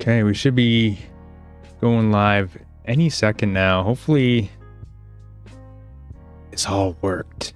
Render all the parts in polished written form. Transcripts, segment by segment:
Okay, we should be going live any second now. Hopefully it's all worked.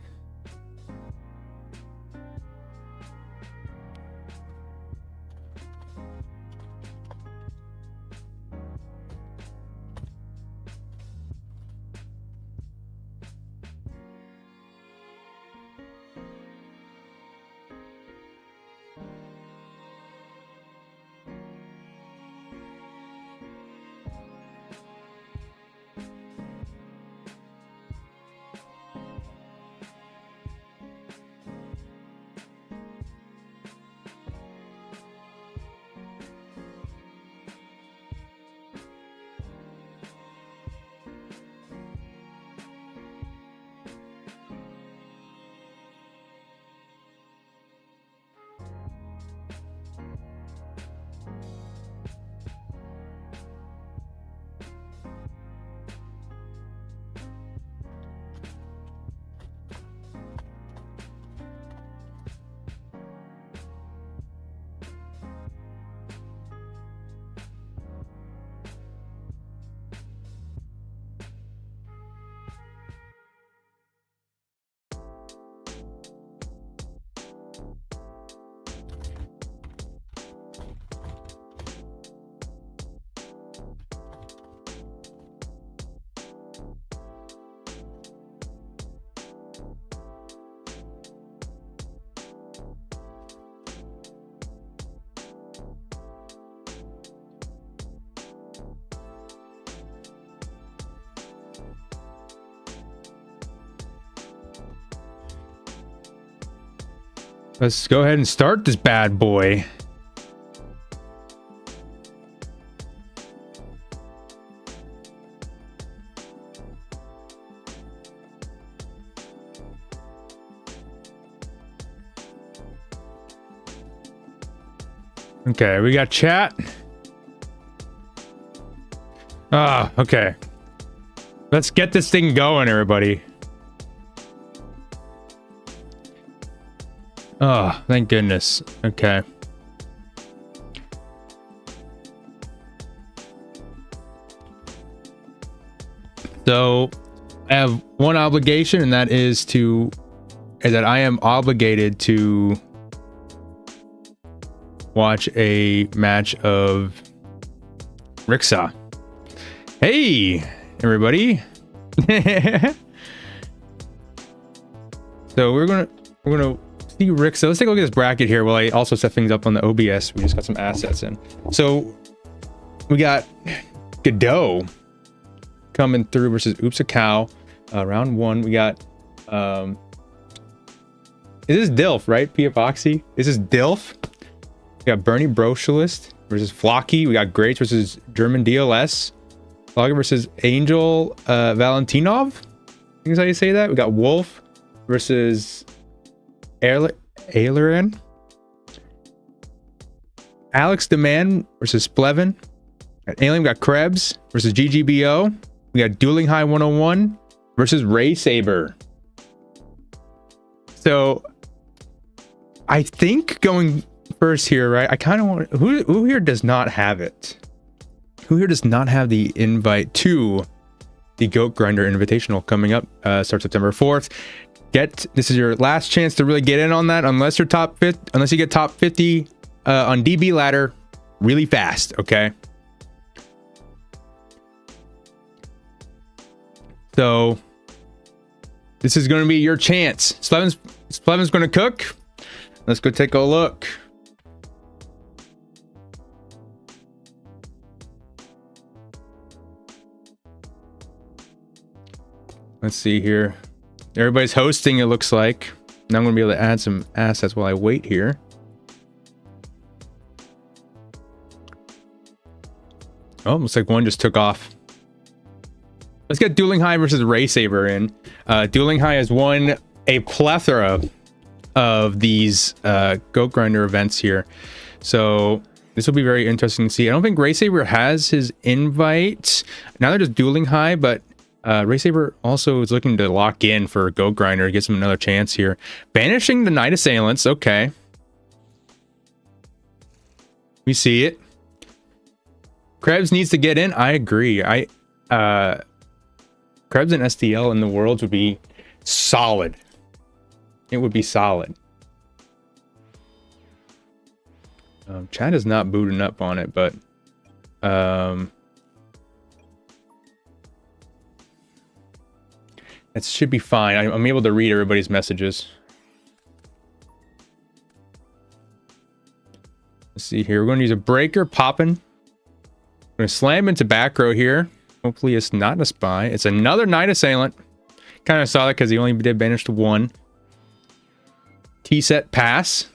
Let's go ahead and start this bad boy. Okay, we got chat. Okay. Let's get this thing going, everybody. Oh, thank goodness. Okay. So, I have one obligation, and that is that I am obligated to watch a match of Rixa. Hey, everybody. So we're gonna see Rixa. Let's take a look at this bracket here while I also set things up on the OBS. We just got some assets in. So we got Gbo coming through versus Oopsa Cow. Round one. We got is this Dilf, right? P Epoxy. This is Dilf. We got Bernie Brochelist versus Flocky. We got Greats versus German DLS. Logger versus Angel Valentinov. I think is how you say that. We got Wolf versus Aileron. Alex Demand versus Splv. Alien, we got Krebs versus Gbo. We got Dueling High 101 versus Saber. So I think going first here, right? I kind of want who here does not have it? Who here does not have the invite to the Goat Grinder Invitational coming up? Starts September 4th. This is your last chance to really get in on that, unless you're unless you get top 50 on DB ladder really fast. Okay. So this is going to be your chance. Splv's going to cook. Let's go take a look. Let's see here. Everybody's hosting, it looks like. Now I'm going to be able to add some assets while I wait here. Oh, looks like one just took off. Let's get Dueling High versus Saber in. Dueling High has won a plethora of these Goat Grinder events here. So this will be very interesting to see. I don't think Saber has his invite. Now they're just Dueling High, but Saber also is looking to lock in for Goat Grinder, gives him another chance here. Banishing the Night Assailants, okay. We see it. Krebs needs to get in. I agree. Krebs and STL in the Worlds would be solid. It would be solid. Chad is not booting up on it, but it should be fine. I'm able to read everybody's messages. Let's see here. We're going to use a breaker, popping. I'm going to slam into back row here. Hopefully it's not a spy. It's another Knight Assailant. Kind of saw that because he only did banish to 1. T-set pass.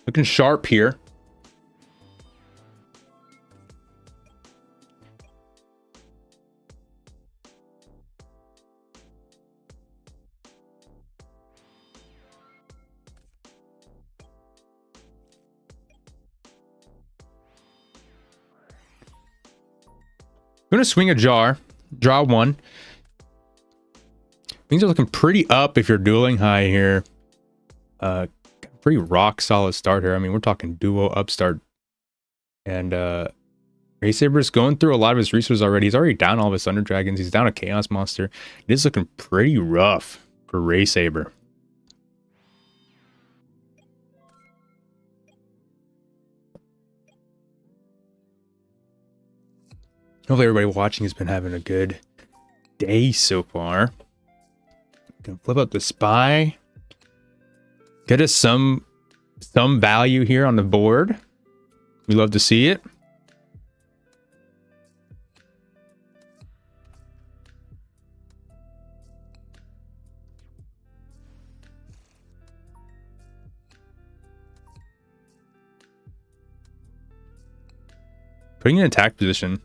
Looking sharp here. I'm gonna swing a jar, draw 1. Things are looking pretty up if you're dueling high here. Pretty rock solid start here. I mean, we're talking duo upstart. And Ray Saber's going through a lot of his resources already. He's already down all of his Thunder Dragons. He's down a Chaos Monster. It is looking pretty rough for Ray Saber. Hopefully everybody watching has been having a good day so far. Gonna flip up the spy. Get us some value here on the board. We love to see it. Putting in attack position.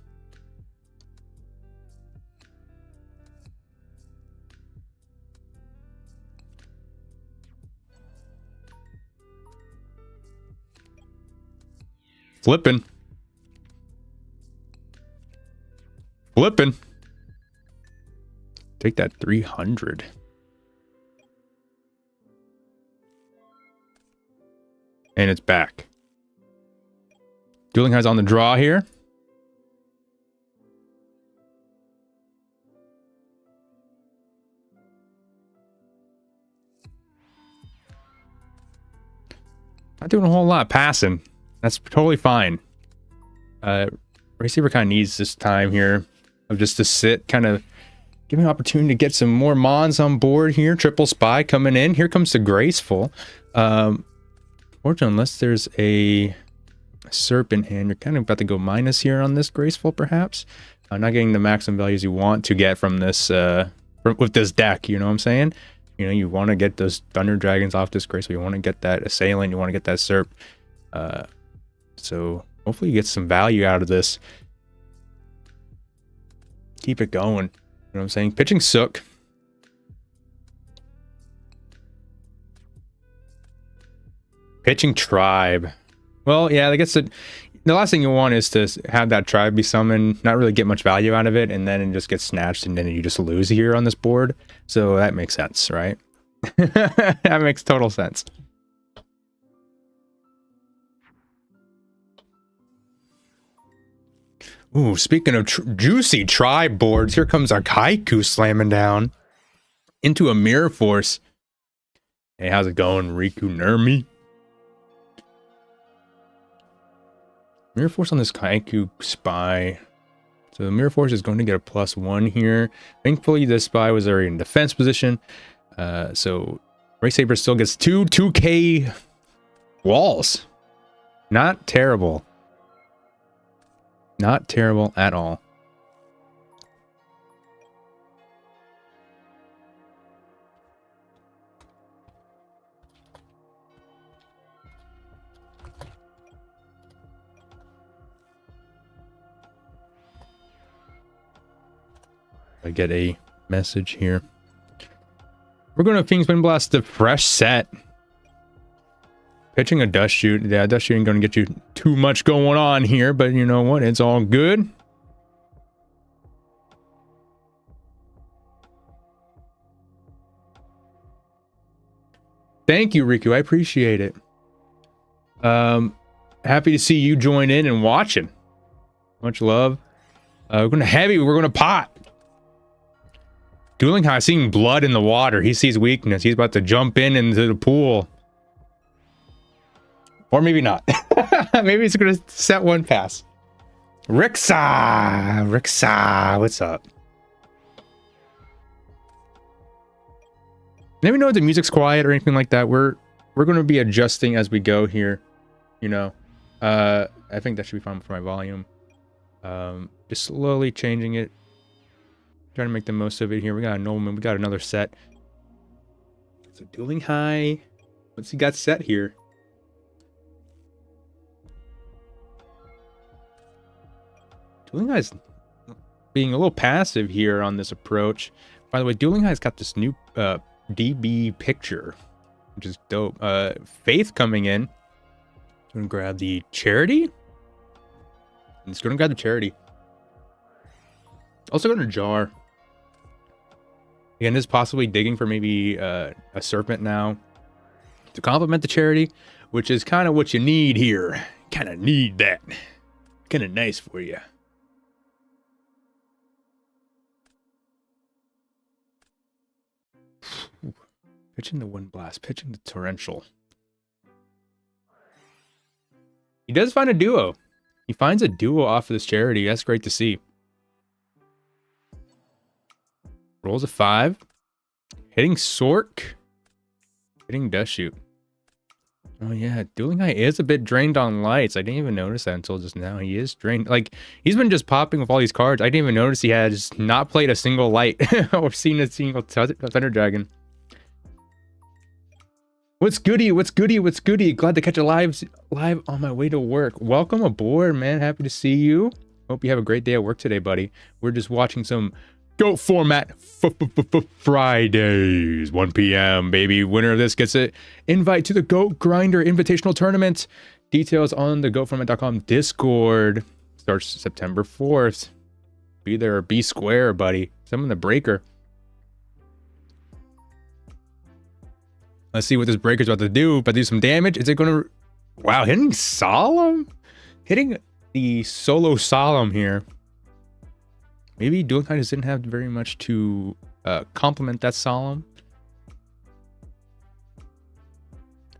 Flipping. Take that 300. And it's back. Dueling High's on the draw here. Not doing a whole lot, passing. That's totally fine. Ray Saber kind of needs this time here of just to sit, kind of give me an opportunity to get some more Mons on board here. Triple spy coming in. Here comes the Graceful. Fortunately, unless there's a Serp in hand, you're kind of about to go minus here on this Graceful, perhaps. Not getting the maximum values you want to get from this, with this deck, you know what I'm saying? You know, you want to get those Thunder Dragons off this Graceful. You want to get that Assailant. You want to get that Serp. So hopefully you get some value out of this. Keep it going. You know what I'm saying? Pitching Sook. Pitching Tribe. Well, yeah, I guess the last thing you want is to have that Tribe be summoned, not really get much value out of it, and then it just gets snatched, and then you just lose here on this board. So that makes sense, right? That makes total sense. Ooh, speaking of juicy Tribe boards, here comes our Kaiku slamming down into a Mirror Force. Hey, how's it going, Riku Nermi? Mirror Force on this Kaiku spy. So the Mirror Force is going to get a +1 here. Thankfully, this spy was already in defense position. So Ray Saber still gets 2K walls. Not terrible. Not terrible at all. I get a message here. We're going to Phoenix Wind Blast the fresh set. Pitching a Dust Shoot. Yeah, Dust Shoot ain't going to get you too much going on here, but you know what? It's all good. Thank you, Riku. I appreciate it. Happy to see you join in and watching. Much love. We're going to heavy. We're going to pot. Dueling High seeing blood in the water. He sees weakness. He's about to jump into the pool. Or maybe not. Maybe he's going to set one pass. Rixa, what's up? Let me know if the music's quiet or anything like that. We're going to be adjusting as we go here. You know, I think that should be fine for my volume. Just slowly changing it. Trying to make the most of it here. We got a Nolman. We got another set. So Dueling High. What's he got set here? Dueling High's being a little passive here on this approach. By the way, Dueling High's got this new DB picture, which is dope. Faith coming in. Gonna grab the charity. It's gonna grab the charity. Also gonna jar. Again, is possibly digging for maybe a serpent now to complement the charity, which is kind of what you need here. Kind of need that. Kind of nice for you. Pitching the Wind Blast, pitching the Torrential. He does find a duo. He finds a duo off of this charity. That's great to see. Rolls a 5. Hitting Sork. Hitting Dust Shoot. Oh yeah, Dueling High is a bit drained on lights. I didn't even notice that until just now. He is drained. Like, he's been just popping with all these cards. I didn't even notice he has not played a single light or seen a single Thunder Dragon. What's goody? What's goody? What's goody? Glad to catch a live on my way to work. Welcome aboard, man. Happy to see you. Hope you have a great day at work today, buddy. We're just watching some GOAT format Fridays, 1 p.m. baby. Winner of this gets an invite to the GOAT Grinder Invitational Tournament. Details on the GOATformat.com Discord. Starts September 4th. Be there or be square, buddy. Summon the breaker. Let's see what this breaker's about to do. About to do some damage. Is it going to... Wow, hitting Solemn? Hitting the solo Solemn here. Maybe Dueling High just didn't have very much to complement that Solemn.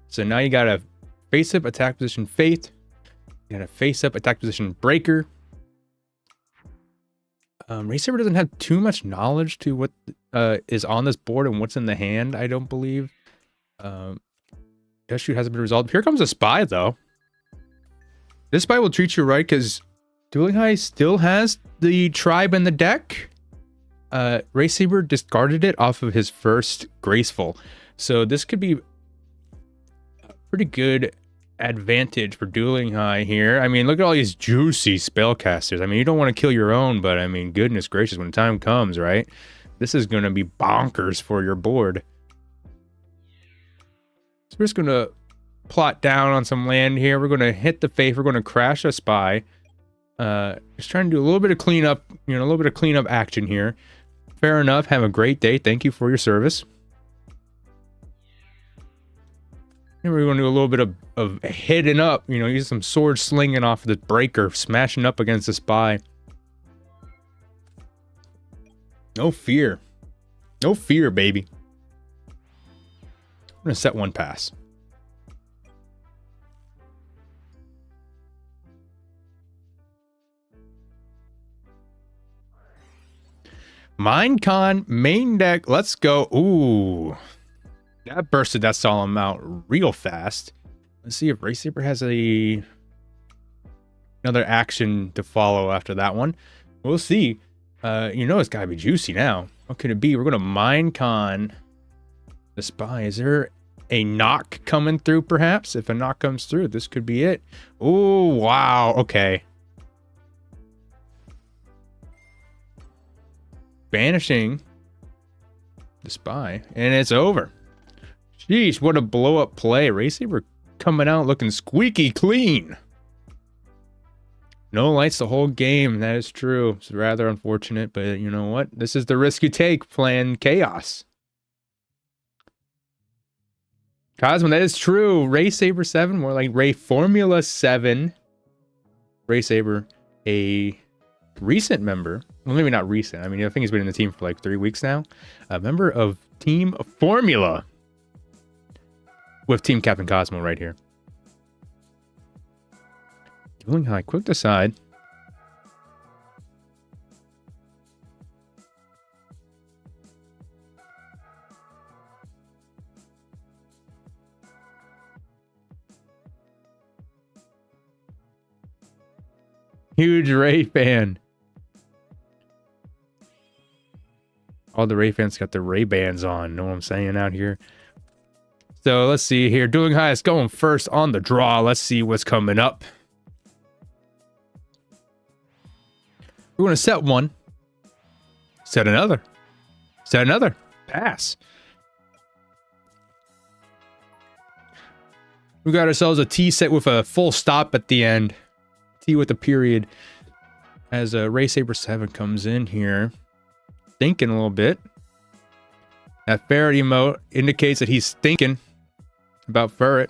So now you got a face-up attack position Faith. You got a face-up attack position Breaker. Saber doesn't have too much knowledge to what is on this board and what's in the hand, I don't believe. Dust Shoot hasn't been resolved. Here comes a Spy, though. This Spy will treat you right, because Dueling High still has the Tribe in the deck. Saber discarded it off of his first Graceful. So this could be a pretty good advantage for Dueling High here. I mean, look at all these juicy spellcasters. I mean, you don't want to kill your own, but I mean, goodness gracious, when the time comes, right? This is going to be bonkers for your board. So we're just going to plot down on some land here. We're going to hit the Faith. We're going to crash a Spy. Just trying to do a little bit of cleanup, a little bit of cleanup action here. Fair enough. Have a great day. Thank you for your service. And we're going to do a little bit of hitting up, use some sword slinging off of the breaker, smashing up against the Spy. No fear. No fear, baby. I'm going to set one pass. Minecon main deck. Let's go. Ooh. That bursted that Solemn out real fast. Let's see if Saber has another action to follow after that one. We'll see. It's got to be juicy now. What could it be? We're going to Minecon the Spy. Is there a knock coming through, perhaps? If a knock comes through, this could be it. Oh, wow. Okay. Banishing the Spy, and it's over. Sheesh, what a blow-up play. Saber coming out looking squeaky clean. No lights the whole game. That is true. It's rather unfortunate, but you know what? This is the risk you take playing Chaos. Cosmo, that is true. Saber 7, more like Formula 7. Saber a recent member. Well, maybe not recent. I mean, I think he's been in the team for like 3 weeks now. A member of Team Formula with Team Captain Cosmo right here. Dueling High, quick decide. Huge Ray fan. All the Ray fans got the Ray bands on. Know what I'm saying out here? So let's see here. Dueling High is going first on the draw. Let's see what's coming up. We're going to set one. Set another. Set another. Pass. We got ourselves a T set with a full stop at the end. T with a period. As Ray Saber 7 comes in here. Thinking a little bit. That ferret emote indicates that he's thinking about ferret.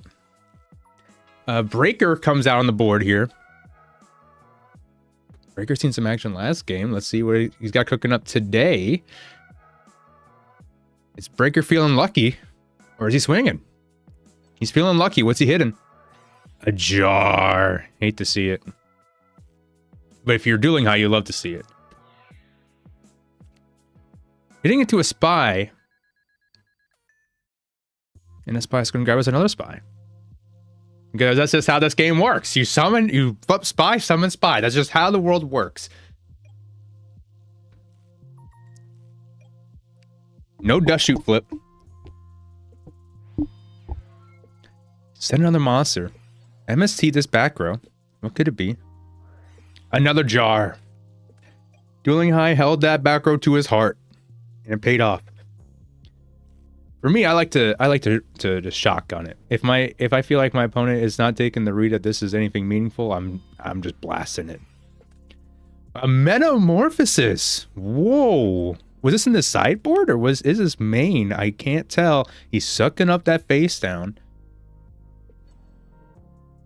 Breaker comes out on the board here. Breaker's seen some action last game. Let's see what he's got cooking up today. Is Breaker feeling lucky? Or is he swinging? He's feeling lucky. What's he hitting? A jar. Hate to see it. But if you're Dueling High, you love to see it. Hitting into a spy. And a spy's going to grab us another spy. Because that's just how this game works. You summon, you flip spy, summon spy. That's just how the world works. No dust shoot flip. Send another monster. MST this back row. What could it be? Another jar. Dueling High held that back row to his heart. And it paid off. For me, I like to just shotgun it. If I feel like my opponent is not taking the read that this is anything meaningful, I'm just blasting it. A Metamorphosis. Whoa. Was this in the sideboard or is this main? I can't tell. He's sucking up that face down.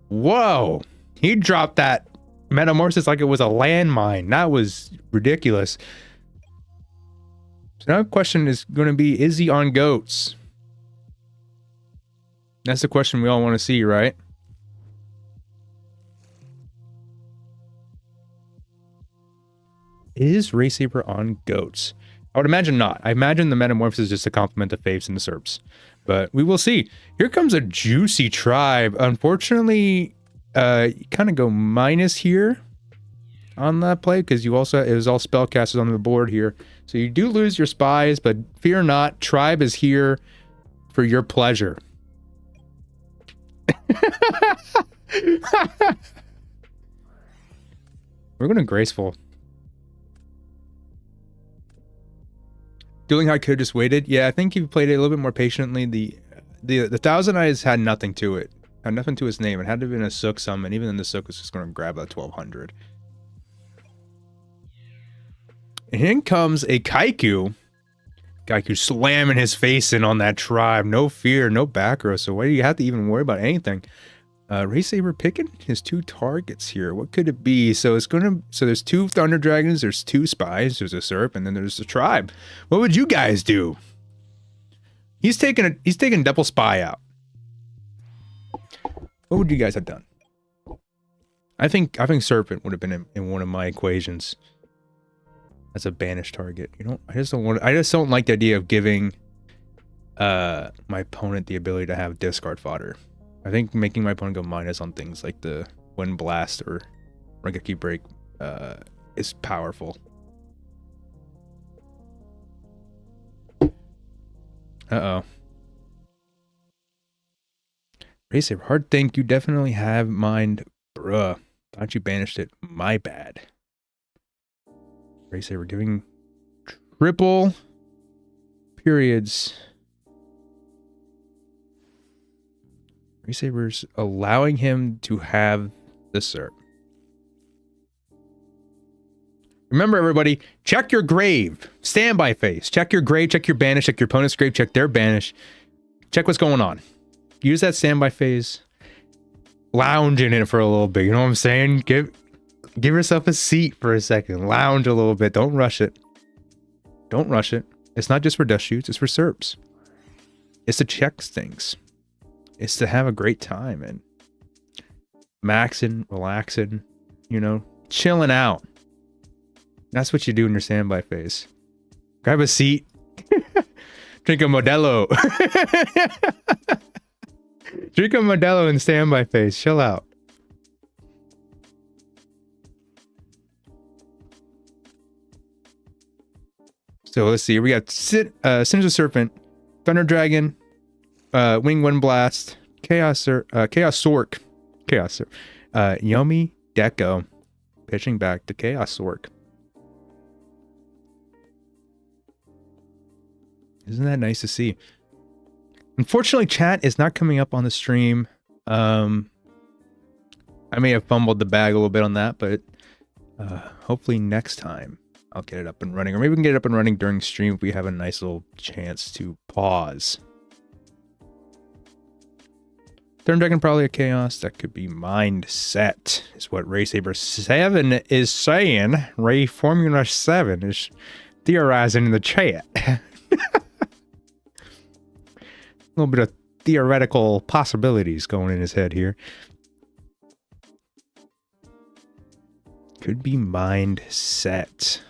Whoa. He dropped that Metamorphosis like it was a landmine. That was ridiculous. So now the question is going to be, is he on goats? That's the question we all want to see, right? Is Ray Saber on goats? I would imagine not. I imagine the Metamorphosis is just to complement the faves and the SERPs. But we will see. Here comes a juicy tribe. Unfortunately, you kind of go minus here on that play because you also, it was all spellcasters on the board here. So you do lose your spies, but fear not, tribe is here for your pleasure. We're going to graceful. Dueling High could have just waited. Yeah, I think if you played it a little bit more patiently, the Thousand Eyes had nothing to it. Had nothing to its name. It had to have been a Sook summon. Even then the Sook was just going to grab that 1200. And in comes a Kaiku. Kaiku slamming his face in on that tribe. No fear, no back row. So why do you have to even worry about anything? Ray Saber picking his 2 targets here. What could it be? So it's gonna. So there's 2 Thunder Dragons. There's 2 spies. There's a SERP, and then there's the tribe. What would you guys do? He's taking double spy out. What would you guys have done? I think Serpent would have been in one of my equations. As a banished target. You know, I just don't like the idea of giving my opponent the ability to have discard fodder. I think making my opponent go minus on things like the Wind Blast or Rengeki Break is powerful. Uh-oh. Ray Saber, hard think. You definitely have mind. Bruh. Thought you banished it. My bad. Ray Saber giving triple periods. Ray Saber's allowing him to have the SERP. Remember, everybody, check your grave. Standby phase. Check your grave, check your banish, check your opponent's grave, check their banish. Check what's going on. Use that standby phase. Lounge in it for a little bit. You know what I'm saying? Give yourself a seat for a second. Lounge a little bit. Don't rush it. Don't rush it. It's not just for dust shoots. It's for SERPs. It's to check things. It's to have a great time and maxing, relaxing, you know, chilling out. That's what you do in your standby phase. Grab a seat. Drink a Modelo. Drink a Modelo in standby phase. Chill out. So let's see. We got Sinister Serpent, Thunder Dragon, Wing Wind Blast, Chaos Sork, Yomi Deco, pitching back to Chaos Sork. Isn't that nice to see? Unfortunately, chat is not coming up on the stream. I may have fumbled the bag a little bit on that, but hopefully next time I'll get it up and running. Or maybe we can get it up and running during stream if we have a nice little chance to pause. Third Dragon probably a Chaos. That could be Mindset, is what Ray Saber 7 is saying. Ray Formula 7 is theorizing in the chat. A little bit of theoretical possibilities going in his head here. Could be Mindset.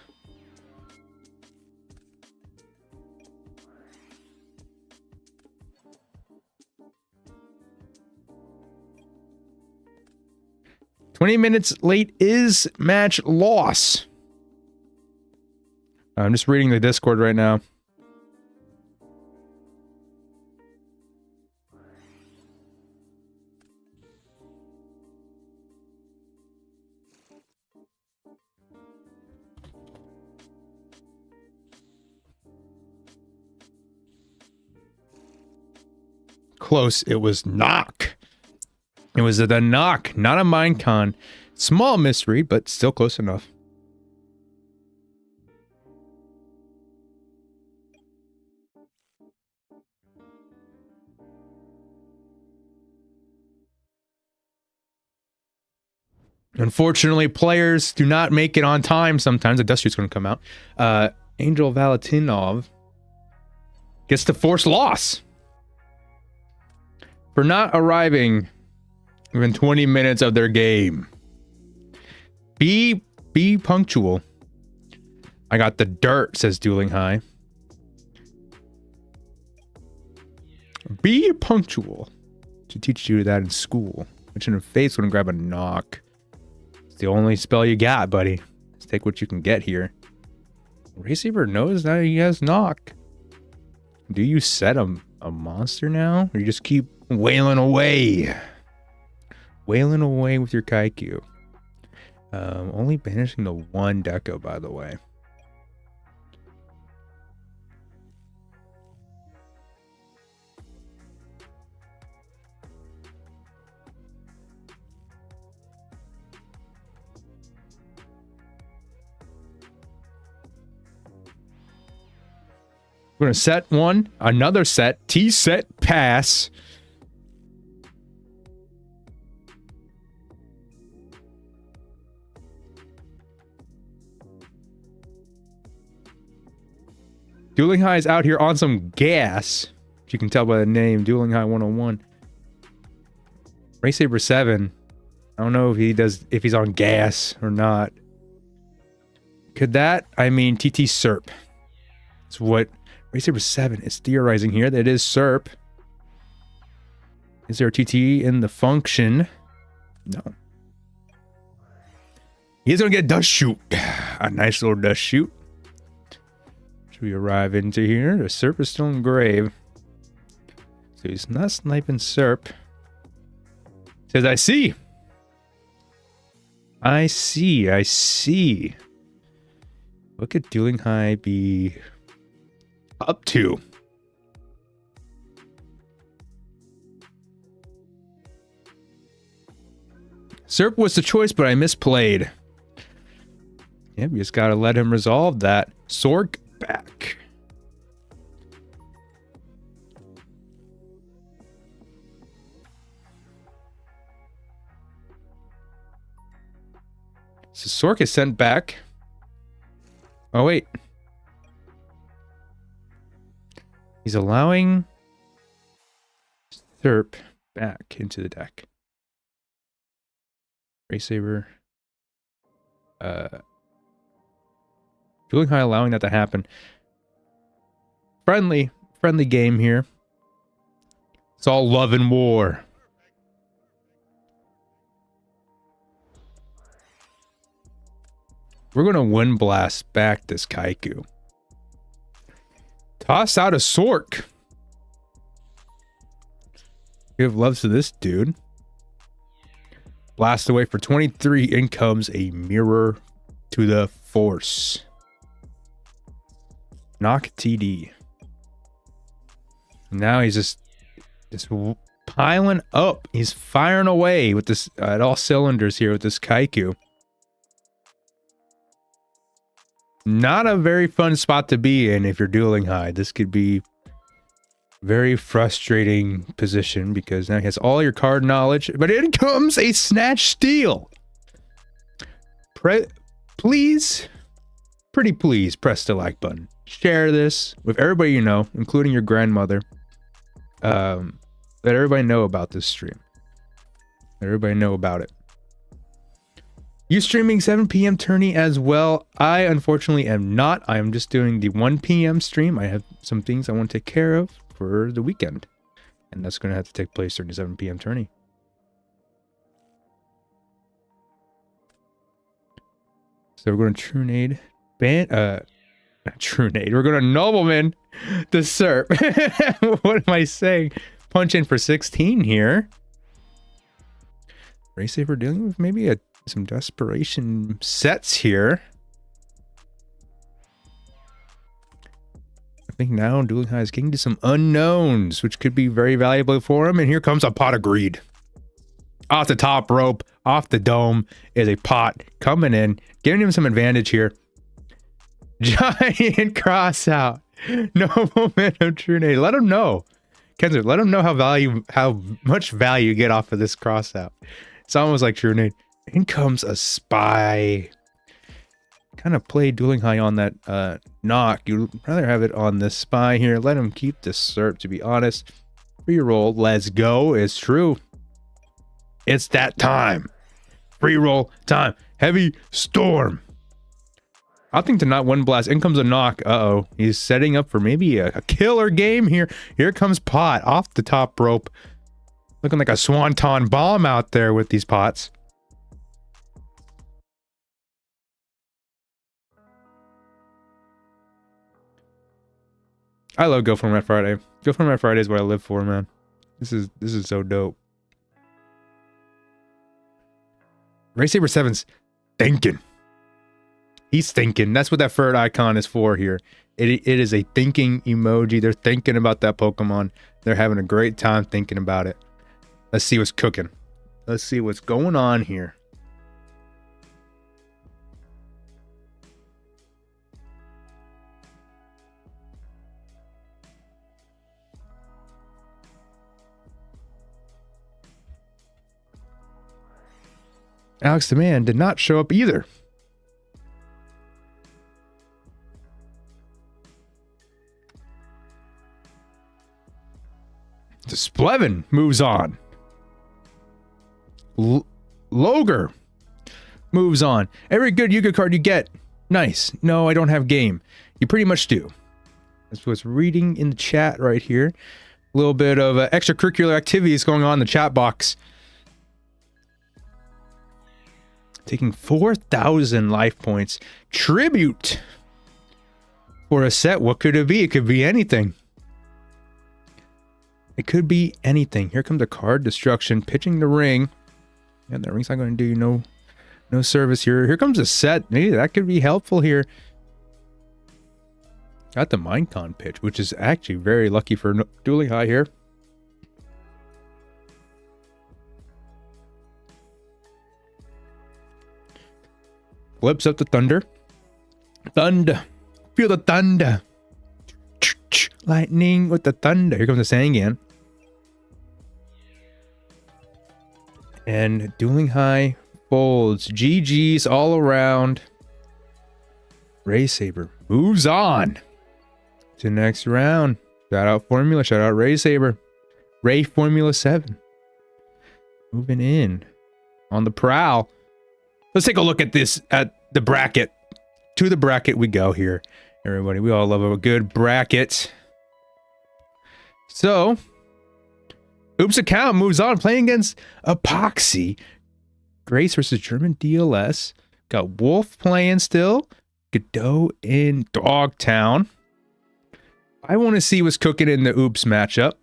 "20 minutes late is match loss." I'm just reading the Discord right now. Close. It was knock. It was the knock, not a Minecon. Small misread, but still close enough. Unfortunately, players do not make it on time sometimes. The dust shoot's going to come out. Angel Valentinov gets the forced loss for not arriving within 20 minutes of their game. Be punctual. I got the dirt, says Dueling High. Be punctual. To teach you that in school. Which in the face gonna grab a knock. It's the only spell you got, buddy. Let's take what you can get here. Ray Saber knows that he has knock. Do you set a monster now? Or you just keep wailing away? Wailing away with your Kaiku. Only banishing the one deco, by the way. We're gonna set one, another set, T-set, pass. Dueling High is out here on some gas. If you can tell by the name, Dueling High 101. Ray Saber 7. I don't know if he's on gas or not. Could that? I mean, TT SERP. It's what Ray Saber 7 is theorizing here. That is SERP. Is there a TT in the function? No. He's gonna get dust shoot. A nice little dust shoot. We arrive into here. The SERP is still in grave. So he's not sniping SERP. Says, I see. I see. What could Dueling High be up to? SERP was the choice, but I misplayed. Yeah, we just gotta let him resolve that. Sork back. So Sork is sent back. Oh, wait. He's allowing Therp back into the deck. Ray Saber. Dueling High allowing that to happen. Friendly game here. It's all love and war. We're gonna Wind Blast back this Kaiku. Toss out a Sork. Give loves to this dude. Blast away for 23. In comes a Mirror to the Force. Knock TD. Now he's just piling up. He's firing away with this at all cylinders here with this Kaiku. Not a very fun spot to be in if you're dueling high. This could be very frustrating position because now he has all your card knowledge, but in comes a Snatch Steal. Please, pretty please press the like button. Share this with everybody you know, including your grandmother. Let everybody know about this stream. Let everybody know about it. You streaming 7 p.m. tourney as well? I unfortunately am not. I am just doing the 1 p.m. stream. I have some things I want to take care of for the weekend. And that's going to have to take place during the 7 p.m. tourney. So we're going to True Nade. Not True Nade. We're going to Nobleman the Serp. What am I saying? Punch in for 16 here. Ray Saber dealing with maybe some desperation sets here. I think now Dueling High is getting to some unknowns, which could be very valuable for him. And here comes a Pot of Greed. Off the top rope, off the dome is a pot coming in, giving him some advantage here. Giant cross out. No momentum True Nade. Let him know. Kenzer, let him know how much value you get off of this cross out. It's almost like True Nade. In comes a Spy. Kind of play Dueling High on that knock. You'd rather have it on this Spy here. Let him keep the Serp, to be honest. Free roll. Let's go. It's true. It's that time. Free roll time. Heavy Storm. I think to not Wind Blast. In comes a knock. Uh-oh. He's setting up for maybe a killer game here. Here comes Pot off the top rope. Looking like a Swanton bomb out there with these pots. I love Go Format Friday. Go Format Friday is what I live for, man. This is so dope. Ray Saber 7's thinking. He's thinking. That's what that third icon is for here. It is a thinking emoji. They're thinking about that Pokemon. They're having a great time thinking about it. Let's see what's cooking. Let's see what's going on here. Alex the Man did not show up either. The Splv moves on. Loger moves on. Every good Yu-Gi-Oh card you get. Nice. No, I don't have game. You pretty much do. That's what's reading in the chat right here. A little bit of extracurricular activities going on in the chat box. Taking 4,000 life points. Tribute. For a set, what could it be? It could be anything. It could be anything. Here comes a card destruction. Pitching the ring. And the ring's not going to do you no service here. Here comes a set. Maybe that could be helpful here. Got the Minecon pitch, which is actually very lucky for Dueling High here. Flips up the thunder. Thunder. Feel the thunder. Lightning with the thunder. Here comes the Sangan. And Dueling High folds. GG's all around. Ray Saber moves on to the next round. Shout out Formula. Shout out Ray Saber. Ray Formula 7. Moving in on the prowl. Let's take a look at this, at the bracket. To the bracket we go here, everybody. We all love a good bracket. So, Oopsa Cow moves on, playing against Epoxy. Grace versus German DLS. Got Wolf playing still. Gbo in Dogtown. I want to see what's cooking in the Oops matchup.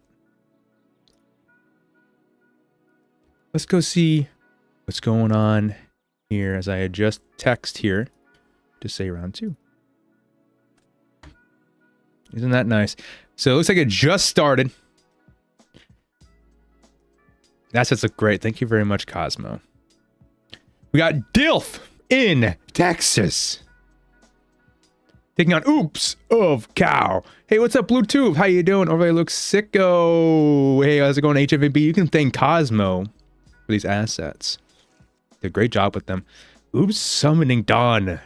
Let's go see what's going on here as I adjust text here to say round 2. Isn't that nice? So it looks like it just started. That sets look great. Thank you very much, Cosmo. We got Dilf in Texas. Taking on Oopsa Cow. Hey, what's up, Bluetooth? How you doing? Overlay looks sicko. Hey, how's it going, HFAB? You can thank Cosmo for these assets. Did a great job with them. Oops, summoning Don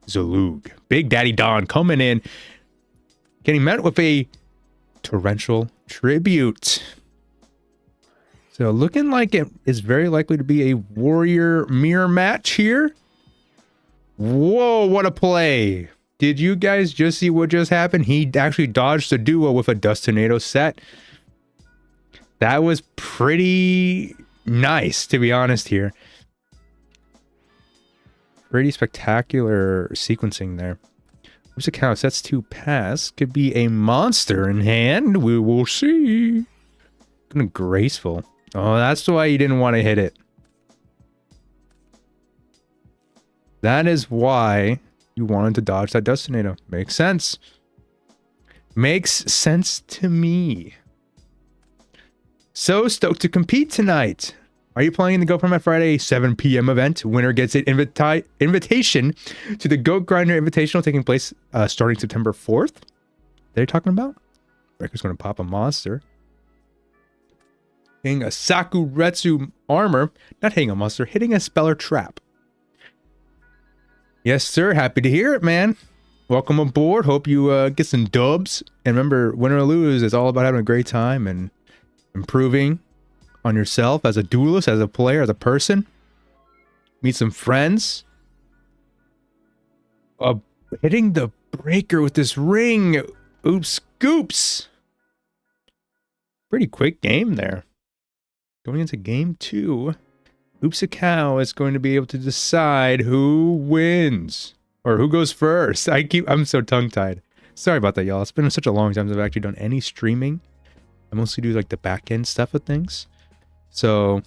Zalug. Big Daddy Don coming in. Getting met with a torrential tribute. So looking like it is very likely to be a warrior mirror match here. Whoa, what a play. Did you guys just see what just happened? He actually dodged a duo with a Dust Tornado set. That was pretty nice, to be honest here. Pretty spectacular sequencing there. Oopsa Cow sets 2 pass. Could be a monster in hand. We will see. Kind of graceful. Oh, that's why you didn't want to hit it. That is why you wanted to dodge that Dust Tornado. Makes sense. Makes sense to me. So stoked to compete tonight. Are you playing the Go Format Friday 7 p.m. event? Winner gets an invitation to the Goat Grinder Invitational taking place starting September 4th. They're talking about? Breaker's going to pop a monster. Hitting a Sakuretsu armor. Not hitting a monster, hitting a Speller Trap. Yes, sir. Happy to hear it, man. Welcome aboard. Hope you get some dubs. And remember, win or lose, it's all about having a great time and improving on yourself as a duelist, as a player, as a person. Meet some friends. Hitting the breaker with this ring. Oops, scoops. Pretty quick game there. Going into game 2. Oopsa Cow is going to be able to decide who wins or who goes first. I'm so tongue-tied. Sorry about that, y'all. It's been such a long time since I've actually done any streaming. I mostly do like the back end stuff of things. So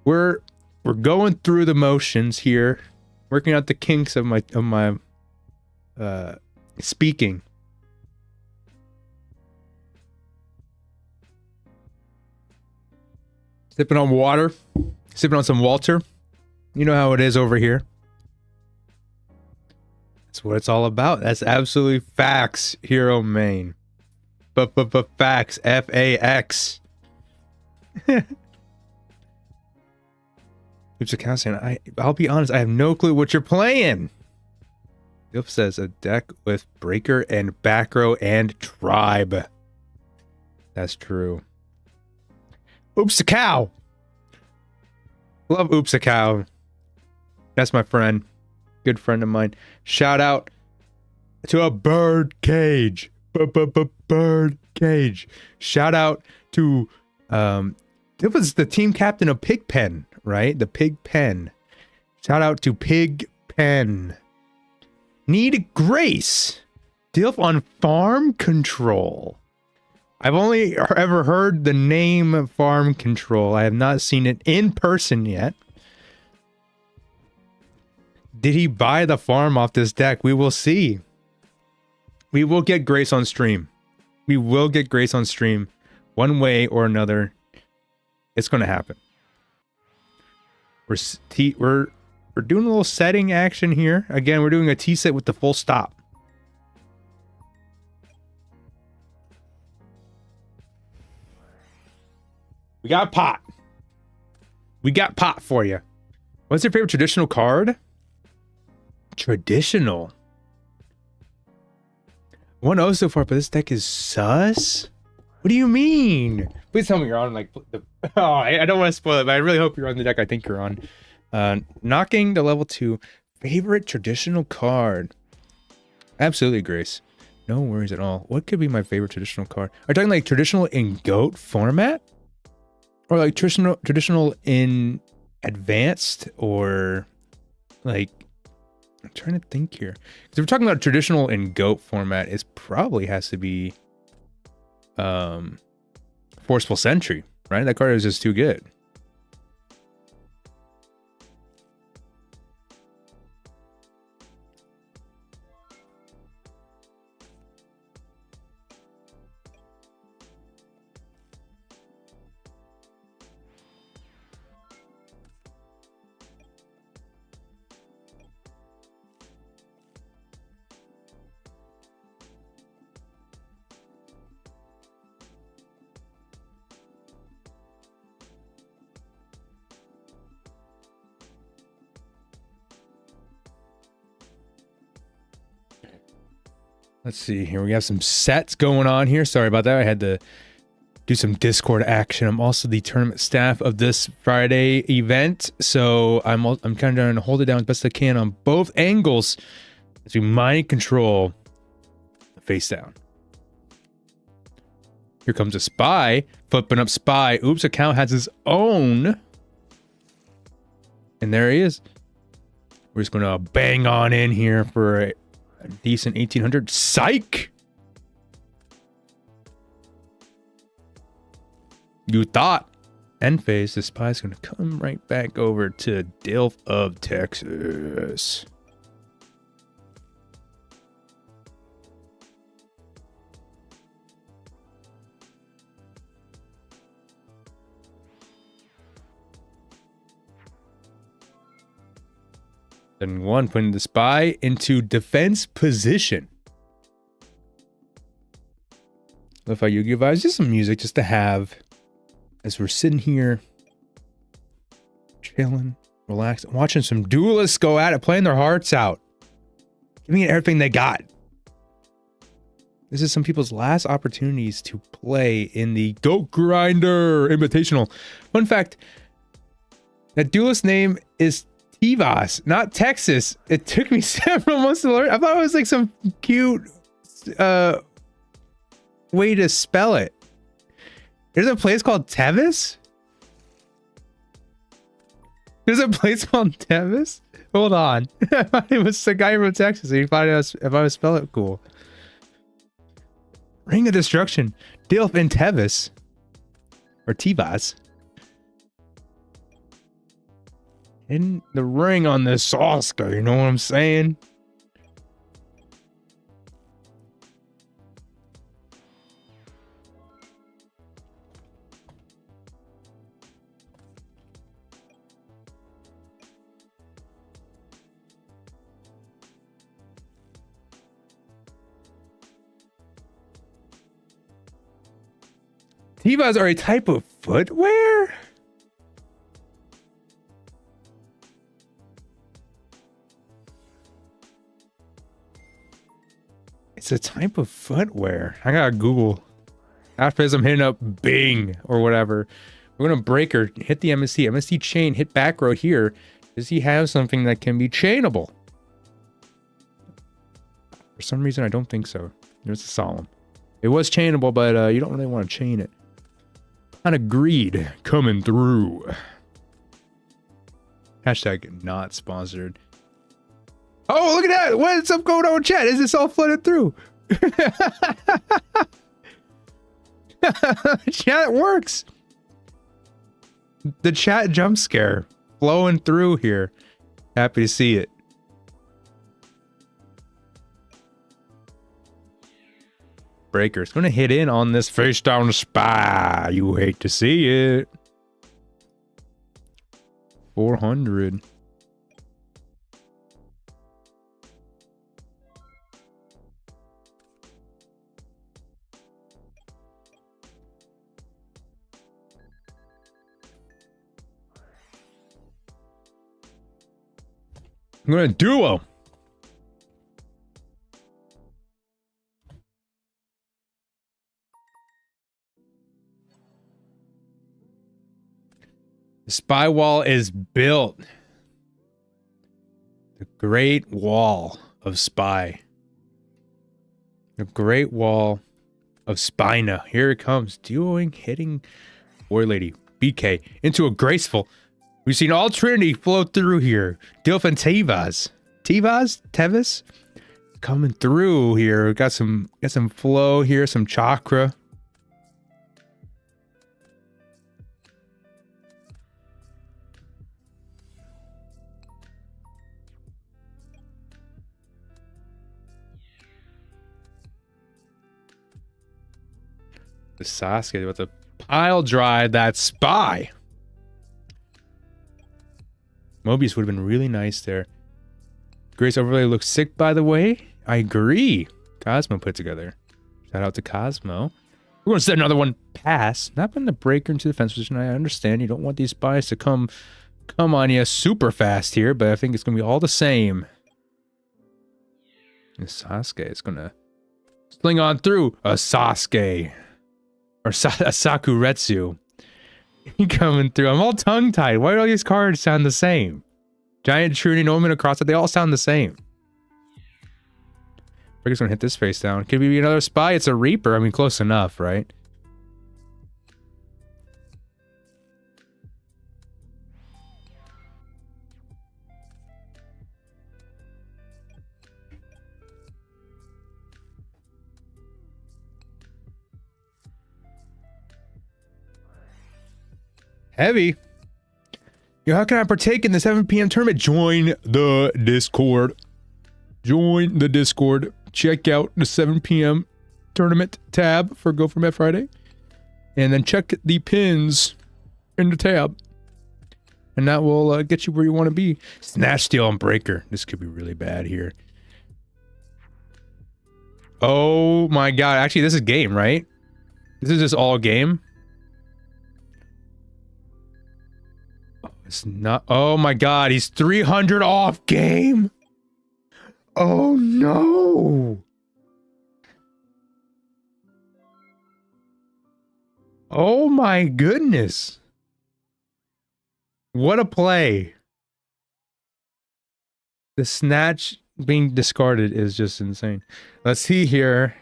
we're going through the motions here, working out the kinks of my speaking. Sipping on water, sipping on some Walter. You know how it is over here. That's what it's all about. That's absolutely facts, Hero Main. Facts, F-A-X. Oopsa Cow saying, I'll be honest, I have no clue what you're playing. Dilf says a deck with Breaker and back row and Tribe. That's true. Oopsa Cow. Love Oopsa Cow. That's my friend. Good friend of mine. Shout out to a bird cage. Bird cage. Shout out to it was the team captain of Pigpen, right? The Pigpen. Shout out to Pigpen. Need Grace. Dilf on farm control. I've only ever heard the name Farm Control. I have not seen it in person yet. Did he buy the farm off this deck? We will see. We will get Grace on stream. We will get Grace on stream one way or another. It's going to happen. We're doing a little setting action here. Again, we're doing a T set with the full stop. We got pot. We got pot for you. What's your favorite traditional card? Traditional. 1-0 so far, but this deck is sus? What do you mean? Please tell me you're on like the... Oh, I don't want to spoil it, but I really hope you're on the deck I think you're on. Knocking the level 2. Favorite traditional card? Absolutely, Grace. No worries at all. What could be my favorite traditional card? Are you talking like traditional in GOAT format? Or like traditional in advanced? Or like... I'm trying to think here. Because if we're talking about traditional in GOAT format, it probably has to be Forceful Sentry, right? That card is just too good. Let's see here. We have some sets going on here. Sorry about that. I had to do some Discord action. I'm also the tournament staff of this Friday event, so I'm kind of trying to hold it down as best I can on both angles as we mind control the face down. Here comes a spy, flipping up spy. Oopsa Cow has his own, and there he is. We're just gonna bang on in here for a decent 1800. Psych! You thought. End phase, the spy's gonna come right back over to Dil of Texas. Then one, putting the spy into defense position. Love how Yu-Gi-Oh vibes. Just some music just to have as we're sitting here chilling, relaxing, watching some duelists go at it, playing their hearts out, giving it everything they got. This is some people's last opportunities to play in the Goat Grinder Invitational. Fun fact, that duelist name is Tivas, not Texas. It took me several months to learn. I thought it was like some cute way to spell it. There's a place called Tevis? There's a place called Tevis? Hold on. It was the guy from Texas. He thought if I would spell it cool. Ring of Destruction. Dilf in Tevis. Or Tivas. In the ring on this Oscar, you know what I'm saying? Tivas are a type of footwear? It's a type of footwear. I gotta Google. After this, I'm hitting up Bing or whatever. We're gonna break her, hit the MST. MST chain, hit back row here. Does he have something that can be chainable? For some reason, I don't think so. There's a solemn. It was chainable, but you don't really want to chain it. Kind of greed coming through. Hashtag not sponsored. Oh, look at that! What's up going on in chat? Is this all flooded through? Chat works. The chat jump scare flowing through here. Happy to see it. Breaker's gonna hit in on this face down spy. You hate to see it. 400. I'm gonna duo. The spy wall is built. The Great Wall of Spy. The Great Wall of Spina. Here it comes. Dueling, hitting War Lady BK into a graceful. We've seen all Trinity flow through here. Dilf and Tevas. Tevis? Coming through here. Got some flow here, some chakra. The Sasuke about to pile drive that spy. Mobius would have been really nice there. Grace overlay looks sick, by the way. I agree. Cosmo put together. Shout out to Cosmo. We're going to set another one pass. Not been the breaker into the defense position. I understand you don't want these spies to come on you super fast here, but I think it's going to be all the same. And Sasuke is going to sling on through a Sasuke. Or a Sakuretsu. Coming through. I'm all tongue-tied. Why do all these cards sound the same? Giant Trinity, Omen across it. They all sound the same. Breaker's gonna hit this face down. Could we be another spy? It's a Reaper. I mean, close enough, right? Heavy. Yo, how can I partake in the 7 p.m. tournament? Join the Discord. Join the Discord. Check out the 7 p.m. tournament tab for Go For Met Friday. And then check the pins in the tab. And that will get you where you want to be. Snatch, Steal, and Breaker. This could be really bad here. Oh my god. Actually, this is game, right? This is just all game. It's not. Oh my god, he's 300 off game. Oh no. Oh my goodness. What a play. The snatch being discarded is just insane. Let's see here.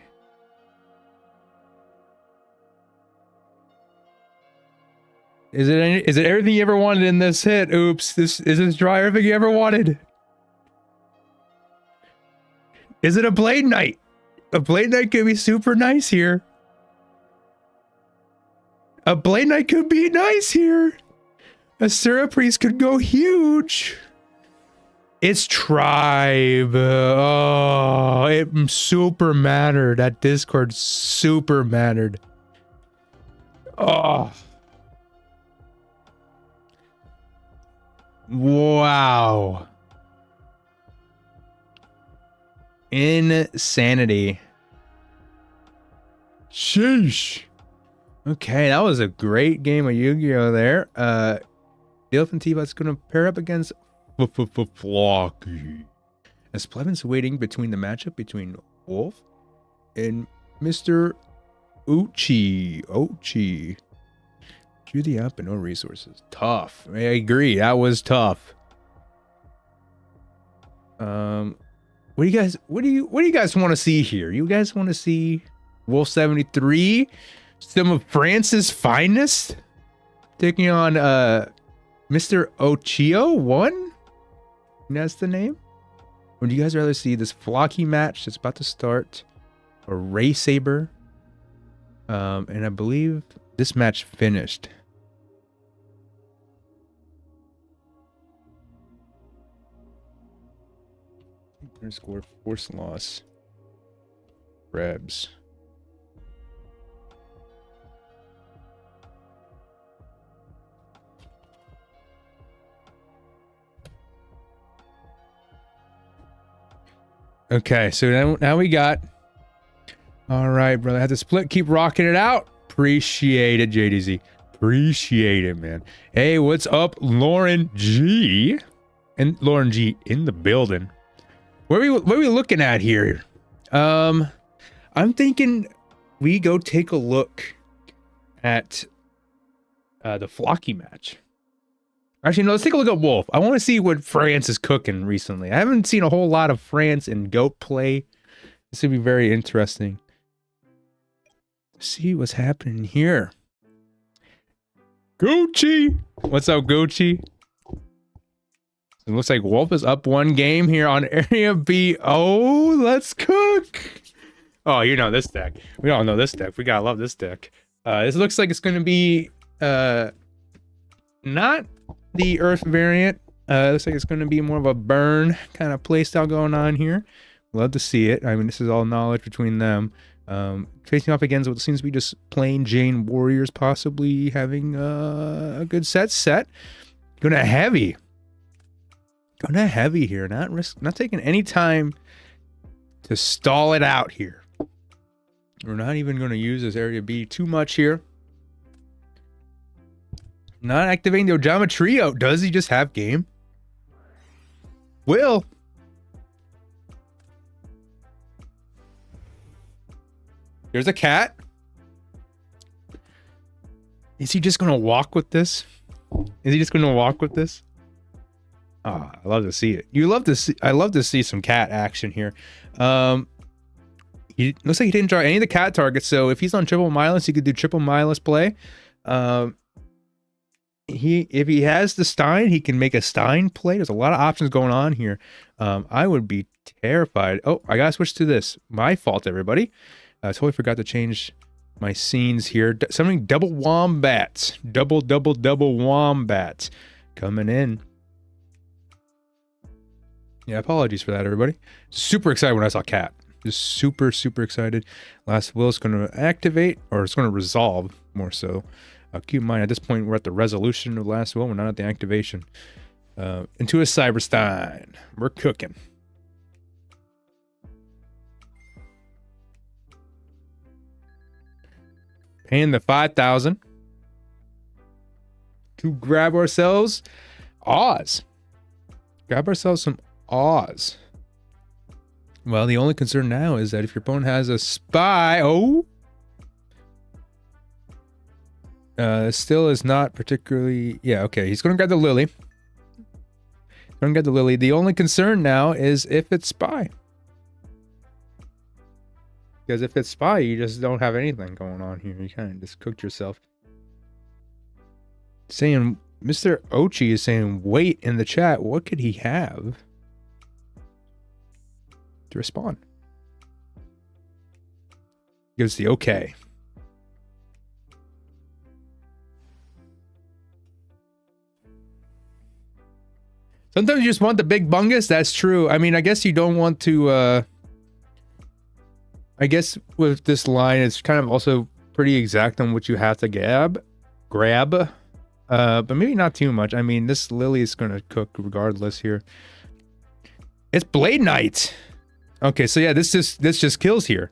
Is it everything you ever wanted in this hit? Oops. Is this draw everything you ever wanted? Is it a Blade Knight? A Blade Knight could be super nice here. A Blade Knight could be nice here. A Syrup Priest could go huge. It's Tribe. Oh, it super mattered. That Discord super mattered. Oh. Wow. Insanity. Sheesh. Okay, that was a great game of Yu-Gi-Oh! There. Dilf and Tiva's gonna pair up against Flocky. As Plevin's waiting between the matchup between Wolf and Mr. Ochi. Do the up and no resources. Tough. I agree. That was tough. What do you guys want to see here? You guys want to see Wolf 73? Some of France's finest? Taking on Mr. Ochio 1? That's the name? Or do you guys rather see this Flocky match that's about to start? Or Ray Saber? And I believe this match finished. Score force loss. Krebs. Okay, so now we got. All right, brother. Had to split. Keep rocking it out. Appreciate it, JDZ. Appreciate it, man. Hey, what's up, Lauren G? And Lauren G in the building. What are we looking at here? I'm thinking we go take a look at the Flocky match. Actually, no, let's take a look at Wolf. I want to see what France is cooking recently. I haven't seen a whole lot of France and Goat play. This would be very interesting. See what's happening here. Gucci! What's up, Gucci? It looks like Wolf is up one game here on Area B. Oh, let's cook! Oh, you know this deck. We all know this deck. We gotta love this deck. This looks like it's gonna be not the Earth variant. Looks like it's gonna be more of a burn kind of playstyle going on here. Love to see it. I mean, this is all knowledge between them. Facing off against what seems to be just plain Jane warriors, possibly having a good set. Gonna heavy here, not taking any time to stall it out here. We're not even going to use this Area B too much here. Not activating the Ojama Trio. Does he just have game? Will. There's a cat. Is he just going to walk with this? Oh, I love to see it. I love to see some cat action here. He looks like he didn't draw any of the cat targets, so if he's on triple Milus, he could do triple Milus play. If he has the Stein, he can make a Stein play. There's a lot of options going on here. I would be terrified. Oh, I gotta switch to this. My fault, everybody. I totally forgot to change my scenes here. Summoning double wombats. Double wombats coming in. Yeah, apologies for that, everybody. Super excited when I saw cat. Just super excited. Last will is going to activate, or it's going to resolve more so. Keep in mind, at this point, we're at the resolution of last will. We're not at the activation. Into a Cyberstein. We're cooking. Paying the 5,000 to grab ourselves Oz. Grab ourselves some Oz. Well, the only concern now is that if your opponent has a spy, still is not particularly, yeah, okay, he's gonna grab the Lily. The only concern now is if it's spy. Because if it's spy, you just don't have anything going on here. You kind of just cooked yourself. Saying, Mr. Ochi is saying, wait in the chat, what could he have to respond? Gives the okay. Sometimes you just want the big bungus. That's true. I mean, I guess you don't want to, I guess with this line, it's kind of also pretty exact on what you have to grab. But maybe not too much. I mean, this Lily is going to cook regardless here. It's Blade Knight. Okay, so yeah, this just kills here.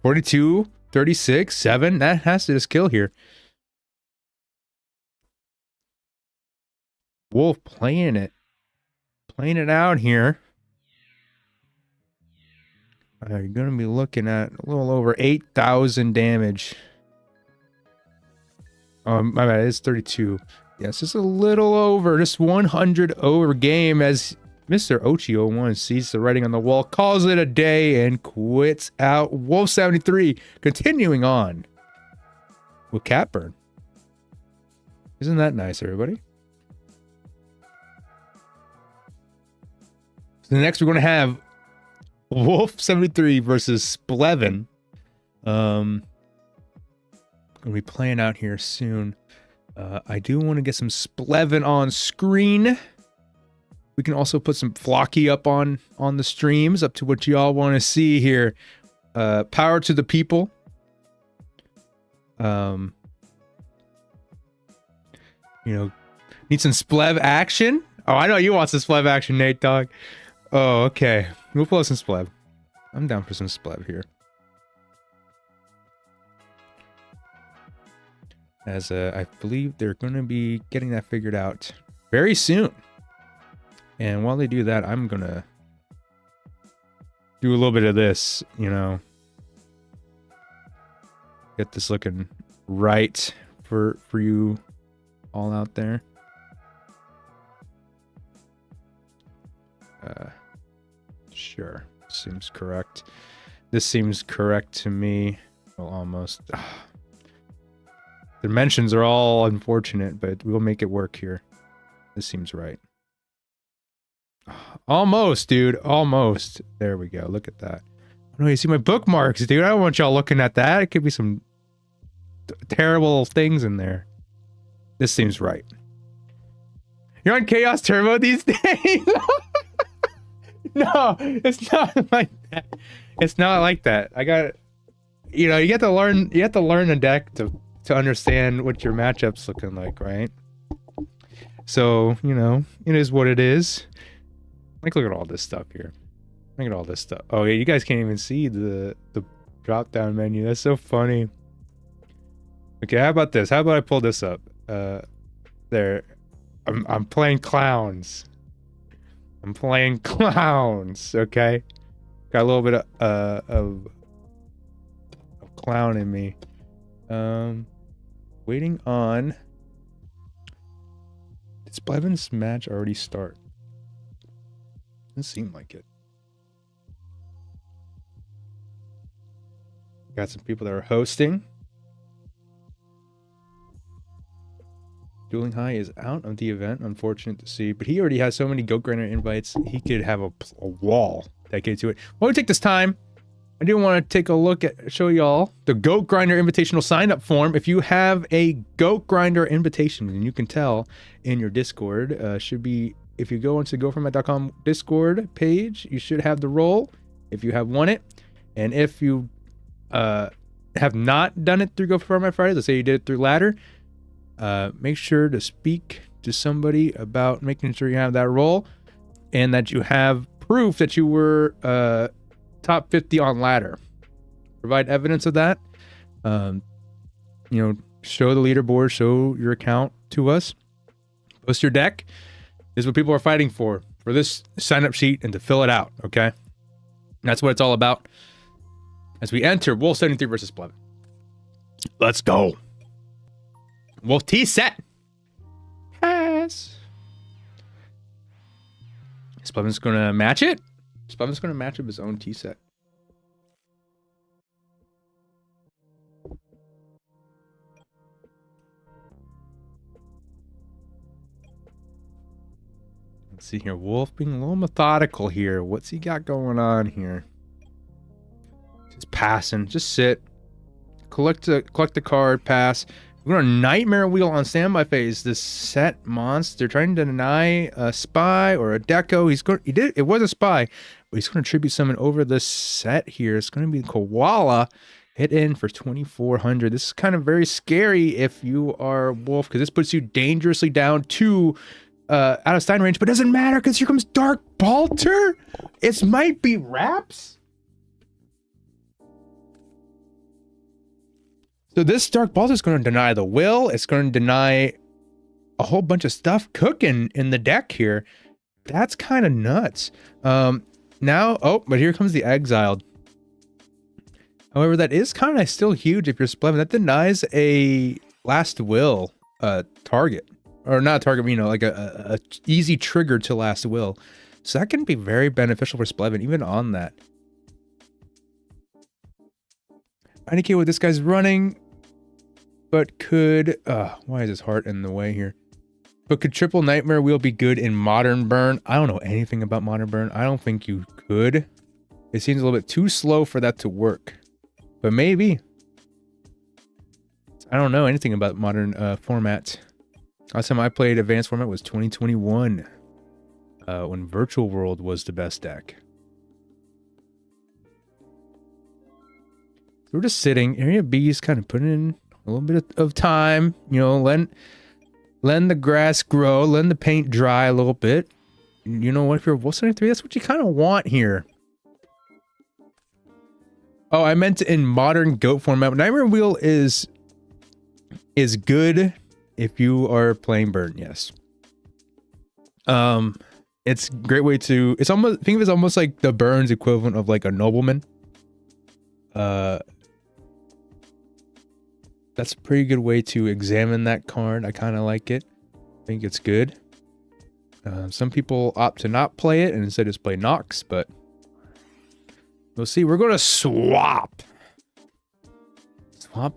42, 36, 7. That has to just kill here. Wolf playing it out here. You're going to be looking at a little over 8,000 damage. My bad, it's 32. Yes, just a little over, just 100 over game as Mr. Ochi 01 sees the writing on the wall, calls it a day, and quits out. Wolf 73 continuing on with Catburn. Isn't that nice, everybody? So next we're going to have Wolf 73 versus Splv. Gonna be playing out here soon. I do want to get some Splv on screen. We can also put some Flocky up on the streams, up to what y'all want to see here. Power to the people. You know, need some Splv action. Oh, I know you want some Splv action, Nate Dog. Oh, okay. We'll pull some Splv. I'm down for some Splv here. As I believe they're going to be getting that figured out very soon. And while they do that, I'm gonna do a little bit of this, you know, get this looking right for you all out there. Sure, seems correct. This seems correct to me. Well, almost. Dimensions are all unfortunate, but we'll make it work here. This seems right. Almost, dude. Almost. There we go. Look at that. Oh, no, you see my bookmarks, dude. I don't want y'all looking at that. It could be some terrible things in there. This seems right. You're on Chaos Turbo these days? No, it's not like that. It's not like that. I got, you know, you have to learn a deck to understand what your matchup's looking like, right? So, you know, it is what it is. Like, look at all this stuff here. Look at all this stuff. Oh yeah, you guys can't even see the drop down menu. That's so funny. Okay, how about this? How about I pull this up? There. I'm playing clowns. I'm playing clowns, okay? Got a little bit of clown in me. Waiting on... Did Splv's match already start? Doesn't seem like it. Got some people that are hosting. Dueling High is out of the event, unfortunate to see, but he already has so many Goat Grinder invites, he could have a wall dedicated to it. While we take this time, I do want to take a look at, show y'all the Goat Grinder Invitational sign-up form. If you have a Goat Grinder invitation, and you can tell in your Discord, should be, if you go into GoFormat.com Discord page, you should have the role, if you have won it, and if you have not done it through GoFormat Friday, let's say you did it through Ladder, make sure to speak to somebody about making sure you have that role and that you have proof that you were top 50 on Ladder. Provide evidence of that. You know, show the leaderboard, show your account to us. Post your deck. This is what people are fighting for this sign-up sheet and to fill it out, okay? That's what it's all about. As we enter Wolf 73 versus Splv. Let's go. Wolf T set. Yes. Splv's gonna match it. Splv's gonna match up his own T set. Let's see here. Wolf being a little methodical here. What's he got going on here? Just passing. Just sit. Collect the card. Pass. We're gonna Nightmare Wheel on standby phase. This set monster trying to deny a spy or a deco. It was a spy, but he's gonna tribute summon over the set here. It's gonna be Koala. Hit in for 2,400. This is kind of very scary if you are Wolf, because this puts you dangerously down to out of Stein range, but it doesn't matter because here comes Dark Balter. It might be Raps. So this Dark Balter is going to deny the will. It's going to deny a whole bunch of stuff cooking in the deck here. That's kind of nuts. Now, oh, but here comes the Exiled. However, that is kind of still huge if you're Splv. That denies a Last Will target. Or not a target, you know, like a easy trigger to Last Will. So that can be very beneficial for Splv, even on that. I indicate what this guy's running, but could... why is his heart in the way here? But could triple Nightmare Wheel be good in Modern Burn? I don't know anything about Modern Burn. I don't think you could. It seems a little bit too slow for that to work. But maybe. I don't know anything about Modern format. Last time I played Advanced format was 2021. When Virtual World was the best deck. We're just sitting. Area B is kind of putting in a little bit of time. You know, lend the grass grow, lend the paint dry a little bit. You know what? If you're Wolf 73, that's what you kind of want here. Oh, I meant in Modern Goat format. Nightmare Wheel is good if you are playing Burn, yes. It's a great way to, it's almost, think of it as almost like the Burns equivalent of like a nobleman. That's a pretty good way to examine that card. I kind of like it. I think it's good. Some people opt to not play it and instead just play Nox, but we'll see. We're going to swap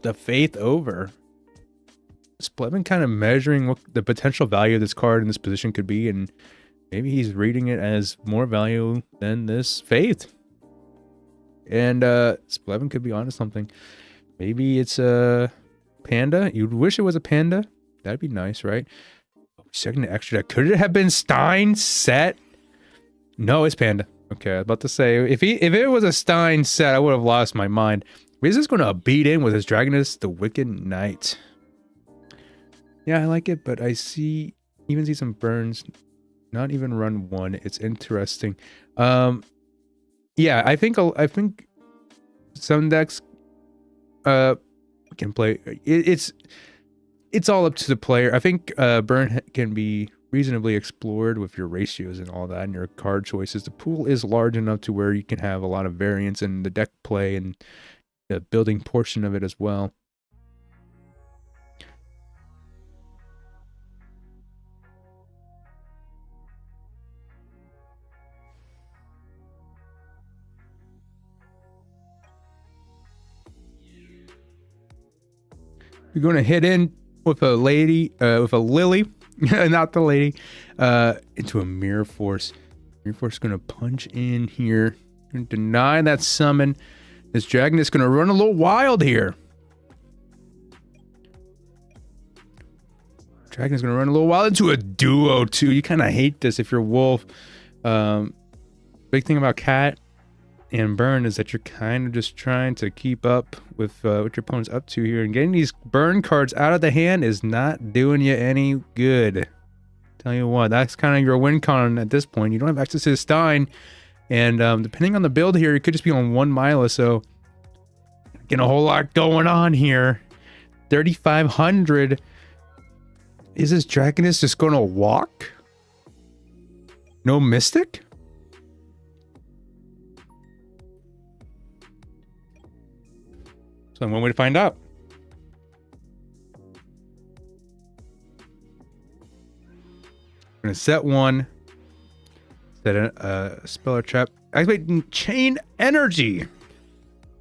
the Faith over. Splv kind of measuring what the potential value of this card in this position could be, and maybe he's reading it as more value than this Faith. And Splv could be onto something. Maybe it's a Panda. You'd wish it was a Panda. That'd be nice, right? Second extra deck. Could it have been Stein set? No, it's Panda. Okay, I was about to say, if it was a Stein set, I would have lost my mind. Is this going to beat in with his Dragoness, the Wicked Knight? Yeah, I like it, but I even see some burns. Not even run 1. It's interesting. Yeah, I think some decks can play. It's all up to the player. I think burn can be reasonably explored with your ratios and all that and your card choices. The pool is large enough to where you can have a lot of variance in the deck play and the building portion of it as well. You're going to hit in with a lady, with a Lily, not the lady, into a Mirror Force. Mirror Force is going to punch in here and deny that summon. This dragon is going to run a little wild here. Dragon is going to run a little wild into a Duo too. You kind of hate this if you're Wolf. Big thing about Cat and Burn is that you're kind of just trying to keep up with what your opponent's up to here, and getting these burn cards out of the hand is not doing you any good. Tell you what, that's kind of your win con at this point. You don't have access to Stein, and depending on the build here, you could just be on 1 Mila, so getting a whole lot going on here. 3,500. Is this Dragoness just going to walk? No Mystic? So one way to find out. I'm going to set 1. Set a Speller Trap. Activating Chain Energy.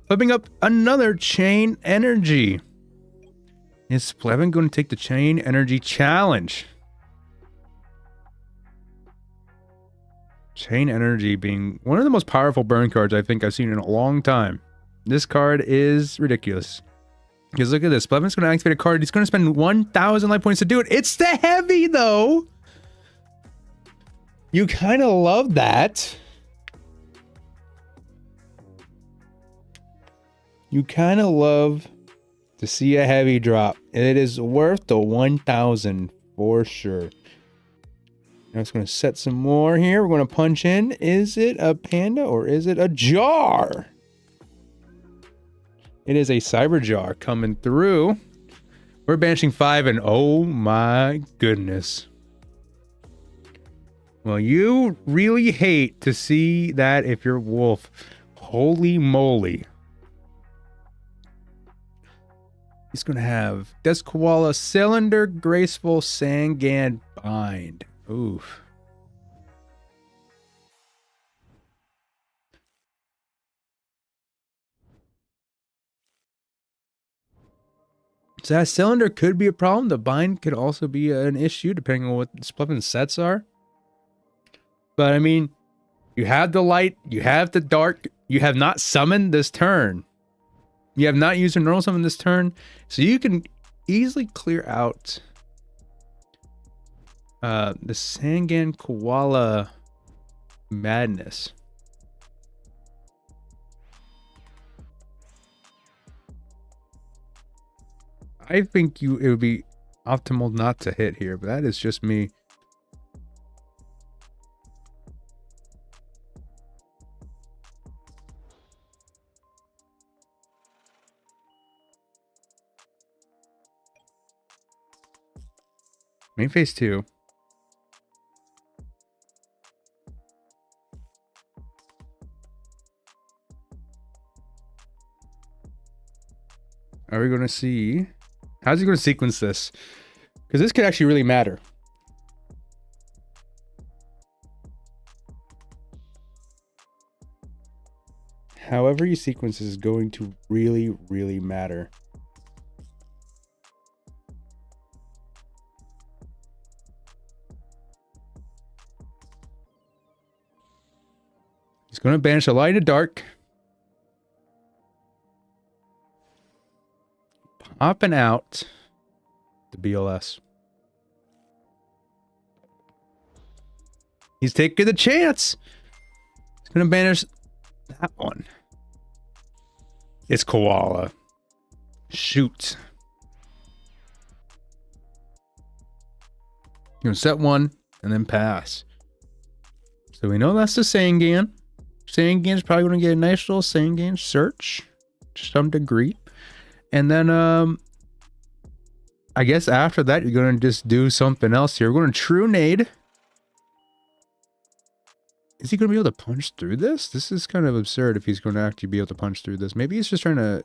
Flipping up another Chain Energy. Is Splv going to take the Chain Energy Challenge? Chain Energy being one of the most powerful burn cards I think I've seen in a long time. This card is ridiculous. Because look at this. Splv's going to activate a card. He's going to spend 1,000 life points to do it. It's the heavy, though. You kind of love that. You kind of love to see a heavy drop. It is worth the 1,000 for sure. Now it's going to set some more here. We're going to punch in. Is it a Panda or is it a Jar? It is a Saber Jar coming through. We're banishing 5 and oh my goodness. Well, you really hate to see that if you're Wolf. Holy moly. He's going to have Death Koala, Cylinder, Graceful, Sangan, Bind. Oof. So that Cylinder could be a problem. The Bind could also be an issue depending on what Splv's sets are. But I mean, you have the light, you have the dark, you have not summoned this turn. You have not used a normal summon this turn, so you can easily clear out the Sangan Koala madness. I think it would be optimal not to hit here, but that is just me. Main phase 2. Are we going to see? How's he going to sequence this? Because this could actually really matter. However you sequence this is going to really, really matter. He's going to banish the light and dark. Popping out the BLS. He's taking the chance. He's going to banish that one. It's Koala. Shoot. You're going to set one and then pass. So we know that's the Sangan. Sangan's probably going to get a nice little Sangan search to some degree. And then, I guess after that, you're going to just do something else here. We're going to True Nade. Is he going to be able to punch through this? This is kind of absurd if he's going to actually be able to punch through this. Maybe he's just trying to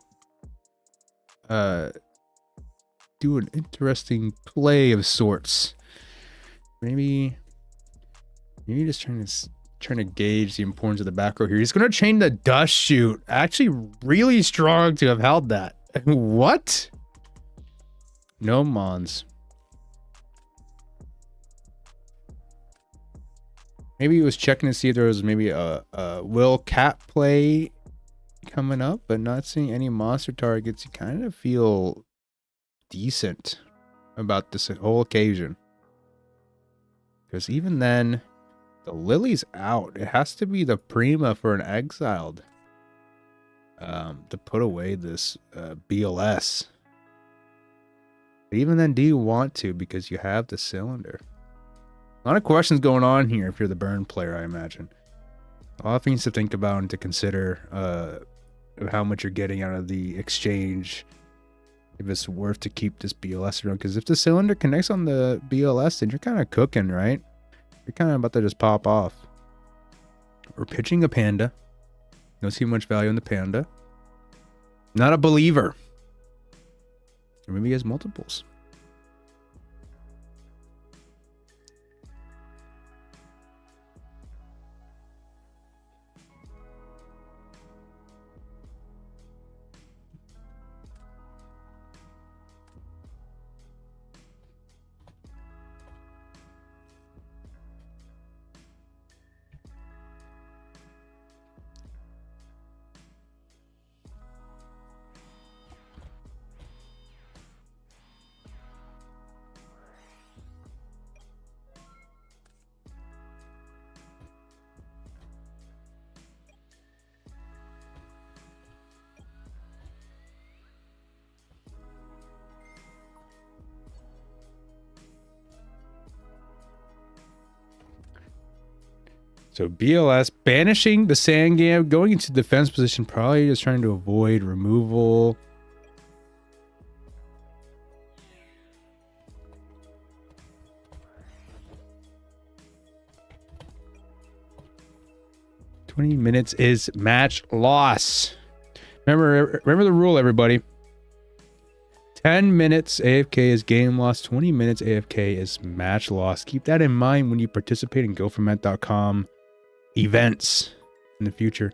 do an interesting play of sorts. Maybe just trying to gauge the importance of the back row here. He's going to chain the Dust Shoot. Actually really strong to have held that. What? No Mons. Maybe he was checking to see if there was maybe a Will Cat play coming up, but not seeing any monster targets. You kind of feel decent about this whole occasion. Because even then, the Lily's out. It has to be the Prima for an Exiled to put away this BLS. But even then, do you want to? Because you have the cylinder. A lot of questions going on here if you're the burn player, I imagine. A lot of things to think about and to consider how much you're getting out of the exchange. If it's worth to keep this BLS around. Because if the cylinder connects on the BLS, then you're kind of cooking, right? You're kind of about to just pop off. We're pitching a Panda. Don't see much value in the Panda. Not a believer. Or maybe he has multiples. So BLS banishing the Sangam, going into defense position, probably just trying to avoid removal. "20 minutes is match loss." Remember the rule, everybody. 10 minutes AFK is game loss. 20 minutes AFK is match loss. Keep that in mind when you participate in GoForMet.com events in the future.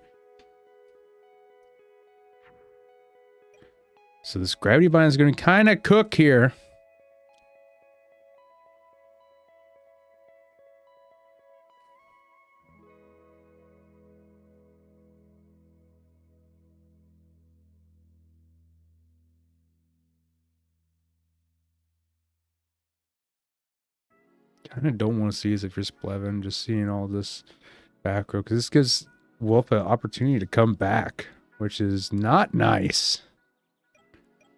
So this Gravity Bind is going to kind of cook here. Kind of don't want to see as if you're Splv, just seeing all this back row, because this gives Wolf an opportunity to come back, which is not nice.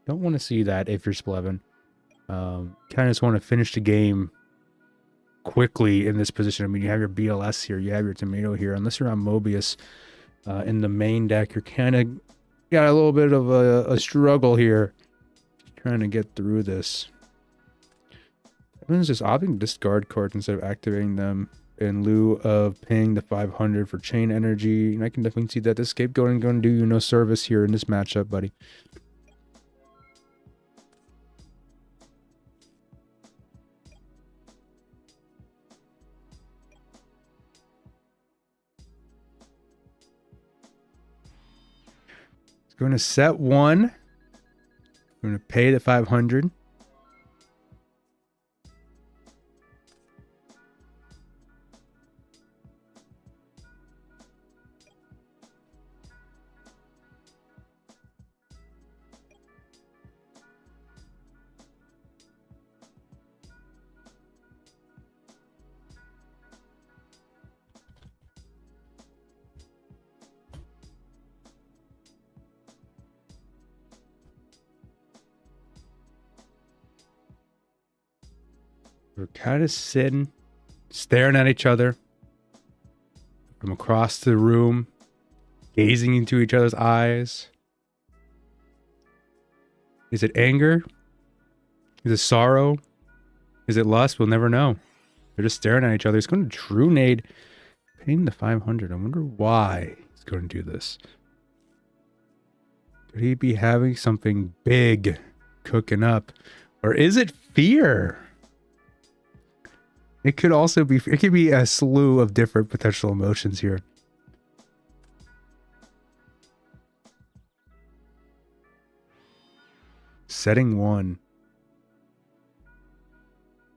Don't want to see that if you're Splv. Kind of just want to finish the game quickly in this position. I mean, you have your BLS here, you have your Tomato here. Unless you're on Mobius in the main deck, you're kind of got a little bit of a struggle here trying to get through this. Everyone's just opting to discard cards instead of activating them in lieu of paying the 500 for chain energy. And I can definitely see that the Scapegoat ain't going to do you no service here in this matchup, buddy. going to set one. I'm going to pay the 500. We're kind of sitting, staring at each other from across the room, gazing into each other's eyes. Is it anger? Is it sorrow? Is it lust? We'll never know. They're just staring at each other. He's going to True Nade, paying the 500. I wonder why he's going to do this. Could he be having something big cooking up? Or is it fear? It could also be, it could be a slew of different potential emotions here. Setting one.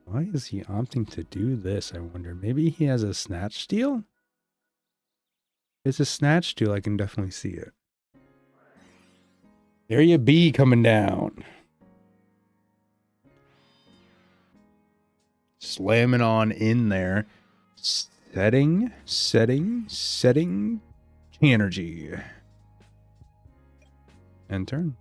Why is he opting to do this, I wonder? Maybe he has a snatch steal? It's a snatch steal, I can definitely see it. There you be, coming down. Slamming on in there. Setting energy. And turn.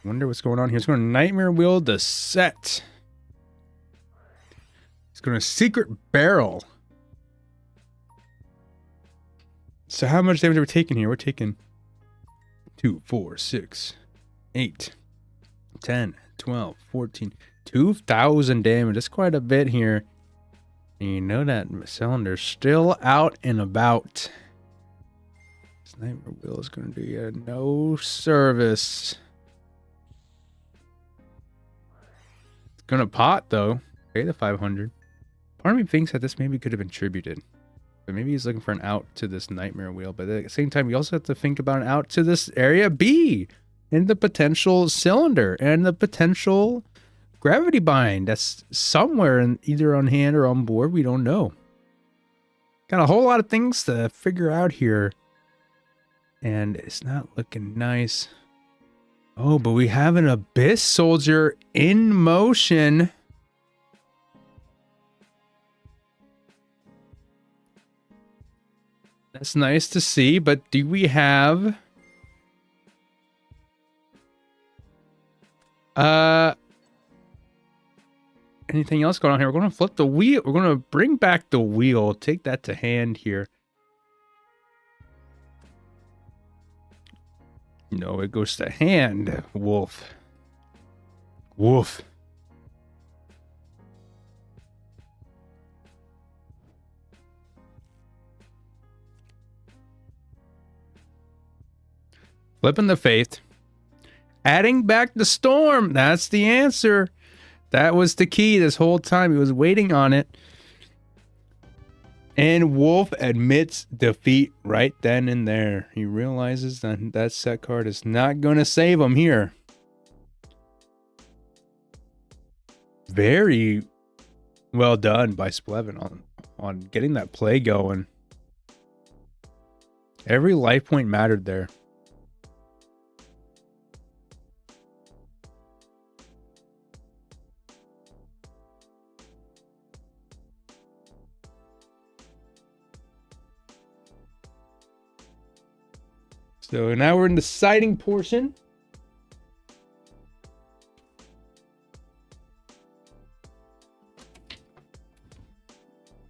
Wonder what's going on here. He's going to Nightmare Wheel the set. He's going to Secret Barrel. So how much damage are we taking here? We're taking 2, 4, 6, 8, 10, 12, 14, 2,000 damage. That's quite a bit here. And you know that cylinder's still out and about. This Nightmare Wheel is going to be a no service. It's going to pot though. Pay the 500. Part of me thinks that this maybe could have been tributed. But maybe he's looking for an out to this Nightmare Wheel. But at the same time, you also have to think about an out to this area B. And the potential cylinder. And the potential gravity bind. That's somewhere in, either on hand or on board. We don't know. Got a whole lot of things to figure out here. And it's not looking nice. Oh, but we have an Abyss Soldier in motion. That's nice to see, but do we have anything else going on here? We're going to flip the wheel. We're going to bring back the wheel. Take that to hand here. No, it goes to hand. Wolf. Wolf. Flipping the faith. Adding back the storm. That's the answer. That was the key this whole time. He was waiting on it. And Wolf admits defeat right then and there. He realizes that that set card is not going to save him here. Very well done by Splv on getting that play going. Every life point mattered there. So now we're in the sighting portion.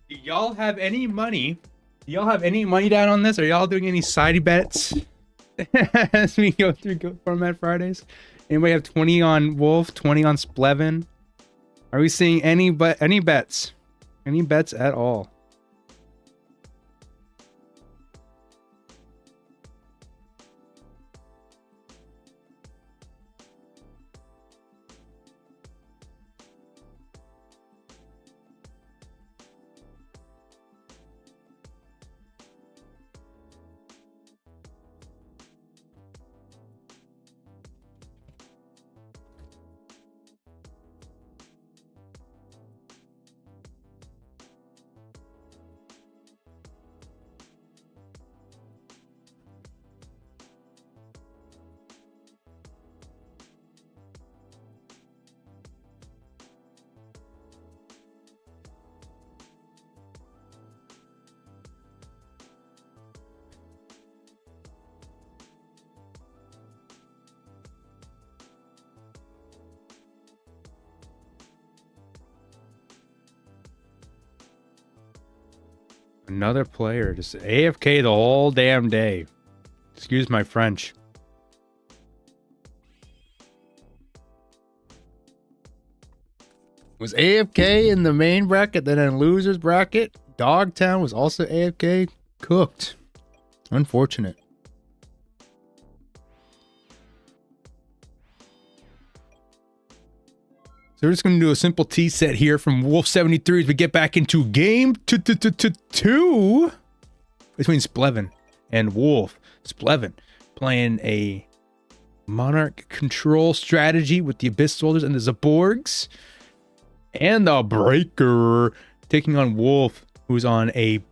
Do y'all have any money? Do y'all have any money down on this? Are y'all doing any side bets as we go through Format Fridays? Anybody have 20 on Wolf, 20 on Splv? Are we seeing any bets? Any bets at all? Another player just AFK the whole damn day. Excuse my French. Was AFK in the main bracket, then in losers bracket. Dogtown was also AFK. Cooked. Unfortunate. So we're just going to do a simple T set here from Wolf 73 as we get back into game 2 between Splv and Wolf. Splv playing a Monarch control strategy with the Abyss Soldiers and the Zaborgs. And the Breaker taking on Wolf, who's on a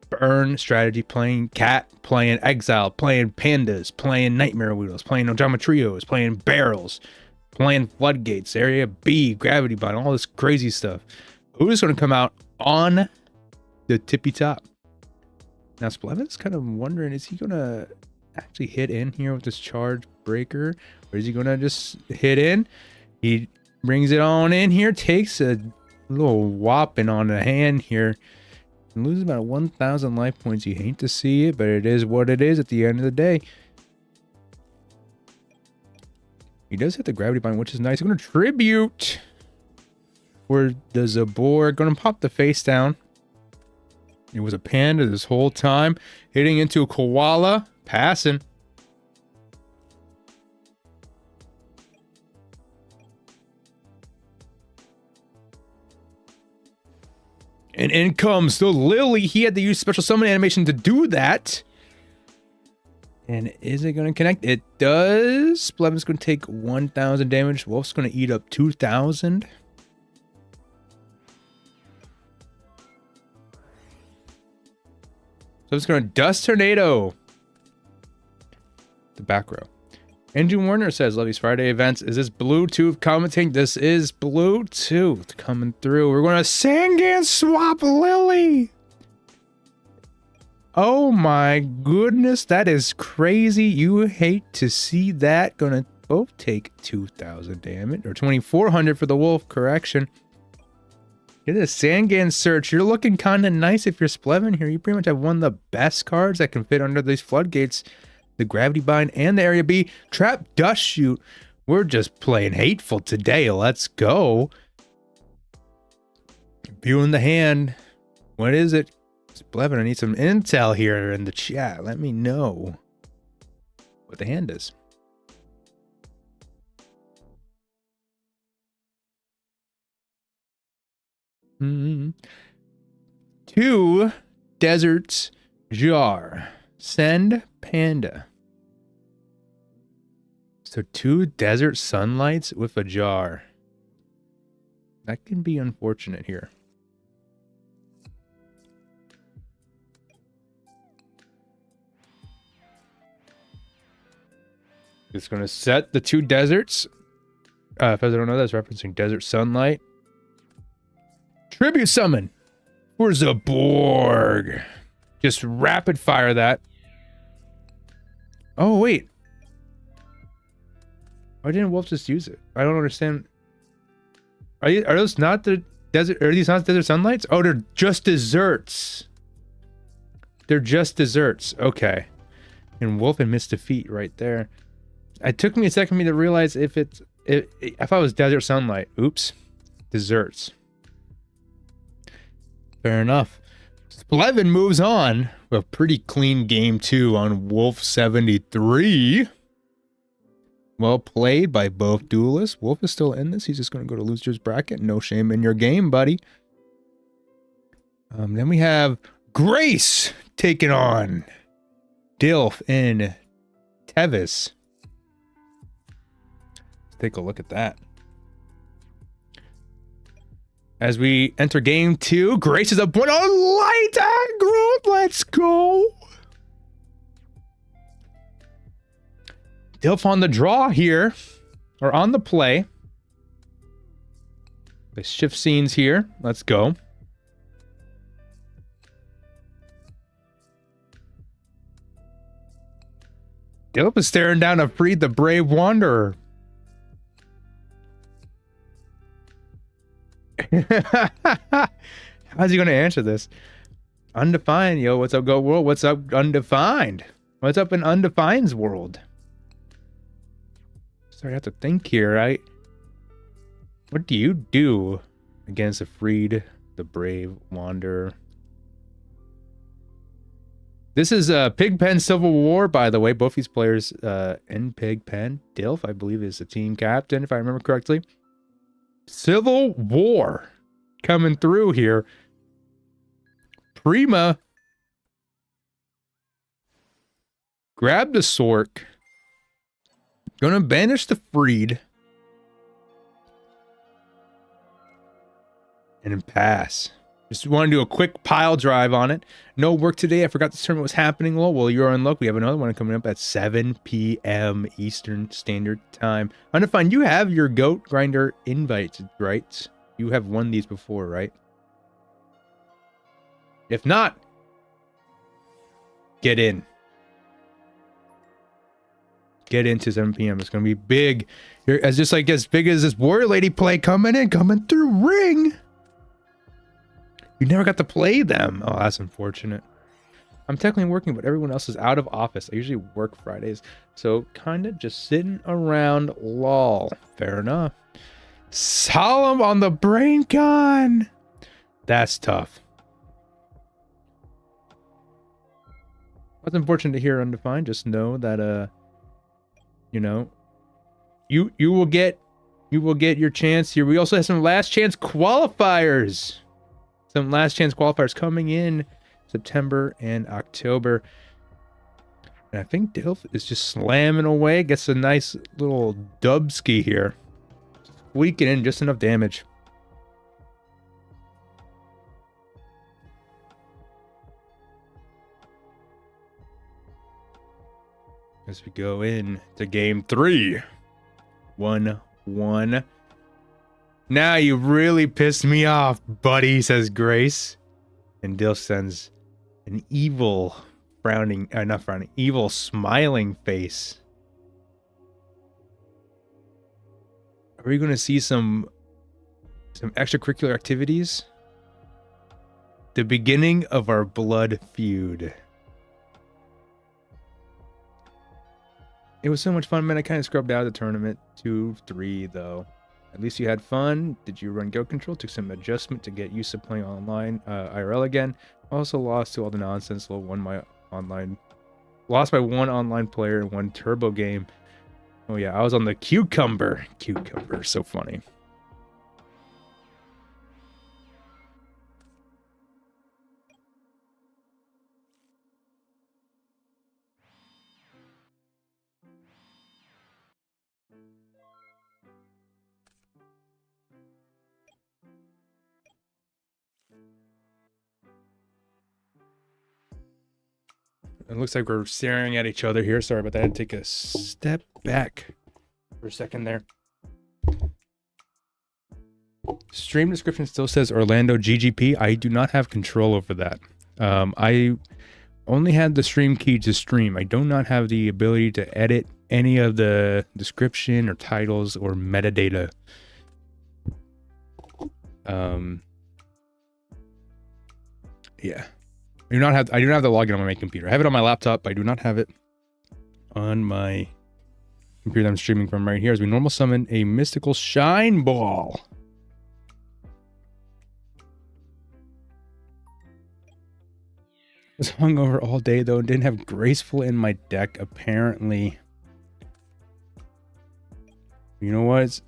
burn strategy, playing Cat, playing Exile, playing Pandas, playing Nightmare Wheels, playing Ojama Trios, playing Barrels, playing Floodgates, Area B, Gravity Bind, all this crazy stuff. Who's going to come out on the tippy top? Now, Splv is kind of wondering, is he going to actually hit in here with this Charge Breaker? Or is he going to just hit in? He brings it on in here, takes a little whopping on the hand here, and loses about 1,000 life points. You hate to see it, but it is what it is at the end of the day. He does hit the Gravity Bind, which is nice. I'm going to tribute for the Zabor. Going to pop the face down. It was a Panda this whole time. Hitting into a Koala. Passing. And in comes the Lily. He had to use special summon animation to do that. And is it going to connect? It does. Splv is going to take 1,000 damage. Wolf's going to eat up 2,000. So it's going to Dust Tornado. The back row. Andrew Warner says, love these Friday events. Is this Bluetooth commenting? This is Bluetooth coming through. We're going to Sangan swap Lily. Oh my goodness, that is crazy. You hate to see that. Gonna both take 2,000 damage, or 2,400 for the Wolf, correction. Get a Sangan search. You're looking kind of nice if you're Splv here. You pretty much have one of the best cards that can fit under these floodgates. The Gravity Bind and the Area B. Trap Dust Shoot. We're just playing hateful today. Let's go. Viewing the hand. What is it? Splv, I need some intel here in the chat. Let me know what the hand is. Two deserts jar. Send Panda. So 2 desert sunlights with a jar. That can be unfortunate here. It's going to set the 2 deserts. If I don't know, that's referencing Desert Sunlight. Tribute Summon for Zaborg. Just rapid fire that. Oh, wait. Why didn't Wolf just use it? I don't understand. Are those not the desert? Are these not Desert Sunlights? Oh, they're just desserts. They're just desserts. Okay. And Wolf and Missed Defeat right there. It took me a second to realize if I thought it was Desert Sunlight. Oops. Desserts. Fair enough. Splv moves on with a pretty clean game 2 on Wolf 73. Well played by both duelists. Wolf is still in this. He's just going to go to loser's bracket. No shame in your game, buddy. Then we have Grace taking on Dilf and Tevis. Take a look at that. As we enter game 2, Grace is up one on light aggro. Let's go. Dilf on the draw here, or on the play. They shift scenes here. Let's go. Dilf is staring down a Freed the Brave Wanderer. How's he going to answer this? Undefined, yo. What's up, Go World? What's up, Undefined? What's up in Undefined's world? Sorry, I have to think here, right? What do you do against the freed, the brave, wanderer? This is Pigpen Civil War, by the way. Both these players in Pigpen. Dilf, I believe, is the team captain, if I remember correctly. Civil War coming through here. Prima. Grab the Sork. Gonna banish the freed. And then pass. Just want to do a quick pile drive on it. No work today. I forgot to determine what was happening. Well, you're on luck. We have another one coming up at 7 p.m. Eastern Standard Time. Undefined, you have your goat grinder invites, right? You have won these before, right? If not, get in. Get into 7 p.m. It's going to be big. As just like as big as this Warrior Lady play coming through ring. You never got to play them. Oh, that's unfortunate. I'm technically working, but everyone else is out of office. I usually work Fridays. So kind of just sitting around, lol. Fair enough. Solemn on the brain con. That's tough. That's unfortunate to hear, Undefined. Just know that you know, you will get your chance here. We also have some last chance qualifiers. Some last chance qualifiers coming in September and October. And I think Dilf is just slamming away. Gets a nice little dubski here. Squeaking in just enough damage. As we go in to game 3. 1-1. Now you really pissed me off, buddy, says Grace. And Dil sends an evil frowning, not frowning, evil smiling face. Are we going to see some extracurricular activities? The beginning of our blood feud. It was so much fun, man. I kind of scrubbed out of the tournament. 2-3, though. At least you had fun. Did you run go control? Took some adjustment to get used to playing online IRL again. Also lost to all the nonsense. Lost by one online player in one turbo game. Oh yeah, I was on the cucumber. Cucumber, so funny. It looks like we're staring at each other here. Sorry about that. I had to take a step back for a second there. Stream description still says Orlando GGP. I do not have control over that. I only had the stream key to stream. I do not have the ability to edit any of the description or titles or metadata. Yeah. I do not have the login on my computer. I have it on my laptop, but I do not have it on my computer I'm streaming from right here as we normal summon a mystical shine ball. I was hungover all day though and didn't have graceful in my deck apparently. You know what?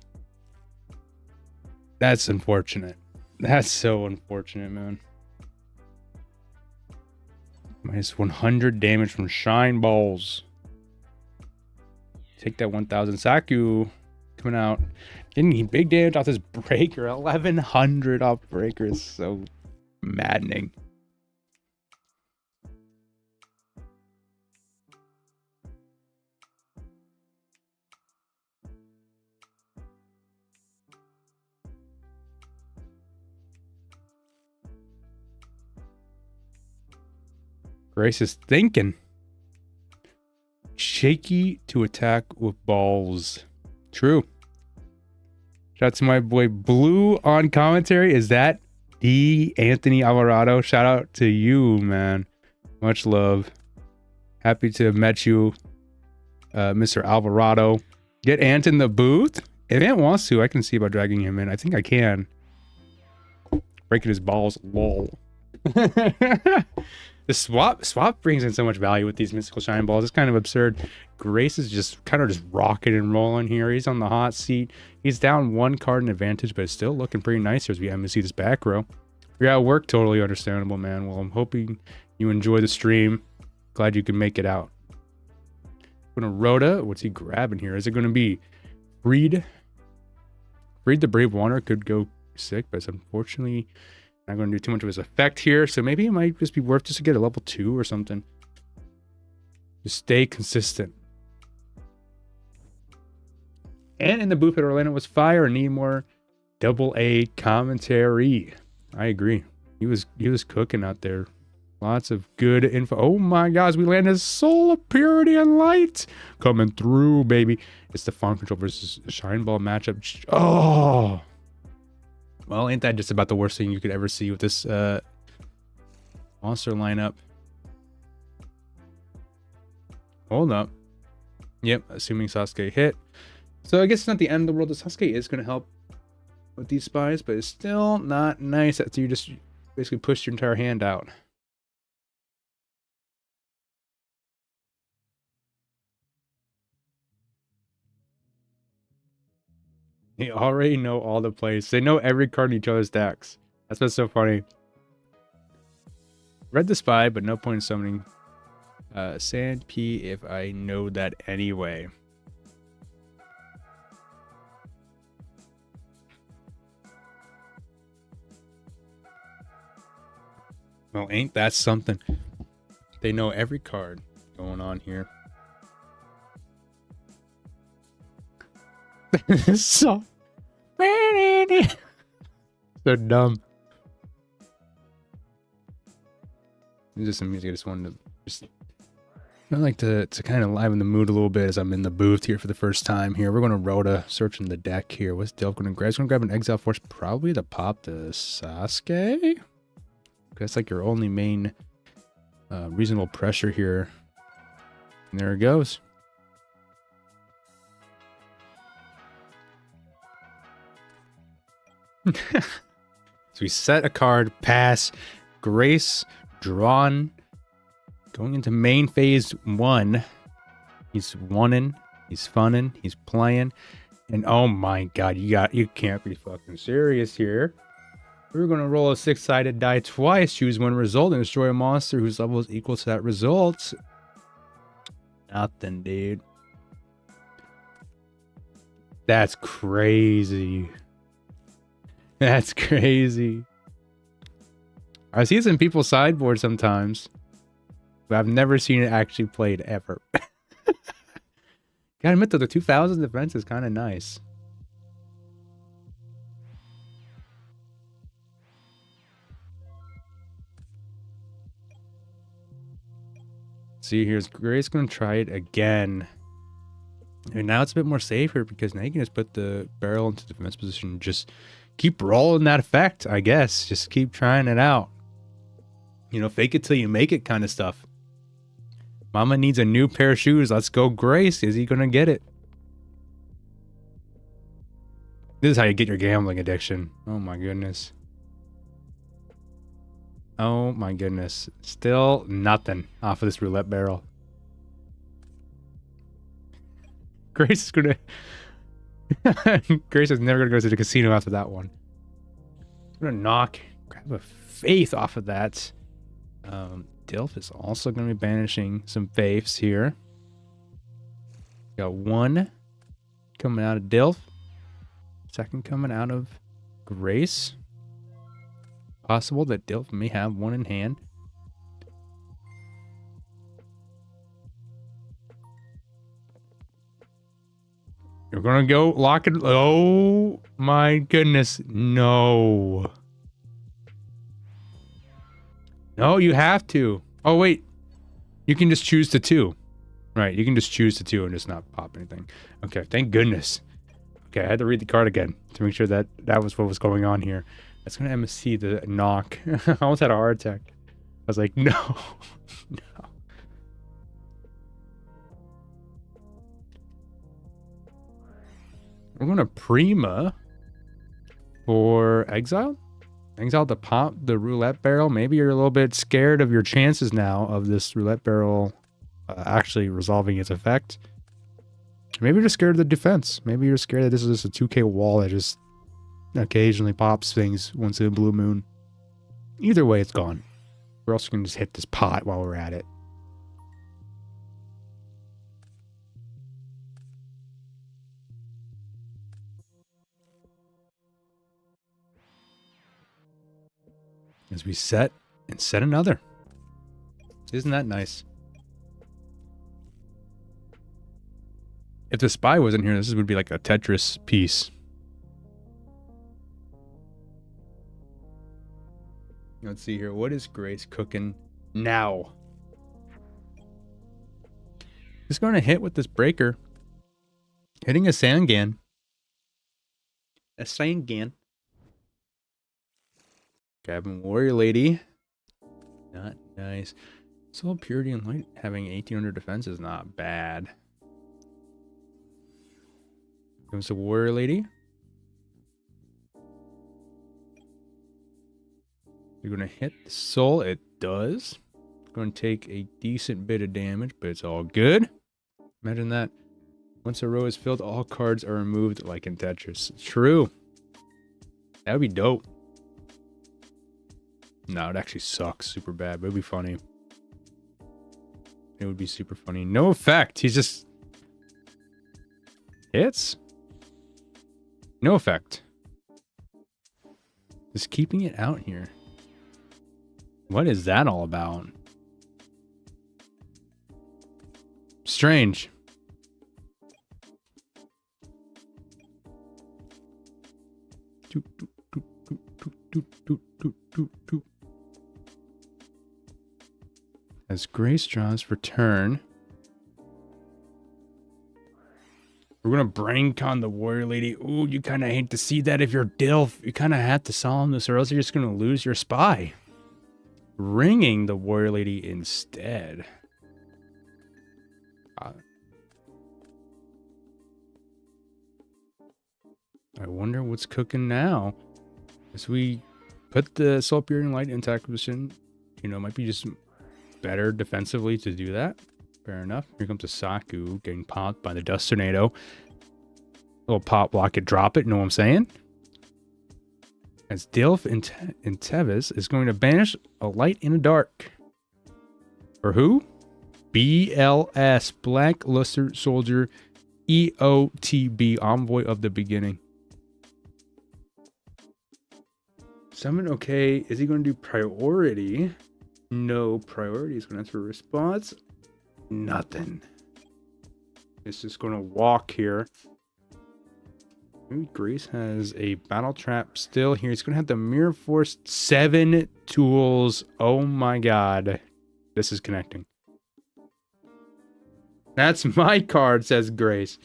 That's unfortunate. That's so unfortunate, man. Minus 100 damage from shine balls. Take that 1000 Saku coming out. Getting big damage off this breaker. 1100 off breaker is so maddening. Grace is thinking. Shaky to attack with balls. True. Shout out to my boy Blue on commentary. Is that D. Anthony Alvarado. Shout out to you, man. Much love. Happy to have met you, Mr. Alvarado. Get Ant in the booth? If Ant wants to, I can see about dragging him in. I think I can. Breaking his balls. Lol. The swap brings in so much value with these mystical shine balls. It's kind of absurd. Grace is just kind of just rocking and rolling here. He's on the hot seat. He's down 1 card in advantage, but it's still looking pretty nice here as we have to see this back row. You're at work, totally understandable, man. Well, I'm hoping you enjoy the stream. Glad you can make it out. Gonna Rhoda. What's he grabbing here? Is it gonna be Freed? Freed the Brave Wanderer could go sick, but it's unfortunately not going to do too much of his effect here, so maybe it might just be worth just to get a level 2 or something. Just stay consistent. And in the booth at Orlando was fire. Need more AA commentary. I agree. He was cooking out there. Lots of good info. Oh my gosh, we landed Soul of Purity and Light coming through, baby. It's the Farm Control versus Shine Ball matchup. Oh. Well, ain't that just about the worst thing you could ever see with this monster lineup? Hold up. Yep, assuming Sasuke hit. So I guess it's not the end of the world. The Sasuke is going to help with these spies, but it's still not nice that you just basically pushed your entire hand out. They already know all the plays. They know every card in each other's decks. That's what's so funny. Read the spy, but no point in summoning Sand P if I know that anyway. Well, ain't that something? They know every card going on here. So dumb. This is some music. I just wanted to I like to kind of liven the mood a little bit as I'm in the booth here for the first time here. We're going to Rhoda searching the deck here. What's Dil going to grab? He's going to grab an Exile Force probably to pop the Sasuke. That's like your only main reasonable pressure here. And there it goes. So we set a card, pass, Grace, drawn. Going into main phase 1. He's winning, he's funning, he's playing. And oh my god, you can't be fucking serious here. We're gonna roll a 6-sided die twice, choose one result, and destroy a monster whose level is equal to that result. Nothing, dude. That's crazy. That's crazy. I see this in people's sideboards sometimes, but I've never seen it actually played ever. Gotta admit though, the 2000 defense is kind of nice. See, here's Grace gonna try it again. And now it's a bit more safer because now you can just put the barrel into the defense position and just keep rolling that effect, I guess. Just keep trying it out. You know, fake it till you make it kind of stuff. Mama needs a new pair of shoes. Let's go, Grace. Is he gonna get it? This is how you get your gambling addiction. Oh my goodness. Oh my goodness. Still nothing off of this roulette barrel. Grace is gonna... Grace is never gonna go to the casino after that one. I'm gonna knock, grab a faith off of that. Dilf is also gonna be banishing some faiths here. Got one coming out of Dilf, second coming out of Grace. Possible that Dilf may have one in hand. You're gonna go lock it. Oh my goodness. No. No, you have to. Oh, wait. You can just choose the 2. Right, you can just choose the 2 and just not pop anything. Okay, thank goodness. Okay, I had to read the card again to make sure that that was what was going on here. That's gonna MSC the knock. I almost had a heart attack. I was like, no. No. We're gonna Prima for Exile. Exile to pop the roulette barrel. Maybe you're a little bit scared of your chances now of this roulette barrel actually resolving its effect. Maybe you're just scared of the defense. Maybe you're scared that this is just a 2k wall that just occasionally pops things once in a blue moon. Either way, it's gone. We're also going to just hit this pot while we're at it. As we set and set another. Isn't that nice? If the spy wasn't here, this would be like a Tetris piece. Let's see here. What is Grace cooking now? Just going to hit with this breaker. Hitting a Sangan. A Sangan. Grabbing Warrior Lady. Not nice. Soul Purity and Light having 1800 defense is not bad. Comes the Warrior Lady. You're going to hit the soul. It does. Going to take a decent bit of damage, but it's all good. Imagine that. Once a row is filled, all cards are removed like in Tetris. True. That would be dope. No, it actually sucks super bad, but it would be funny. It would be super funny. No effect. He's just... hits? No effect. Just keeping it out here. What is that all about? Strange. As Grace draws for turn, we're gonna brain con the Warrior Lady. Ooh, you kind of hate to see that if you're Dilf. You kind of have to solemn this, or else you're just gonna lose your spy. Ringing the Warrior Lady instead. I wonder what's cooking now. As we put the Soul Purity and Light in attack position, you know, might be just better defensively to do that. Fair enough. Here comes the Saku getting popped by the Dust Tornado. Little pop, block it, drop it. You know what I'm saying? As Dilf and Tevis is going to banish a light in a dark. For who? BLS, Black Luster Soldier, EOTB, Envoy of the Beginning. Summon, okay. Is he going to do priority? No priority. He's going to answer response. Nothing. It's just going to walk here. Maybe Grace has a battle trap still here. He's going to have the Mirror Force 7 tools. Oh my god. This is connecting. That's my card, says Grace.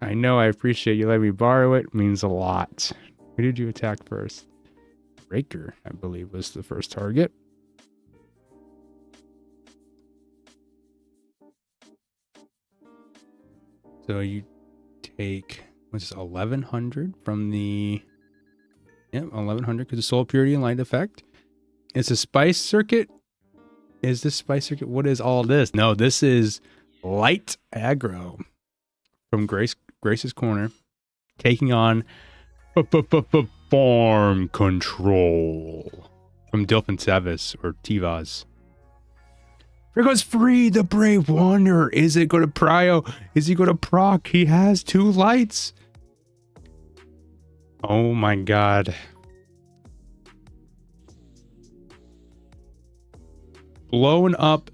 I know, I appreciate you letting me borrow it. It means a lot. Who did you attack first? Breaker, I believe, was the first target. So you take, what's this, 1100 from the... Yep, 1100 because of Soul Purity and Light effect. It's a Spice Circuit. Is this Spice Circuit? What is all this? No, this is Light Aggro from Grace's Corner. Taking on Farm Control from Dilf and Tevis, or Tivas. Here goes Free the Brave Wanderer. Is it going to prio? Is he going to proc? He has 2 lights. Oh my god. Blowing up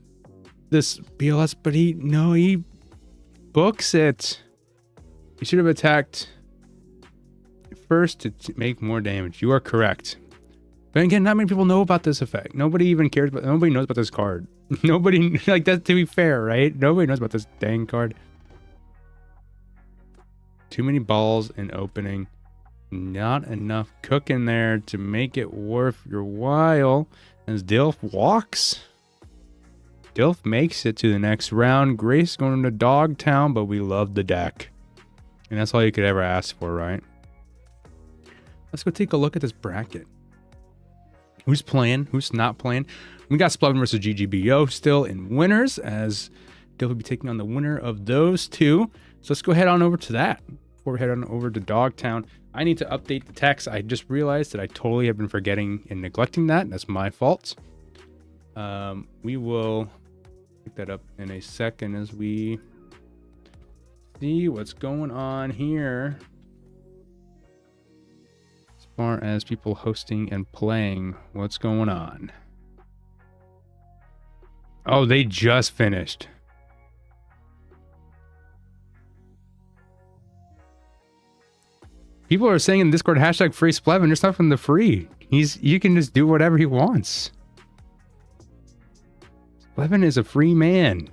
this BLS, but he books it. He should have attacked first to make more damage. You are correct. But again, not many people know about this effect. Nobody even cares about, nobody knows about this card. Nobody, like, that, to be fair, right? Nobody knows about this dang card. Too many balls in opening. Not enough cooking there to make it worth your while. As Dilf walks. Dilf makes it to the next round. Grace going to Dogtown, but we love the deck. And that's all you could ever ask for, right? Let's go take a look at this bracket. Who's playing? Who's not playing? We got Splv versus Gbo still in winners, as Dilf will be taking on the winner of those two. So let's go head on over to that. Before we head on over to Dogtown, I need to update the text. I just realized that I totally have been forgetting and neglecting that. That's my fault. We will pick that up in a second as we see what's going on here as far as people hosting and playing. What's going on? Oh, they just finished. People are saying in Discord, hashtag free Splv, and there's nothing to free. You can just do whatever he wants. Splv is a free man.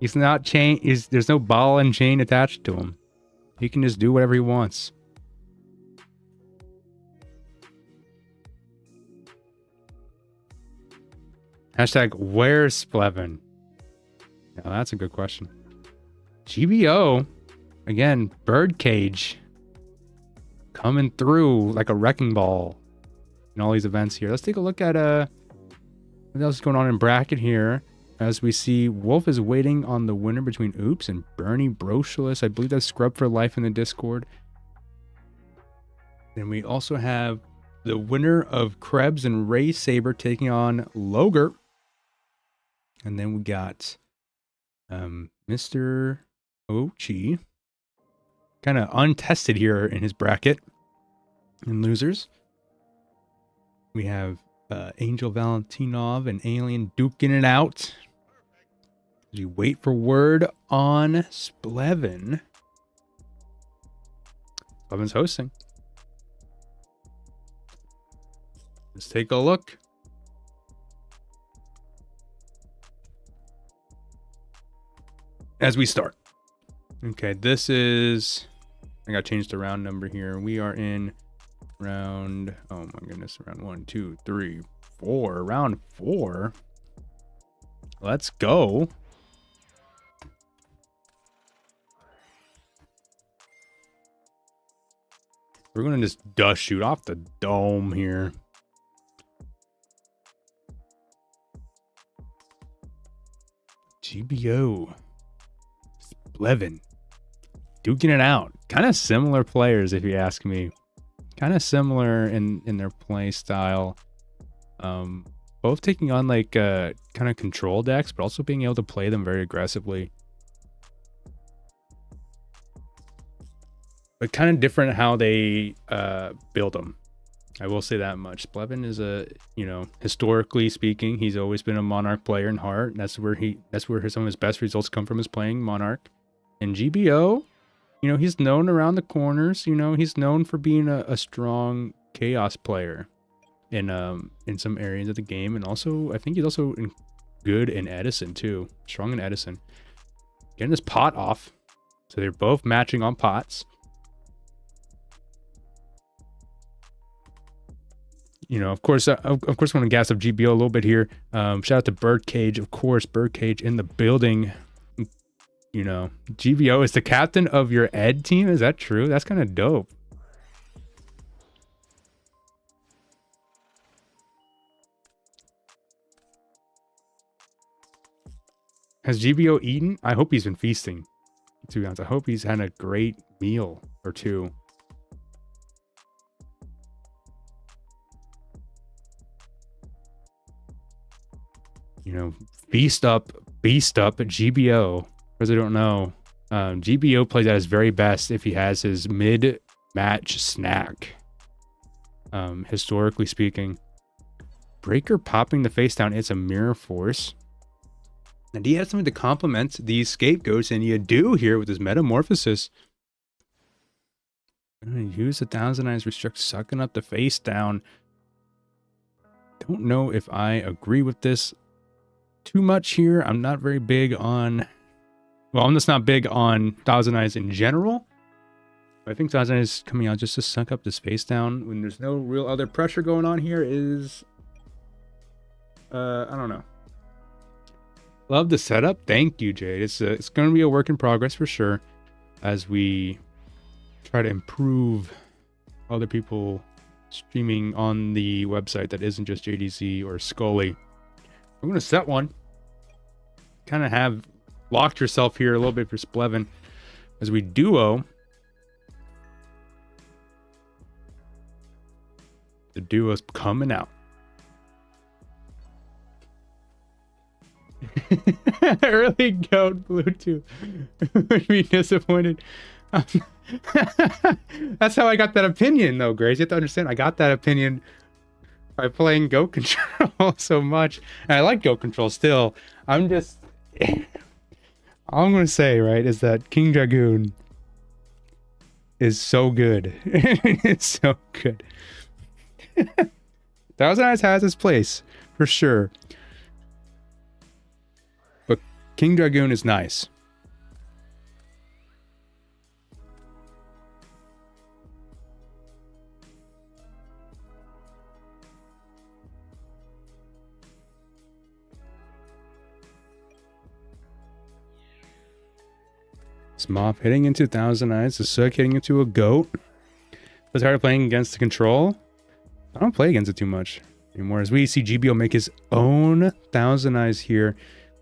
He's not chain. There's no ball and chain attached to him. He can just do whatever he wants. Hashtag where's Splv? Now that's a good question. GBO, again, birdcage coming through like a wrecking ball in all these events here. Let's take a look at what else is going on in bracket here. As we see, Wolf is waiting on the winner between Oops and Bernie Brocious. I believe that's Scrub for Life in the Discord. Then we also have the winner of Krebs and Ray Saber taking on Loger. And then we got Mr Ochi, kind of untested here in his bracket. And losers, we have Angel Valentinov and Alien duking it out. As you wait for word on Splv. Splv's hosting. Let's take a look. As we start. Okay, this is... I got changed the round number here. We are in round... Oh my goodness. Round 1, 2, 3, 4. Round 4. Let's go. We're going to just dust shoot off the dome here. Gbo. Splv. Duking it out. Kind of similar players, if you ask me. Kind of similar in their play style. Both taking on like kind of control decks, but also being able to play them very aggressively. But kind of different how they build them. I will say that much. Splv is a, historically speaking, he's always been a Monarch player in heart. That's where some of his best results come from, is playing Monarch. And GBO, he's known around the corners. He's known for being a strong Chaos player in some areas of the game. And also, I think he's also good in Edison too. Strong in Edison. Getting this pot off. So they're both matching on pots. Of course, I want to gas up GBO a little bit here. Shout out to Birdcage, of course. Birdcage in the building. GBO is the captain of your Ed team. Is that true? That's kind of dope. Has GBO eaten? I hope he's been feasting. To be honest, I hope he's had a great meal or two. Beast up at GBO. For those who don't know, GBO plays at his very best if he has his mid-match snack. Historically speaking. Breaker popping the face down. It's a mirror force. And he has something to complement these scapegoats, and you do here with his metamorphosis. I'm going to use the Thousand Eyes Restrict, sucking up the face down. Don't know if I agree with this too much here. I'm not very big on Well, I'm just not big on Thousand Eyes in general. But I think Thousand Eyes coming out just to suck up the space down when there's no real other pressure going on here is... I don't know. Love the setup. Thank you, Jade. It's going to be a work in progress for sure as we try to improve other people streaming on the website that isn't just JDZ or Scully. I'm going to set one. Kind of have locked yourself here a little bit for Splv as we duo. The duo's coming out. Early goat Bluetooth would be disappointed. That's how I got that opinion, though, Grace. You have to understand, I got that opinion by playing Go Control so much. And I like Go Control still. I'm just... all I'm going to say, right, is that King Dragoon is so good. It's so good. Thousand Eyes has its place, for sure. But King Dragoon is nice. Smop hitting into Thousand Eyes, the Sook hitting into a goat. Was tired of playing against the control. I don't play against it too much anymore. As we see Gbo make his own Thousand Eyes here,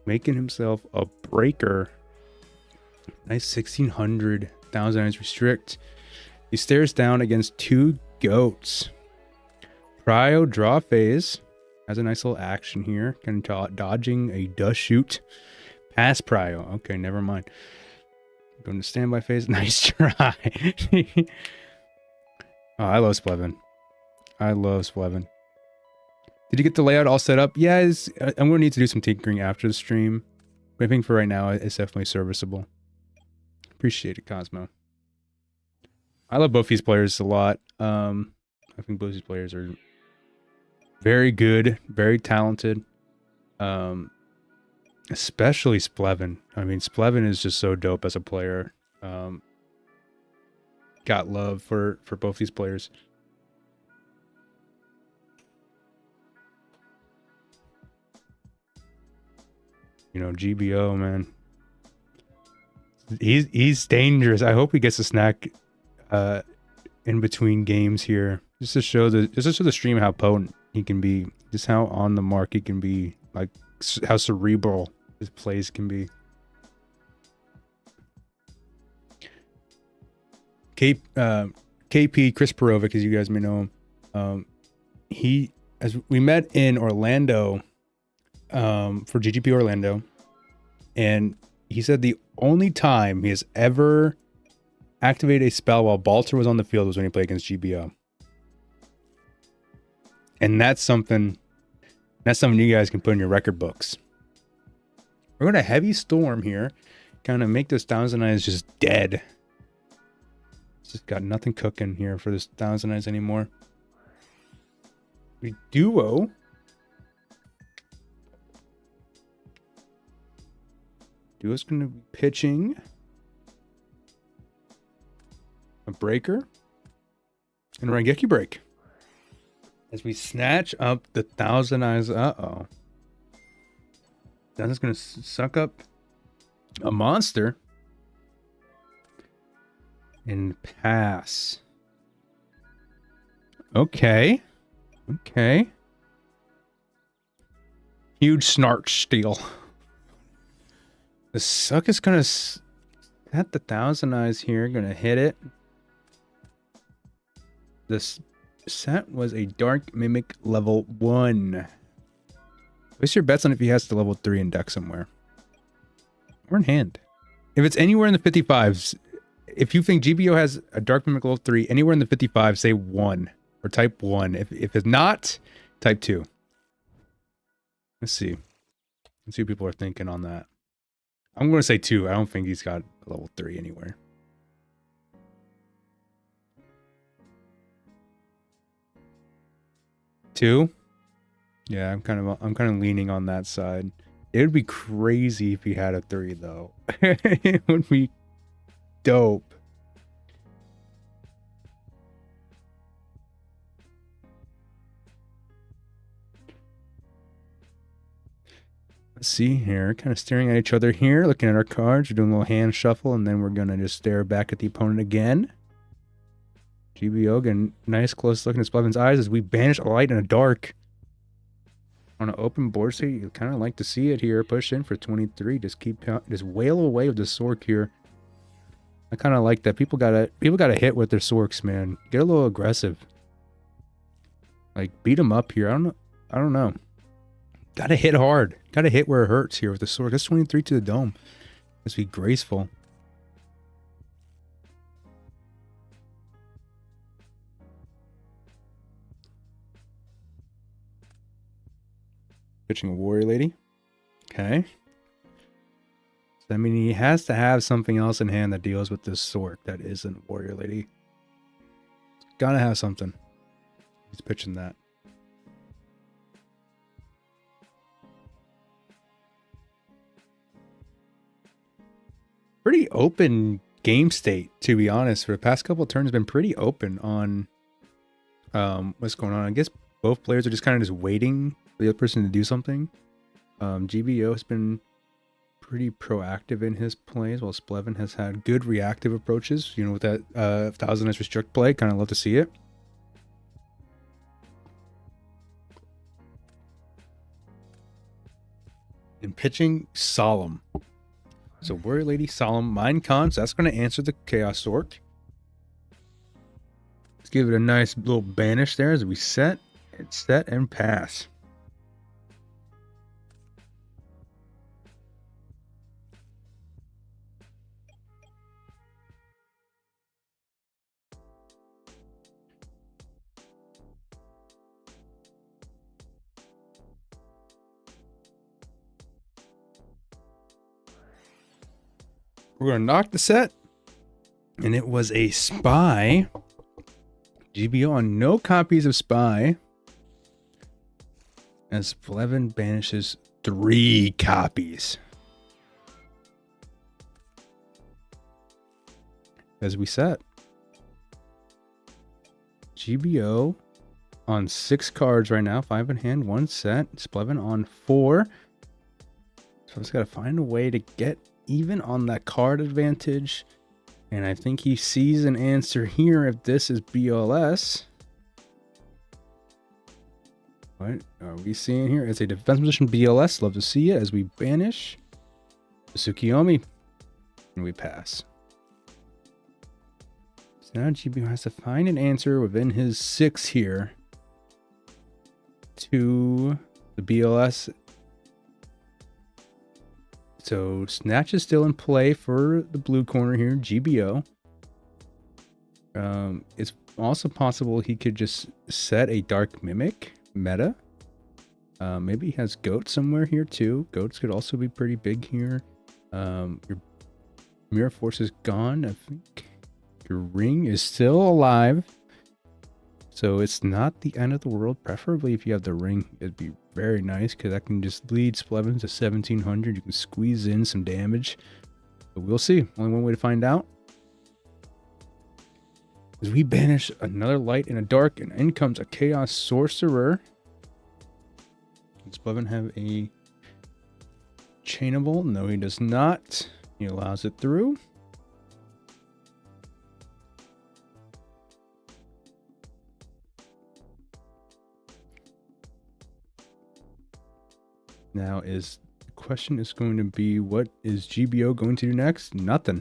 making himself a breaker. Nice 1600 Thousand Eyes restrict. He stares down against two goats. Prio draw phase. Has a nice little action here. Kind of dodging a dust shoot. Pass Prio. Okay, never mind. Going to standby phase. Nice try. Oh, I love Splv. I love Splv. Did you get the layout all set up? Yeah, I'm going to need to do some tinkering after the stream. But I think for right now, it's definitely serviceable. Appreciate it, Cosmo. I love both these players a lot. I think both these players are very good, very talented. Especially Splv. I mean, Splv is just so dope as a player. Got love for both these players. You know, GBO, man. He's dangerous. I hope he gets a snack in between games here. Just to show the stream how potent he can be. Just how on the mark he can be. Like how cerebral his plays can be. KP Chris Perovic, as you guys may know him, as we met in Orlando for GGP Orlando, and he said the only time he has ever activated a spell while Balter was on the field was when he played against GBO. And that's something you guys can put in your record books. We're going to heavy storm here, kind of make this Thousand Eyes just dead. Just got nothing cooking here for this Thousand Eyes anymore. We duo. Duo's going to be pitching a breaker and a Rangeki break. As we snatch up the Thousand Eyes. Uh-oh. That's going to suck up a monster. And pass. Okay. Okay. Huge snark steal. The suck is going to set the Thousand Eyes here. Going to hit it. This set was a Dark Mimic level 1. Place your bets on if he has to level 3 in deck somewhere. Or in hand. If it's anywhere in the 55s, if you think GBO has a Dark Mimic level 3, anywhere in the 55, say 1. Or type 1. If it's not, type 2. Let's see. Let's see what people are thinking on that. I'm going to say 2. I don't think he's got a level 3 anywhere. Two? Yeah, I'm kind of leaning on that side. It would be crazy if he had a 3 though. It would be dope. Let's see here, kind of staring at each other here, looking at our cards. We're doing a little hand shuffle, and then we're gonna just stare back at the opponent again. Gbo getting nice close look in Splv's eyes as we banish a light and a dark. On an open board, so you kind of like to see it here. Push in for 23. Just wail away with the Sork here. I kind of like that. People gotta hit with their Sorks, man. Get a little aggressive. Like beat them up here. I don't know. Gotta hit hard. Gotta hit where it hurts here with the Sork. That's 23 to the dome. Let's be graceful. Pitching a Warrior Lady. Okay. So, I mean, he has to have something else in hand that deals with this Sork that isn't Warrior Lady. Gotta have something. He's pitching that. Pretty open game state, to be honest. For the past couple of turns, been pretty open on what's going on. I guess both players are just kind of just waiting for the other person to do something. Gbo has been pretty proactive in his plays, while Splv has had good reactive approaches. You know, with that 1000S restrict play, kind of love to see it. And pitching Solemn. So Warrior Lady, Solemn, Mind Cons. That's going to answer the Chaos Sork. Let's give it a nice little banish there as we set and pass. We're going to knock the set. And it was a Spy. Gbo on no copies of Spy. As Splv banishes 3 copies. As we set. Gbo on 6 cards right now. 5 in hand, 1 set. Splv on 4. So he's got to find a way to get even on that card advantage. And I think he sees an answer here if this is BLS. What are we seeing here? It's a defense position BLS. Love to see it as we banish Tsukiyomi. And we pass. So now Gbo has to find an answer within his 6 here to the BLS. So Snatch is still in play for the blue corner here, Gbo. It's also possible he could just set a Dark Mimic meta. Maybe he has Goat somewhere here too. Goats could also be pretty big here. Your Mirror Force is gone. I think your Ring is still alive. So it's not the end of the world. Preferably if you have the Ring, it'd be very nice because that can just lead Splv to 1700. You can squeeze in some damage. But we'll see. Only one way to find out. As we banish another light and a dark, and in comes a Chaos Sorcerer. Does Splv have a chainable? No, he does not. He allows it through. Now the question is going to be, what is Gbo going to do next? Nothing.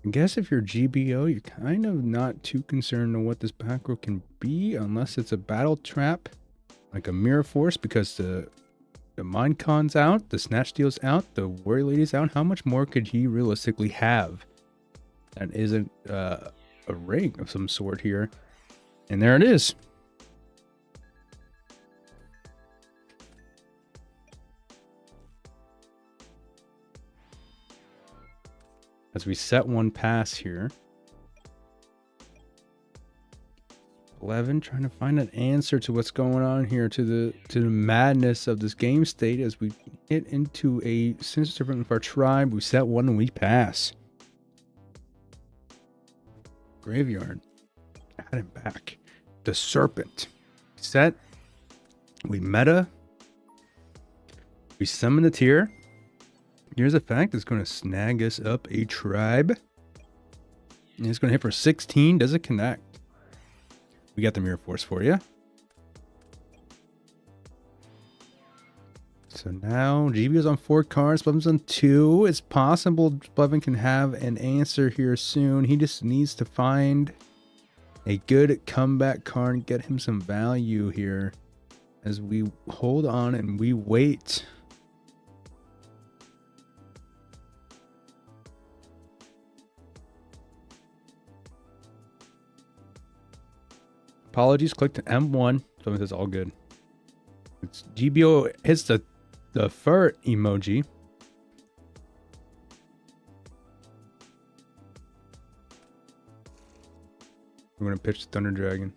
I guess if you're Gbo, you're kind of not too concerned on what this back row can be, unless it's a battle trap, like a Mirror Force, because the Mind Con's out, the Snatch Steal's out, the Warrior Lady's out. How much more could he realistically have that isn't a ring of some sort here? And there it is. As we set one pass here. Splv trying to find an answer to what's going on here, to the madness of this game state as we hit into a sinister serpent of our tribe. We set one and we pass. Graveyard. Add him back. The serpent. Set. We meta. We summon the tier. Here's a fact that's going to snag us up a tribe. And it's going to hit for 16. Does it connect? We got the Mirror Force for you. So now GBO's on 4 cards, Splv's on 2. It's possible Splv can have an answer here soon. He just needs to find a good comeback card and get him some value here as we hold on and we wait. Apologies, clicked M1. So it's all good. It's GBO hits the fur emoji. We're gonna pitch the Thunder Dragon.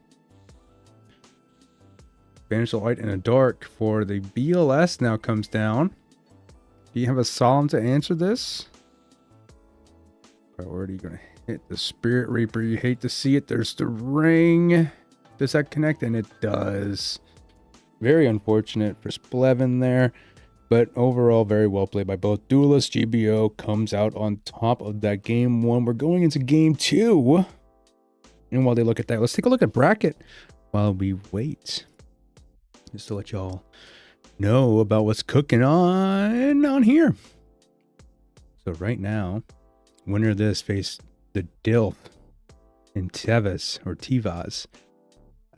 Banish the light in a dark for the BLS now comes down. Do you have a solemn to answer this? Priority gonna hit the Spirit Reaper. You hate to see it. There's the ring. Does that connect? And it does. Very unfortunate for Splv there, but overall very well played by both duelists. GBO comes out on top of that game 1. We're going into game 2. And while they look at that, let's take a look at bracket while we wait. Just to let y'all know about what's cooking on here. So right now, winner of this face the Dilf in Tevas or Tivas.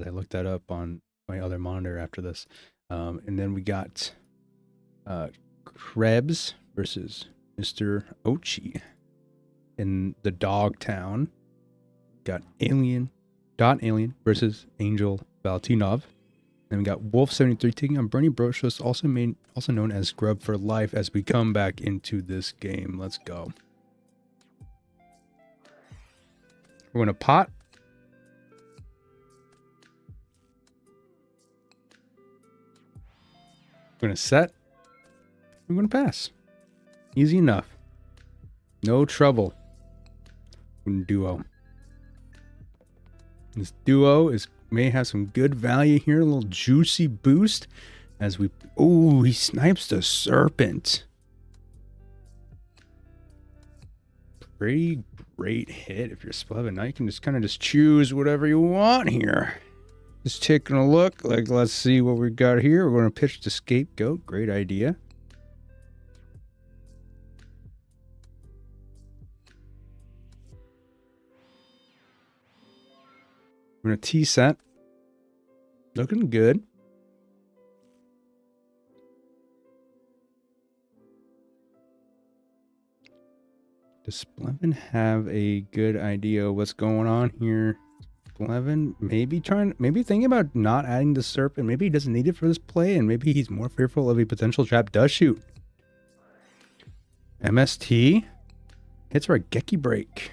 I looked that up on my other monitor after this. And then we got Krebs versus Mr Ochi in the Dogtown. Got Alien versus Angel Valentinov. Then we got Wolf73 taking on Bernie Brochus, also known as Grub for Life, as we come back into this game. Let's go. We're gonna pot. We're going to set. We're going to pass. Easy enough. No trouble. Duo. This duo may have some good value here. A little juicy boost as we... Oh, he snipes the serpent. Pretty great hit if you're Splv. Now you can just kind of choose whatever you want here. Just taking a look, like, let's see what we got here. We're going to pitch the Scapegoat. Great idea. We're going to T-set. Looking good. Does Splv have a good idea of what's going on here? Splv maybe thinking about not adding the serpent. Maybe he doesn't need it for this play, and maybe he's more fearful of a potential trap does shoot. MST hits for a Geki break.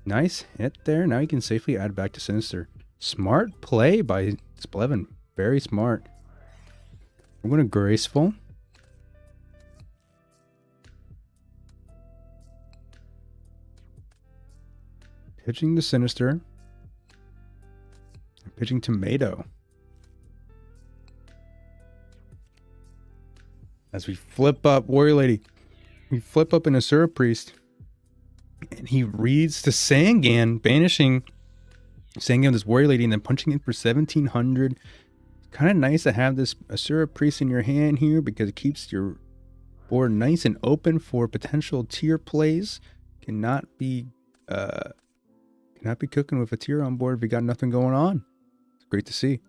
Nice hit there. Now you can safely add back to Sinister. Smart play by Splv. Very smart. I'm going to Graceful. Pitching the Sinister. Pitching Tomato. As we flip up Warrior Lady. We flip up an Asura Priest. And he reads the Sangan, banishing Sangan, this Warrior Lady, and then punching in for 1700. Kind of nice to have this Asura Priest in your hand here because it keeps your board nice and open for potential tier plays. Cannot be cooking with a tier on board if you got nothing going on. It's great to see.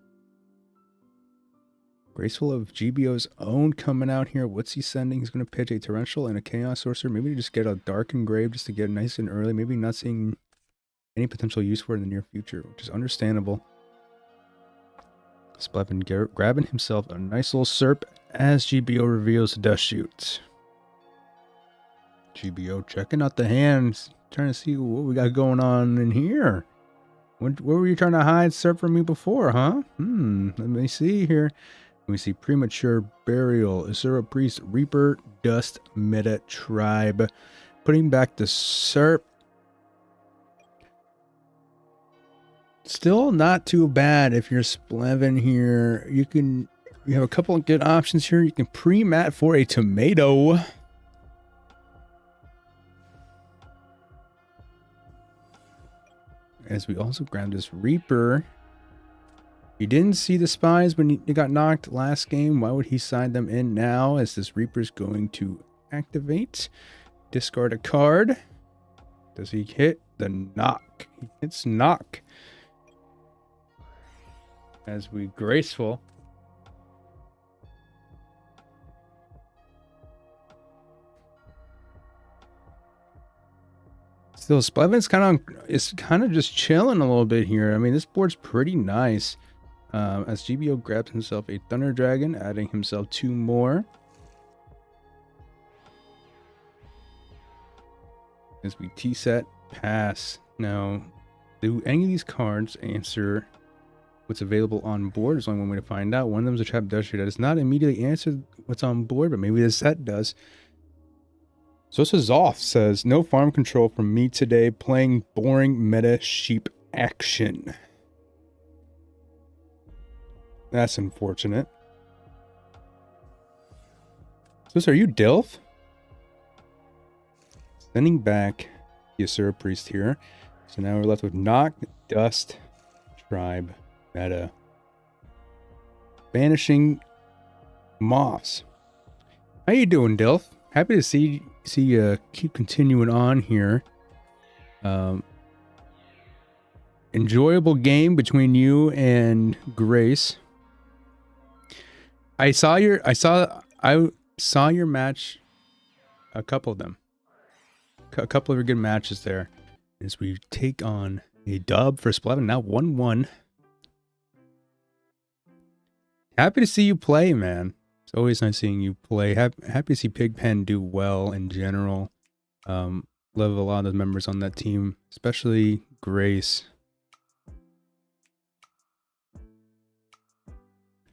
Graceful of GBO's own coming out here. What's he sending? He's going to pitch a Torrential and a Chaos Sorcerer. Maybe just get a Dark Engrave just to get nice and early. Maybe not seeing any potential use for it in the near future, which is understandable. Splv grabbing himself a nice little Serp as GBO reveals the Dust Shoot. GBO checking out the hands, trying to see what we got going on in here. What were you trying to hide serve from me before, huh? Let me see here. Let me see. Premature Burial. Asura Priest. Reaper. Dust. Meta. Tribe. Putting back the Serp. Still not too bad if you're Splevin here. You have a couple of good options here. You can pre-mat for a tomato. As we also grab this Reaper. You didn't see the spies when they got knocked last game. Why would he side them in now as this Reaper's going to activate? Discard a card. Does he hit the knock? He hits knock. As we graceful. Still, Splevin's kind of just chilling a little bit here. I mean, this board's pretty nice. As Gbo grabs himself a Thunder Dragon, adding himself 2 more. As we T-set, pass. Now, do any of these cards answer what's available on board? There's only one way to find out. One of them is a Trap Duster that does not immediately answer what's on board, but maybe the set does. So this is off. Says, no farm control from me today. Playing boring meta sheep action. That's unfortunate. So are you Dilf? Sending back the Asura Priest here. So now we're left with Knock, Dust, Tribe, Meta. Banishing Moths. How you doing, Dilf? Happy to see you keep continuing on here. Enjoyable game between you and Grace. I saw your match, a couple of them. A couple of good matches there. As we take on a dub for Splv, now 1-1. Happy to see you play, man. It's always nice seeing you play. Happy to see Pigpen do well in general. Love a lot of the members on that team, especially Grace.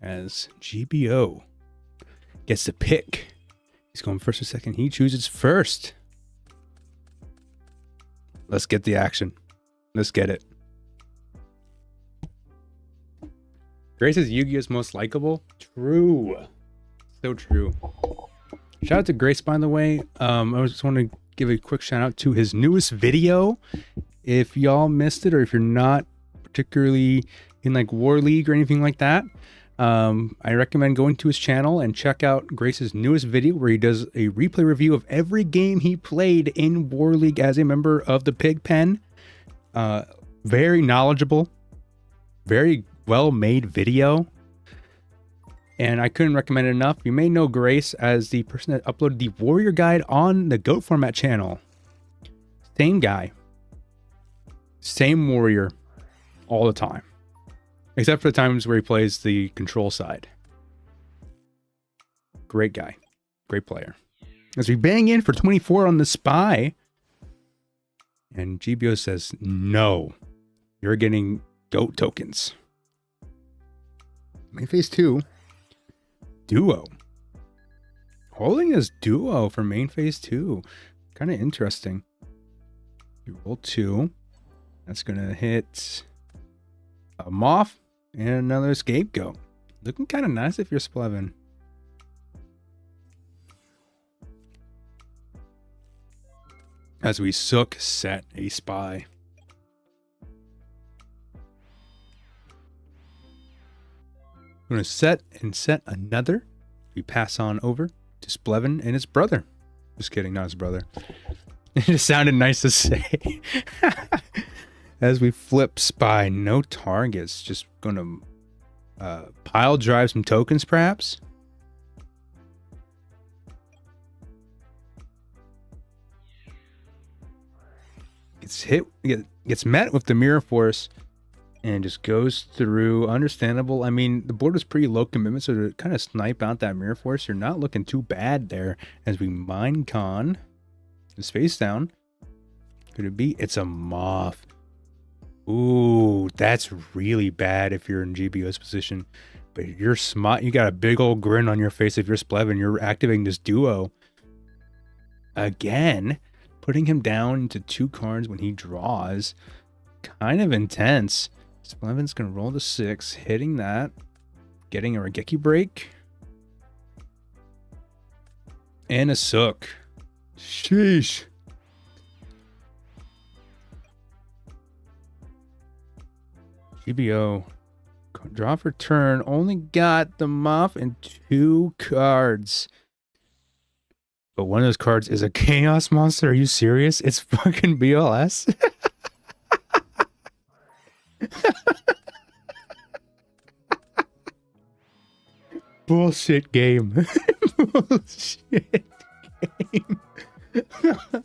As Gbo gets the pick. He's going first or second. He chooses first. Let's get the action. Let's get it. Grace is Yu-Gi-Oh's most likable. True. So true. Shout out to Grace, by the way. I just want to give a quick shout out to his newest video. If y'all missed it, or if you're not particularly in like War League or anything like that, I recommend going to his channel and check out Grace's newest video where he does a replay review of every game he played in War League as a member of the Pigpen. Very knowledgeable, very well-made video, and I couldn't recommend it enough. You may know Grace as the person that uploaded the Warrior Guide on the GOAT Format channel. Same guy, same warrior all the time. Except for the times where he plays the control side. Great guy. Great player. As we bang in for 24 on the spy. And Gbo says, no. You're getting GOAT tokens. Main phase 2. Duo. Holding as duo for main phase 2. Kind of interesting. You roll 2. That's going to hit a Moth. And another Scapegoat. Looking kind of nice if you're Splevin. As we Sook set a spy. We're going to set another. We pass on over to Splevin and his brother. Just kidding, not his brother. It just sounded nice to say. As we flip spy, no targets. Just gonna pile drive some tokens, perhaps. Gets met with the Mirror Force, and just goes through. Understandable. I mean, the board was pretty low commitment, so to kind of snipe out that Mirror Force, you're not looking too bad there. As we Mind Con, just face down. Could it be? It's a Moth. Ooh, that's really bad if you're in GBO's position. But you're smart. You got a big old grin on your face if you're Splv and you're activating this duo. Again, putting him down to 2 cards when he draws. Kind of intense. Splv's going to roll the 6, hitting that. Getting a Regeki break. And a Sook. Sheesh. GBO. Draw for turn. Only got the Moth and 2 cards. But one of those cards is a Chaos Monster. Are you serious? It's fucking BLS? Bullshit game. Bullshit game.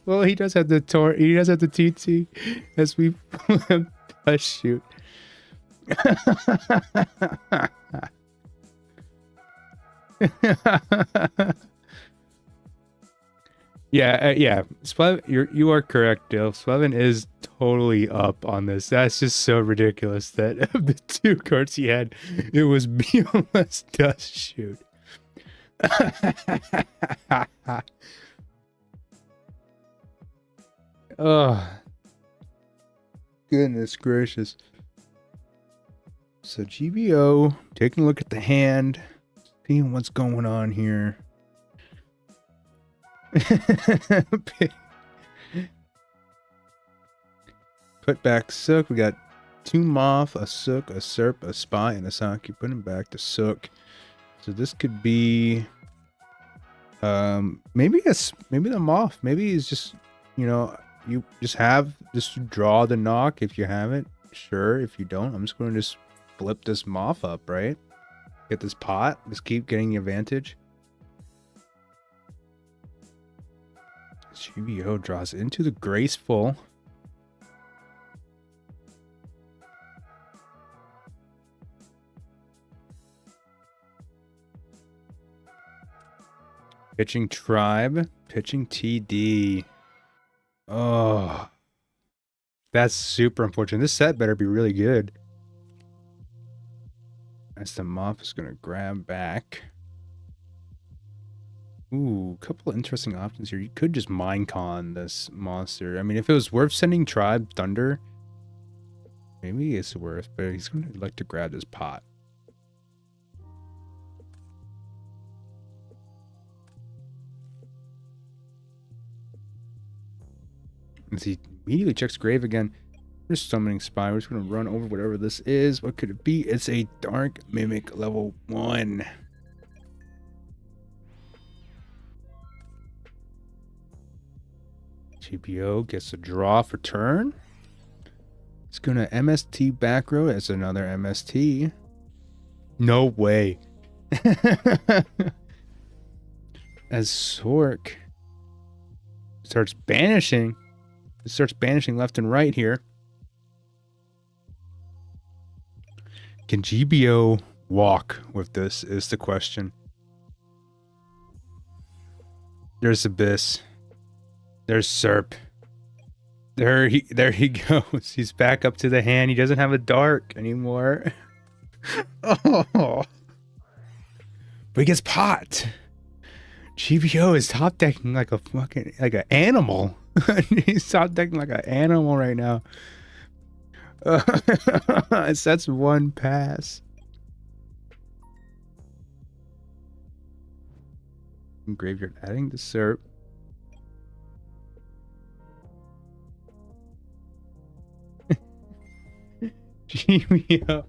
Well, he does have the he does have the TT as we shoot. Yeah. Splv, you are correct, Dil. Splv is totally up on this. That's just so ridiculous that of the 2 cards he had, it was BLS Dust Shoot. Oh, goodness gracious. So GBO, taking a look at the hand, seeing what's going on here. Put back Sook. We got 2 Moth, a Sook, a Serp, a Spy, and a Saki. Put him back to Sook. So this could be maybe the Moth. Maybe it's just, you know, you just draw the knock if you have it. Sure, if you don't, I'm just going to just flip this Moth up, right? Get this pot. Just keep getting the advantage. GBO draws into the Graceful. Pitching Tribe, pitching TD. Oh, that's super unfortunate. This set better be really good. As the Moth is going to grab back. Ooh, a couple of interesting options here. You could just Minecon this monster. I mean, if it was worth sending Tribe Thunder, maybe it's worth, but he's going to like to grab this pot. As he immediately checks Grave again. Just summoning Spy. We're just going to run over whatever this is. What could it be? It's a Dark Mimic level 1. GBO gets a draw for turn. It's going to MST back row. That's another MST. No way. As Sork starts banishing. It starts banishing left and right here. Can GBO walk with this is the question. There's Abyss. There's Serp. There he goes. He's back up to the hand. He doesn't have a dark anymore. Oh. But he gets pot. GBO is top decking like a fucking an animal. He's top decking like an animal right now. That's 1 pass. Graveyard adding the Serp. GBO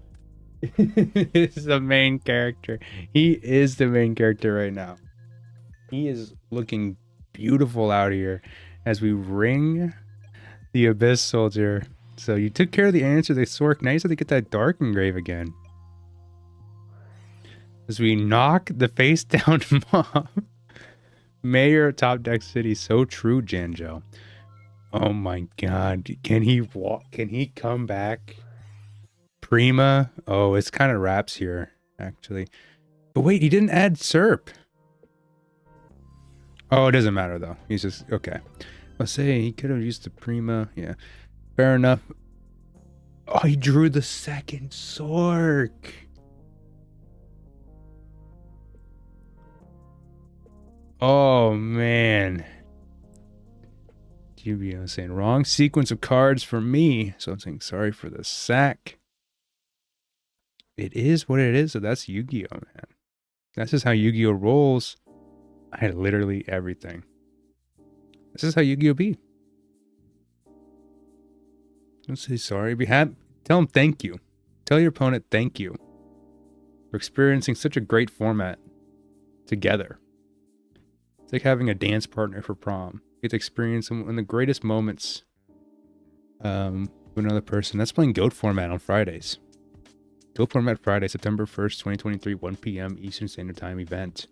is the main character. He is the main character right now. He is looking beautiful out here as we ring the Abyss Soldier. So you took care of the answer. They Sork. Now you have to get that Dark Engrave again. As we knock the face down mob. Mayor Top Deck City. So true, Janjo. Oh my god. Can he walk? Can he come back? Prima. Oh, it's kind of wraps here, actually. But wait, he didn't add Serp. Oh, it doesn't matter though. He's just okay. Let's say he could have used the Prima. Yeah. Fair enough. Oh, he drew the second Sork. Oh, man. Gbo saying wrong sequence of cards for me. So I'm saying sorry for the sack. It is what it is. So that's Yu-Gi-Oh, man. That's just how Yu-Gi-Oh rolls. I had literally everything. This is how Yu-Gi-Oh be. Don't say sorry. Tell him thank you. Tell your opponent thank you for experiencing such a great format together. It's like having a dance partner for prom. You get to experience one of the greatest moments with another person. That's playing GOAT format on Fridays. GOAT format Friday, September 1st, 2023, 1 p.m. Eastern Standard Time event.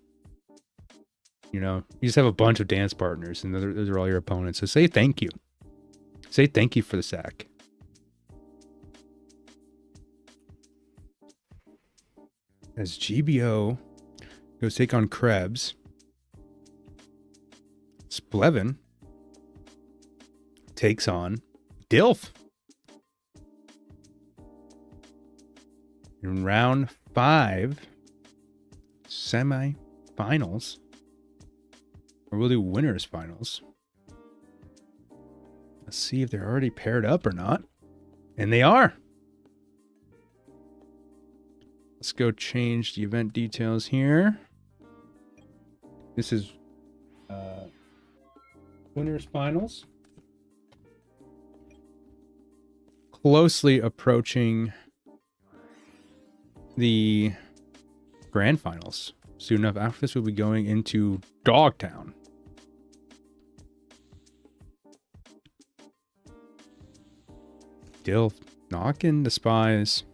You know, you just have a bunch of dance partners, and those are all your opponents. So say thank you. Say thank you for the sack. As GBO goes take on Krebs, Splv takes on Dilf. In round 5, semi-finals, or we'll do winners finals. Let's see if they're already paired up or not. And they are. Let's go change the event details here. This is winners finals. Closely approaching the grand finals. Soon enough after this, we'll be going into Dogtown. Dil knocking the spies.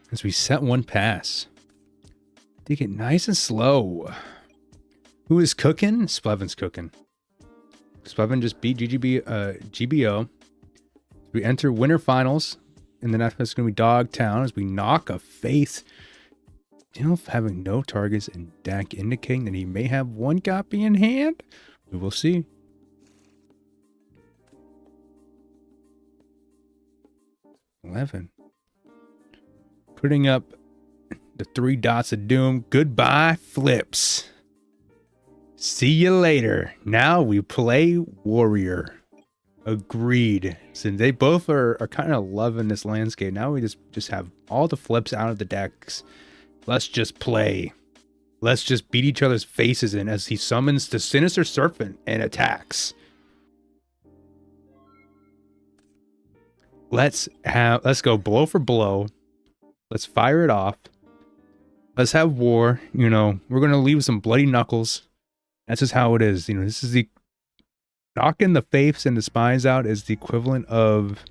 As we set one pass. Take it nice and slow. Who is cooking? Splv's cooking. Splv just beat GBO. We enter winter finals. And then after that's going to be Dogtown as we knock a face. Dilf having no targets in deck, indicating that he may have one copy in hand. We will see. Splv putting up the 3 dots of doom. Goodbye, flips. See you later. Now we play warrior. Agreed. Since they both are kind of loving this landscape, now we just have all the flips out of the decks. Let's just play. Let's just beat each other's faces in as he summons the Sinister Serpent and attacks. Let's go blow for blow. Let's fire it off. Let's have war. You know, we're gonna leave some bloody knuckles. That's just how it is. You know, this is the knocking the faiths and the spies out is the equivalent of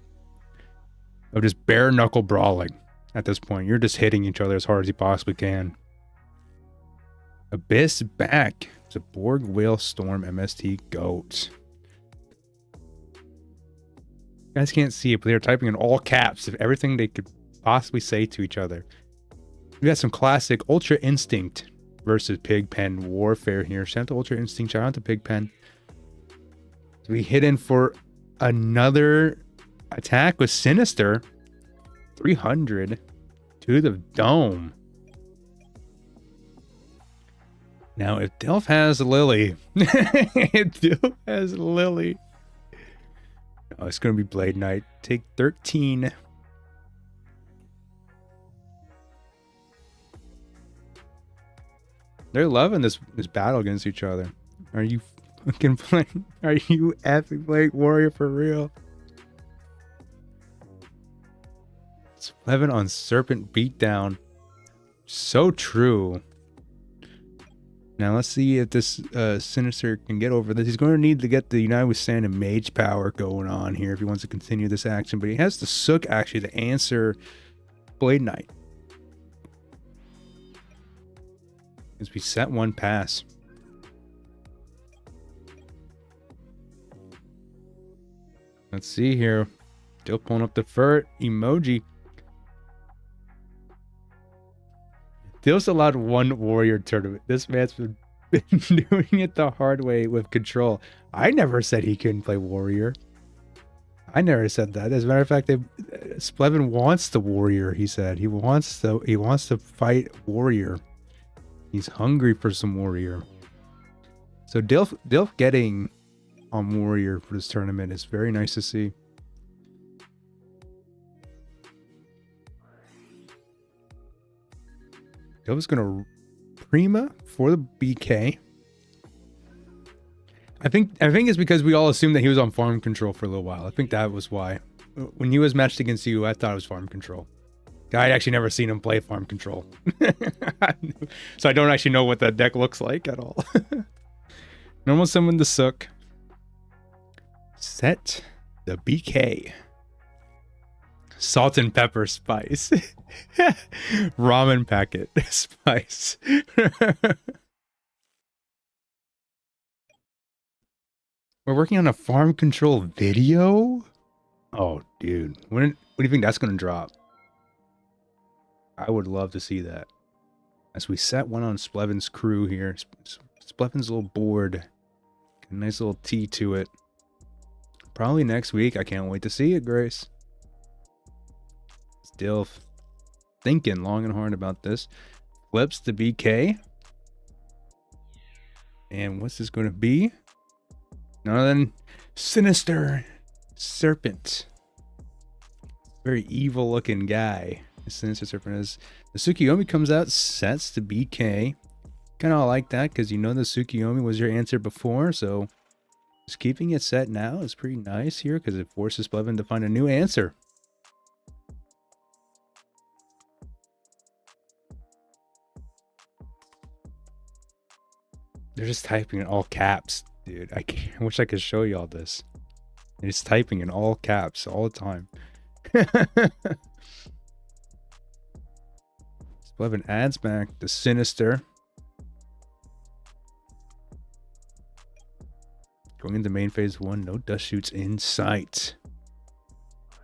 just bare knuckle brawling. At this point, you're just hitting each other as hard as you possibly can. Abyss back. It's a Borg Whale Storm MST Goat. You guys can't see it, but they're typing in all caps of everything they could possibly say to each other. We got some classic Ultra Instinct versus Pigpen warfare here. Shout out to Ultra Instinct. Shout out to Pigpen. So we hit in for another attack with Sinister. 300 to the dome. Now, if Dilf has Lily, if Dilf has Lily, oh, it's going to be Blade Knight. Take 13. They're loving this battle against each other. Are you fucking playing? Are you effing playing warrior for real? It's 11 on Serpent Beatdown. So true. Now let's see if this Sinister can get over this. He's going to need to get the United with Sand and Mage power going on here if he wants to continue this action. But he has the Sook actually to answer Blade Knight. As we set one pass. Let's see here. Still pulling up the fur emoji. Dil's allowed one warrior tournament. This man's been doing it the hard way with control. I never said he couldn't play warrior. I never said that. As a matter of fact, Splv wants the warrior. He said he wants to fight warrior. He's hungry for some warrior. So Dil getting on warrior for this tournament is very nice to see. Dil's gonna Prima for the BK. I think it's because we all assumed that he was on farm control for a little while. I think that was why. When he was matched against you, I thought it was farm control. I'd actually never seen him play farm control. So I don't actually know what that deck looks like at all. Normal summon the Sook. Set the BK. Salt and pepper spice. Ramen packet spice. We're working on a farm control video? Oh, dude. When do you think that's going to drop? I would love to see that. As we set one on Splv's crew here. Splv's little board. A nice little T to it. Probably next week. I can't wait to see it, Grace. Still thinking long and hard about this. Flips the BK. And what's this going to be? None other than Sinister Serpent. Very evil looking guy. The Sinister Serpent is. The Tsukiyomi comes out, sets the BK. Kind of like that because you know the Tsukiyomi was your answer before. So just keeping it set now is pretty nice here because it forces Splv to find a new answer. They're just typing in all caps. Dude, I wish I could show you all this. It's typing in all caps all the time. Splv adds back the Sinister. Going into main phase 1, no dust shoots in sight.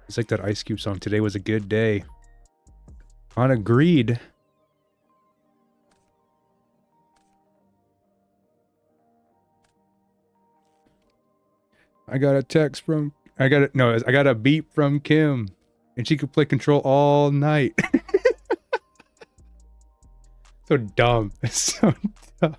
It's like that Ice Cube song, Today Was a Good Day. On agreed. I got a text from, I got a beep from Kim, and she could play control all night. So dumb. It's so dumb.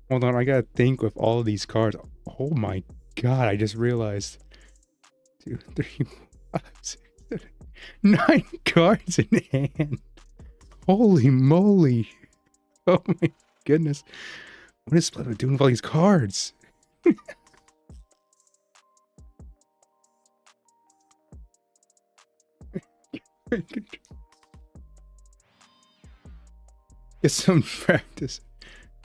Hold on, I gotta think with all of these cards. Oh my god, I just realized. 2, 3, 5, 6, 7, 9 cards in hand. Holy moly. Oh my goodness. What is Splv doing with all these cards? Get some practice.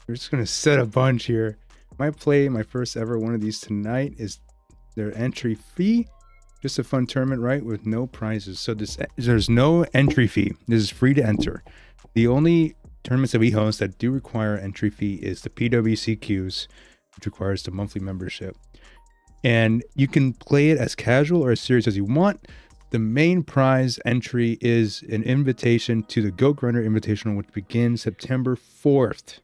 We're just gonna set a bunch here. Might play my first ever one of these tonight. Is their entry fee? Just a fun tournament, right? With no prizes. So there's no entry fee. This is free to enter. The only tournaments that we host that do require entry fee is the PWCQs, which requires the monthly membership. And you can play it as casual or as serious as you want. The main prize entry is an invitation to the Goat Runner Invitational, which begins September 4th.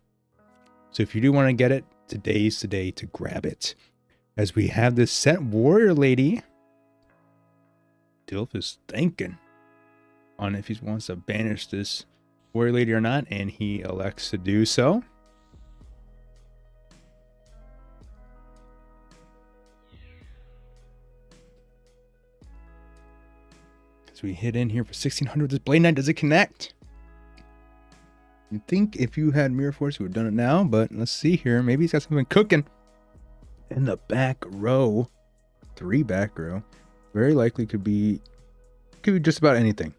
So if you do want to get it, today's the day to grab it. As we have this set Warrior Lady. Dilf is thinking on if he wants to banish this Warrior Lady or not, and he elects to do so. As we hit in here for 1600, this Blade Knight, does it connect? You'd think if you had Mirror Force, you would have done it now, but let's see here. Maybe he's got something cooking. In the back row, 3 back row, very likely could be just about anything.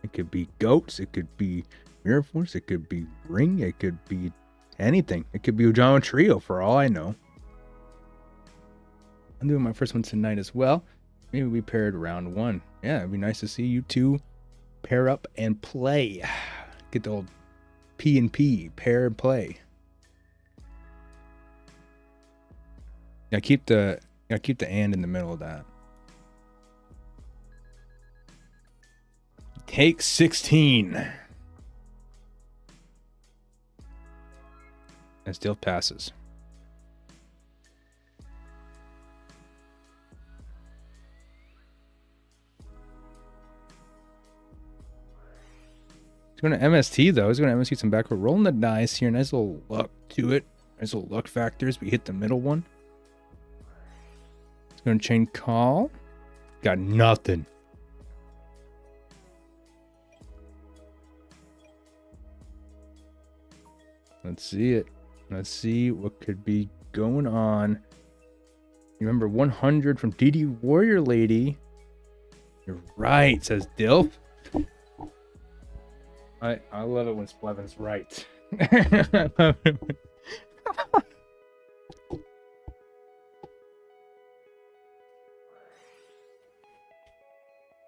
It could be goats, it could be Mirror Force, it could be Ring, it could be anything. It could be Ujama Trio for all I know. I'm doing my first one tonight as well. Maybe we paired round 1. Yeah, it'd be nice to see you two pair up and play. Get the old P&P, pair and play. Yeah, keep the and in the middle of that. Take 16. And still passes. He's going to MST though. He's going to MST some backward. Rolling the dice here. Nice little luck to it. Nice little luck factors. We hit the middle one. He's going to chain call. Got nothing. Let's see it. Let's see what could be going on. Remember 100 from DD Warrior Lady. You're right, says Dilf. I love it when Splvin's right.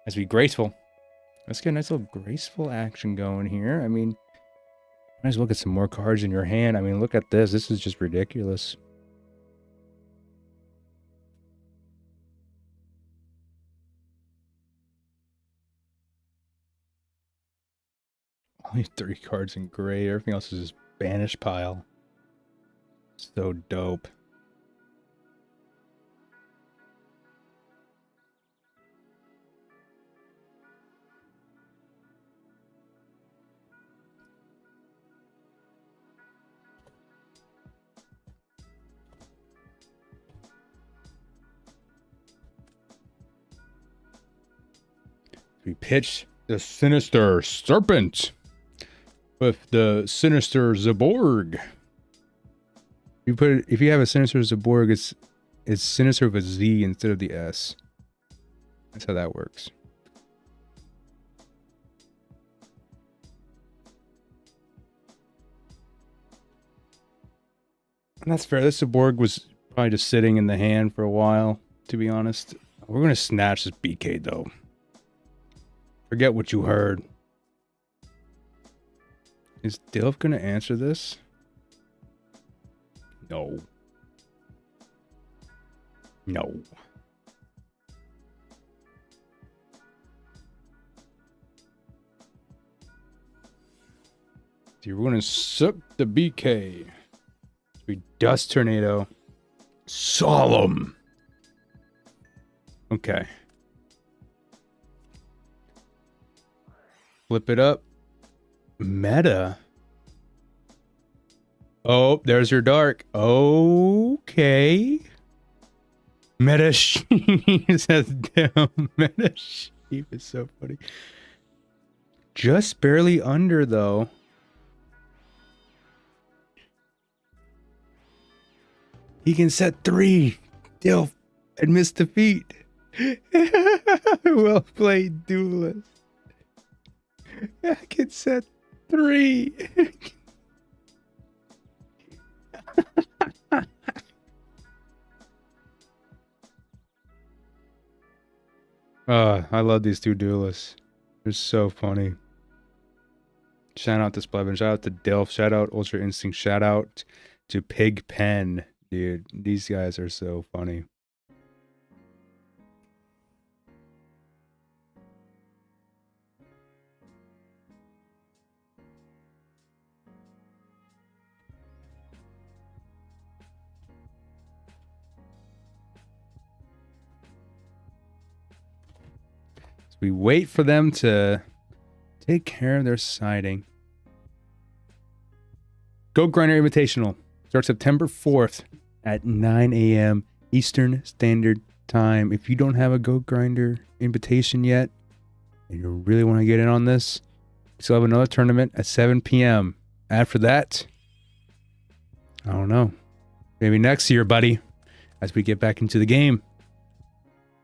Let's be graceful. Let's get a nice little graceful action going here. I mean, might as well get some more cards in your hand. I mean, look at this. This is just ridiculous. Only 3 cards in gray. Everything else is just banished pile. So dope. We pitch the Sinister Serpent with the Sinister Zaborg. If you have a Sinister Zaborg, it's Sinister with a Z instead of the S. That's how that works. And that's fair. This Zaborg was probably just sitting in the hand for a while, to be honest. We're gonna snatch this BK though. Forget what you heard. Is Dilf gonna answer this? No. No. So we're gonna suck the BK. We Dust Tornado. Solemn. Okay. Flip it up. Meta. Oh, there's your dark. Okay. Meta sheep says down. Meta sheep is so funny. Just barely under though. He can set 3. Dilf admits defeat. Well played, duelist. I can set 3. I love these two duelists. They're so funny. Shout out to Splv, shout out to Dilf, shout out Ultra Instinct, shout out to Pig Pen. Dude, these guys are so funny. So we wait for them to take care of their siding. Go Grinder Invitational starts September 4th at 9 a.m. Eastern Standard Time. If you don't have a Go Grinder invitation yet, and you really want to get in on this, we still have another tournament at 7 p.m. After that, I don't know. Maybe next year, buddy, as we get back into the game.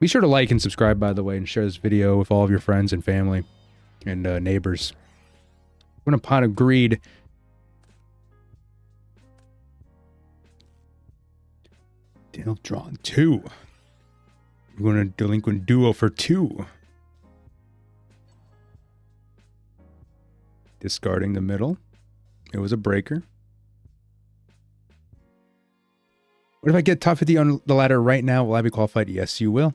Be sure to like and subscribe, by the way, and share this video with all of your friends and family and neighbors. We're in a pot of greed. Dil drawn 2. We're going to delinquent duo for 2. Discarding the middle. It was a breaker. What if I get top 50 on the ladder right now? Will I be qualified? Yes, you will.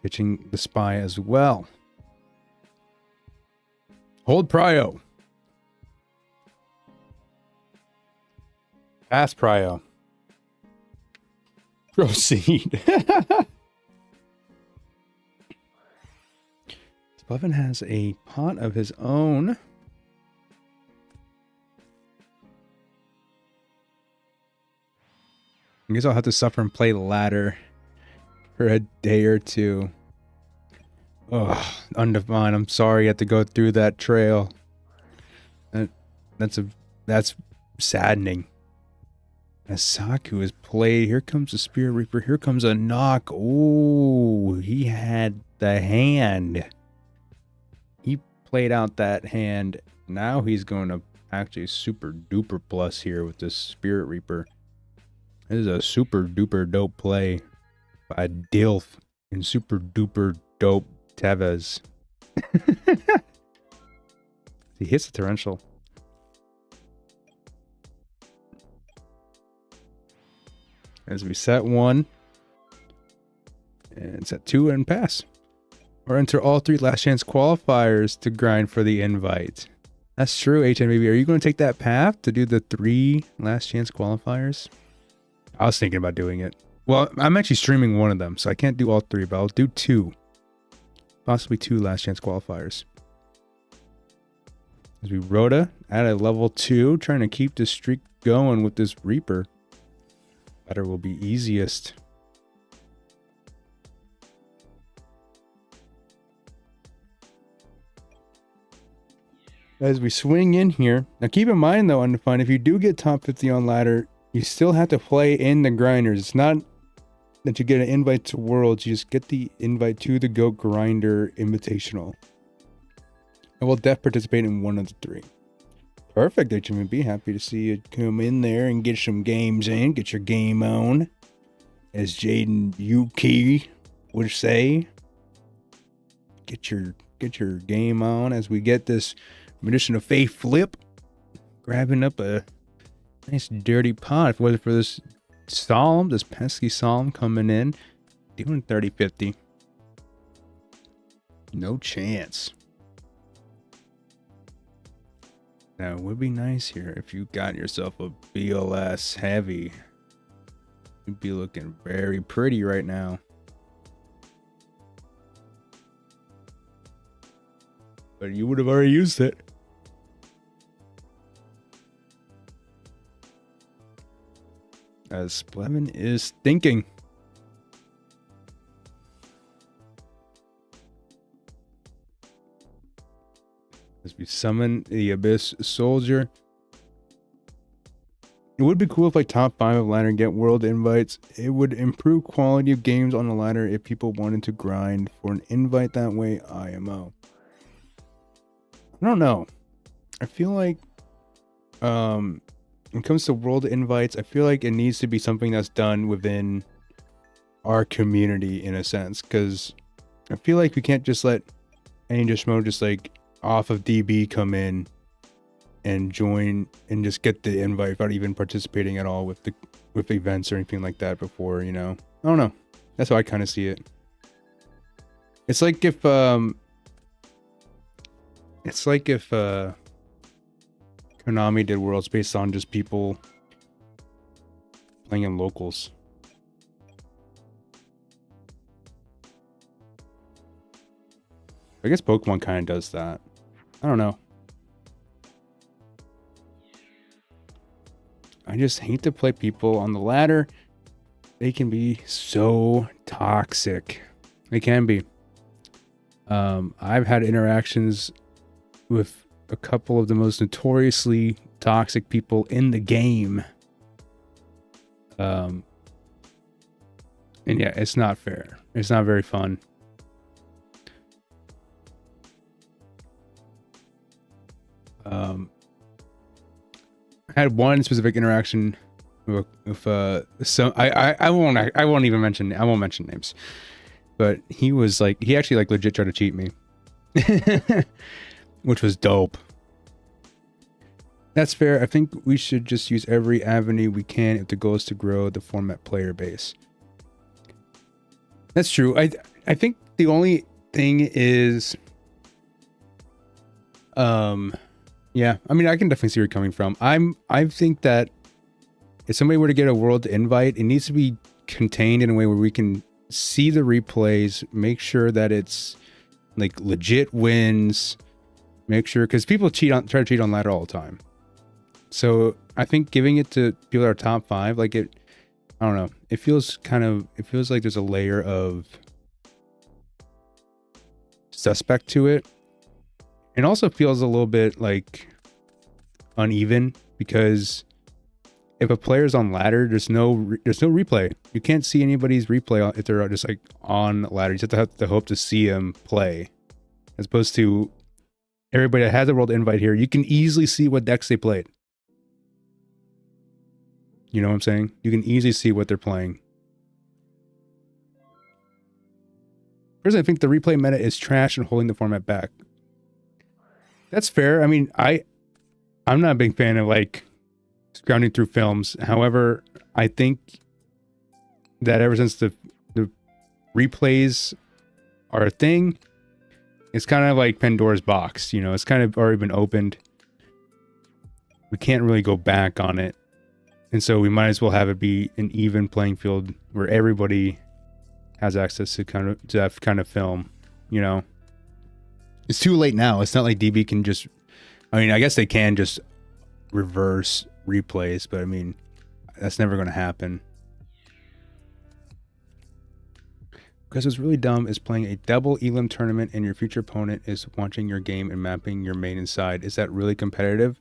Pitching the spy as well. Hold prio. Pass prio. Proceed. Splv has a pot of his own. I guess I'll have to suffer and play ladder for a day or two. Oh, undefined. I'm sorry you have to go through that trail. That's saddening. As Saku is played, here comes the Spirit Reaper. Here comes a knock. Oh, he had the hand. He played out that hand. Now he's going to actually super duper plus here with this Spirit Reaper. This is a super duper dope play by Dilf and super duper dope Tevez. He hits the torrential. As we set 1 and set 2 and pass. Or enter all 3 last chance qualifiers to grind for the invite. That's true, HMBB. Are you going to take that path to do the 3 last chance qualifiers? I was thinking about doing it. Well, I'm actually streaming one of them, so I can't do all 3, but I'll do 2. Possibly 2 last chance qualifiers. As we Rhoda at a level 2, trying to keep the streak going with this Reaper. Ladder will be easiest. As we swing in here, now keep in mind though, Undefined, if you do get top 50 on ladder, you still have to play in the grinders. It's not that you get an invite to Worlds, you just get the invite to the Go Grinder Invitational. And we'll def participate in one of the 3. Perfect, HMB. Happy to see you come in there and get some games in, get your game on. As Jaden Yuki would say. Get your game on as we get this Magician of Faith flip. Grabbing up a nice dirty pot. If it wasn't for this Solemn, this pesky Solemn coming in. Doing 30-50. No chance. Now, it would be nice here if you got yourself a BLS heavy. You'd be looking very pretty right now. But you would have already used it. As Splv is thinking. As we summon the Abyss Soldier. It would be cool if like top 5 of ladder get world invites. It would improve quality of games on the ladder if people wanted to grind for an invite that way. IMO. I don't know. I feel like when it comes to world invites, I feel like it needs to be something that's done within our community in a sense, because I feel like we can't just let any Schmo just like off of DB come in and join and just get the invite without even participating at all with events or anything like that before, you know. I don't know. That's how I kind of see it. It's like if Konami did worlds based on just people playing in locals. I guess Pokemon kind of does that. I don't know. I just hate to play people on the ladder. They can be so toxic. They can be. I've had interactions with a couple of the most notoriously toxic people in the game. And yeah, it's not fair. It's not very fun. I had one specific interaction with so I won't mention names, but he was like, he actually like legit tried to cheat me, which was dope. That's fair. I think we should just use every avenue we can if the goal is to grow the format player base. That's true. I think the only thing is, yeah. I mean, I can definitely see where you're coming from. I think that if somebody were to get a world invite, it needs to be contained in a way where we can see the replays, make sure that it's like legit wins, make sure, because people try to cheat on ladder all the time. So I think giving it to people that are top 5, like I don't know, it feels like there's a layer of suspect to it. It also feels a little bit like uneven, because if a player's on ladder, there's no replay. You can't see anybody's replay if they're just like on ladder. You just have to hope to see them play, as opposed to everybody that has a world invite here. You can easily see what decks they played. You know what I'm saying? You can easily see what they're playing. Personally, I think the replay meta is trash and holding the format back. That's fair. I mean, I'm not a big fan of like scrounging through films. However, I think that ever since the replays are a thing, it's kind of like Pandora's box. You know, it's kind of already been opened. We can't really go back on it. And so we might as well have it be an even playing field where everybody has access to that kind of film, you know. It's too late now. It's not like DB can just, I mean, I guess they can just reverse replays, but I mean, that's never going to happen. Because what's really dumb is playing a double elim tournament and your future opponent is watching your game and mapping your main inside. Is that really competitive?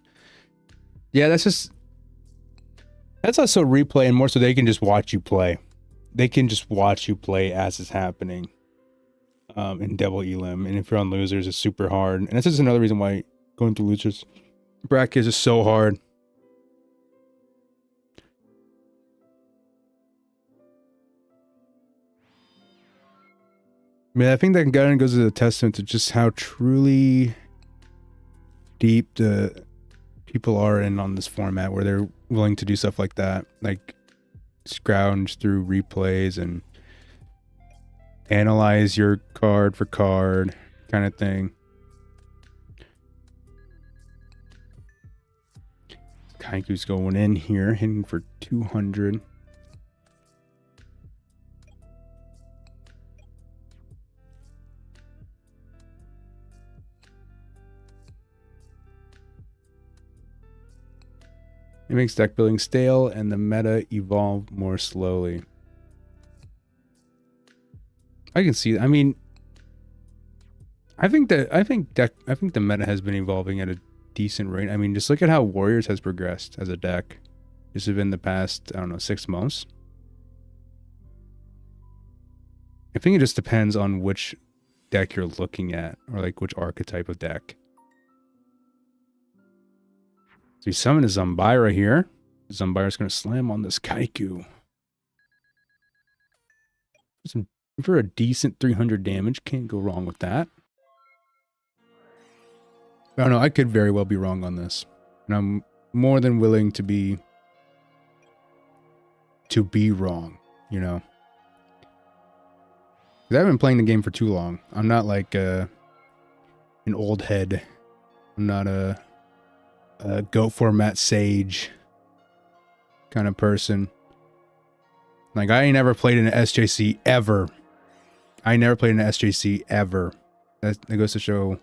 Yeah, that's also replay, and more so they can just watch you play. They can just watch you play as it's happening in double elim. And if you're on losers, it's super hard. And this is another reason why going through losers brackets is so hard. I mean, I think that kind of goes as a testament to just how truly deep the people are in on this format, where they're willing to do stuff like that, like scrounge through replays and analyze your card for card kind of thing. Kaiku's going in here, hitting for 200. It makes deck building stale and the meta evolve more slowly. I can see that. I mean, I think the meta has been evolving at a decent rate. I mean, just look at how Warriors has progressed as a deck. Just within the past, I don't know, 6 months. I think it just depends on which deck you're looking at, or like which archetype of deck. So you summon a Zambira here. Zambira's going to slam on this Kaiku. For a decent 300 damage, can't go wrong with that. I don't know, I could very well be wrong on this. And I'm more than willing to be wrong, you know. I haven't been playing the game for too long. I'm not like an old head. I'm not a GOAT format sage kind of person. Like, I ain't never played in an SJC ever. I never played in an SJC ever. That goes to show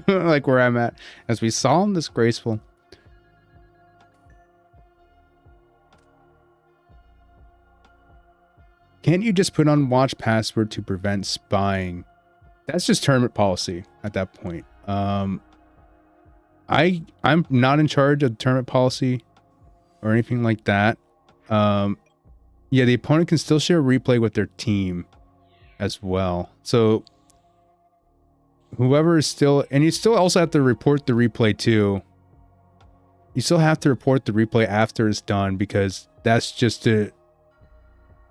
like where I'm at. As we saw him, disgraceful. Can't you just put on watch password to prevent spying? That's just tournament policy at that point. I'm not in charge of tournament policy or anything like that. Yeah, the opponent can still share a replay with their team as well. So whoever is still, and you still also have to report the replay too. You still have to report the replay after it's done, because that's just to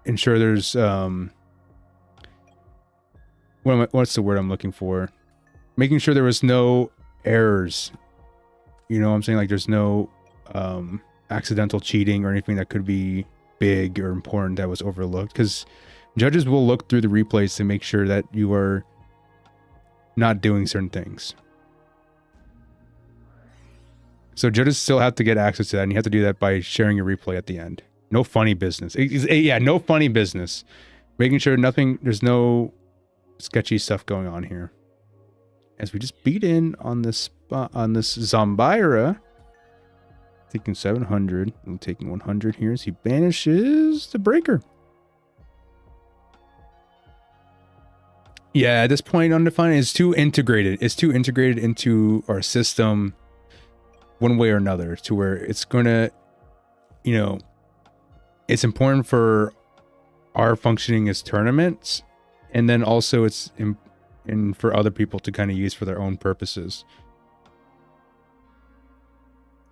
ensure there's what's the word I'm looking for? Making sure there was no errors You know what I'm saying? Like there's no accidental cheating or anything that could be big or important that was overlooked, because judges will look through the replays to make sure that you are not doing certain things. So judges still have to get access to that, and you have to do that by sharing your replay at the end. No funny business. Yeah, no funny business. Making sure there's no sketchy stuff going on here. As we just beat in on this Zombira. Taking 700 and taking 100 here as he banishes the breaker. Yeah, at this point, Undefined is too integrated. It's too integrated into our system one way or another, to where it's gonna, you know, it's important for our functioning as tournaments, and then also it's for other people to kind of use for their own purposes.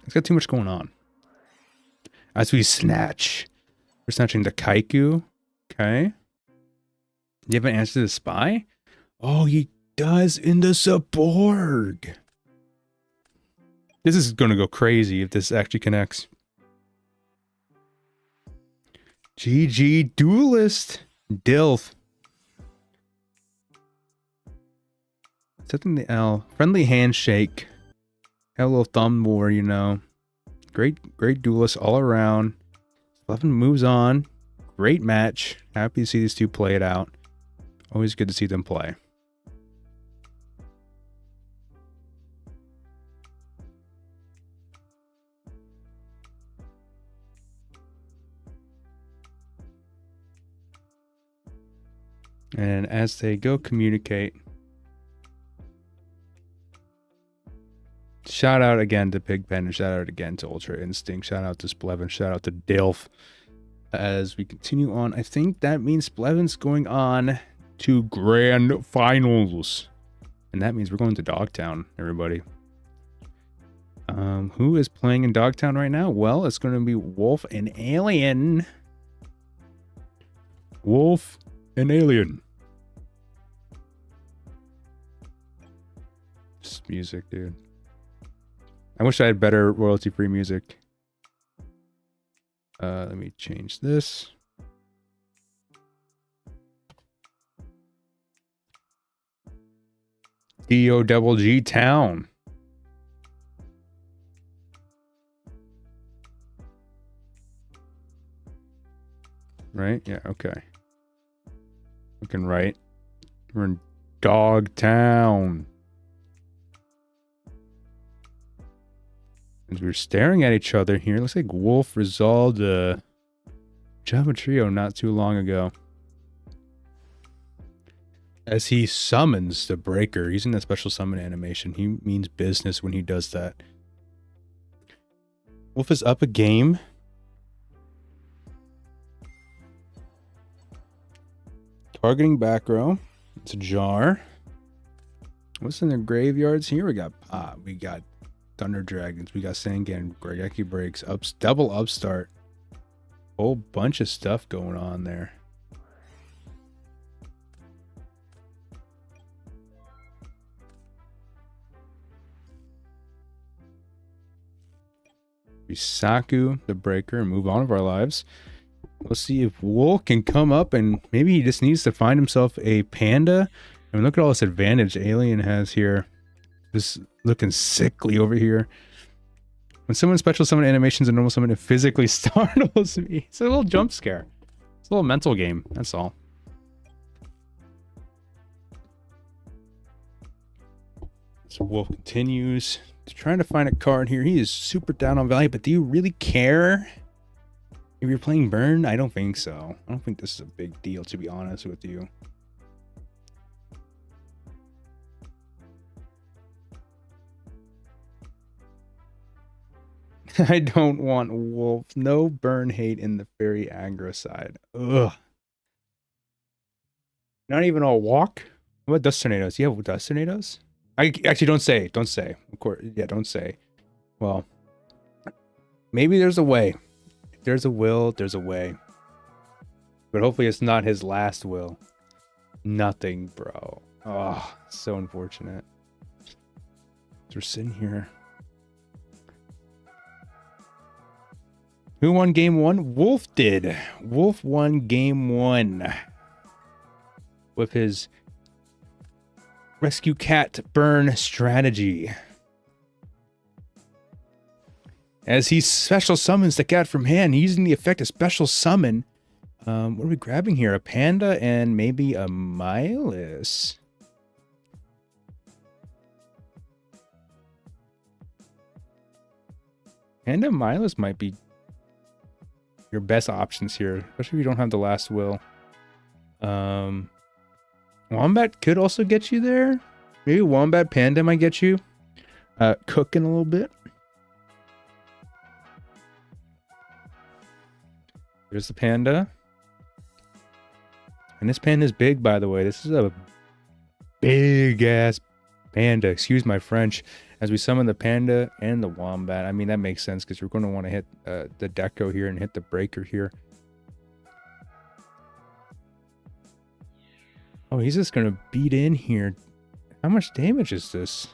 It's got too much going on. As we snatch. We're snatching the Kaiku. Okay. Do you have an answer to the spy? Oh, he does in the Saborg. This is going to go crazy if this actually connects. GG Duelist. Dilf. Setting the L. Friendly handshake. Have a little thumb war, you know. Great duelist all around. 11 moves on. Great match. Happy to see these two play it out. Always good to see them play. And as they go communicate, shout out again to Pigpen, and shout out again to Ultra Instinct, shout out to Splv, and shout out to Dilf. As we continue on, I think that means Splev's going on to Grand Finals. And that means we're going to Dogtown, everybody. Who is playing in Dogtown right now? Well, it's going to be Wolf and Alien. Wolf and Alien. Just music, dude. I wish I had better royalty-free music. Let me change this. Gbo G Town. Right? Yeah, okay. Looking right. We're in Dogtown. As we're staring at each other here, looks like Wolf resolved a Java Trio not too long ago. As he summons the breaker, using that special summon animation, he means business when he does that. Wolf is up a game. Targeting back row. It's a jar. What's in the graveyards here? We got Pop. We got Thunder Dragons. We got Sangan. Gregeki Breaks. Double upstart. Whole bunch of stuff going on there. We Saku the breaker and move on with our lives. Let's see if Wool can come up, and maybe he just needs to find himself a panda. I mean, look at all this advantage Alien has here. Just looking sickly over here. When someone special summon animations and normal summon, it physically startles me. It's a little jump scare. It's a little mental game, that's all. So Wolf continues trying to find a card here. He is super down on value, but do you really care if you're playing Burn? I don't think so. I don't think this is a big deal, to be honest with you. I don't want Wolf. No Burn hate in the Fairy aggro side. Ugh. Not even a walk? What about Dust Tornadoes? You have Dust Tornadoes? I actually don't say. Don't say. Of course, yeah, don't say. Well, maybe there's a way. If there's a will, there's a way. But hopefully it's not his last will. Nothing, bro. Oh, so unfortunate. So we're sitting here. Who won game one? Wolf did. Wolf won game one with his rescue cat burn strategy. As he special summons the cat from hand, using the effect of special summon. What are we grabbing here? A panda and maybe a Milas. Panda and Milas might be your best options here, especially if you don't have the last will. Wombat could also get you there. Maybe Wombat Panda might get you cooking a little bit. There's the panda. And this panda is big, by the way. This is a big ass panda. Excuse my French. As we summon the panda and the wombat. I mean, that makes sense because you're going to want to hit the deco here and hit the breaker here. Oh, he's just going to beat in here. How much damage is this?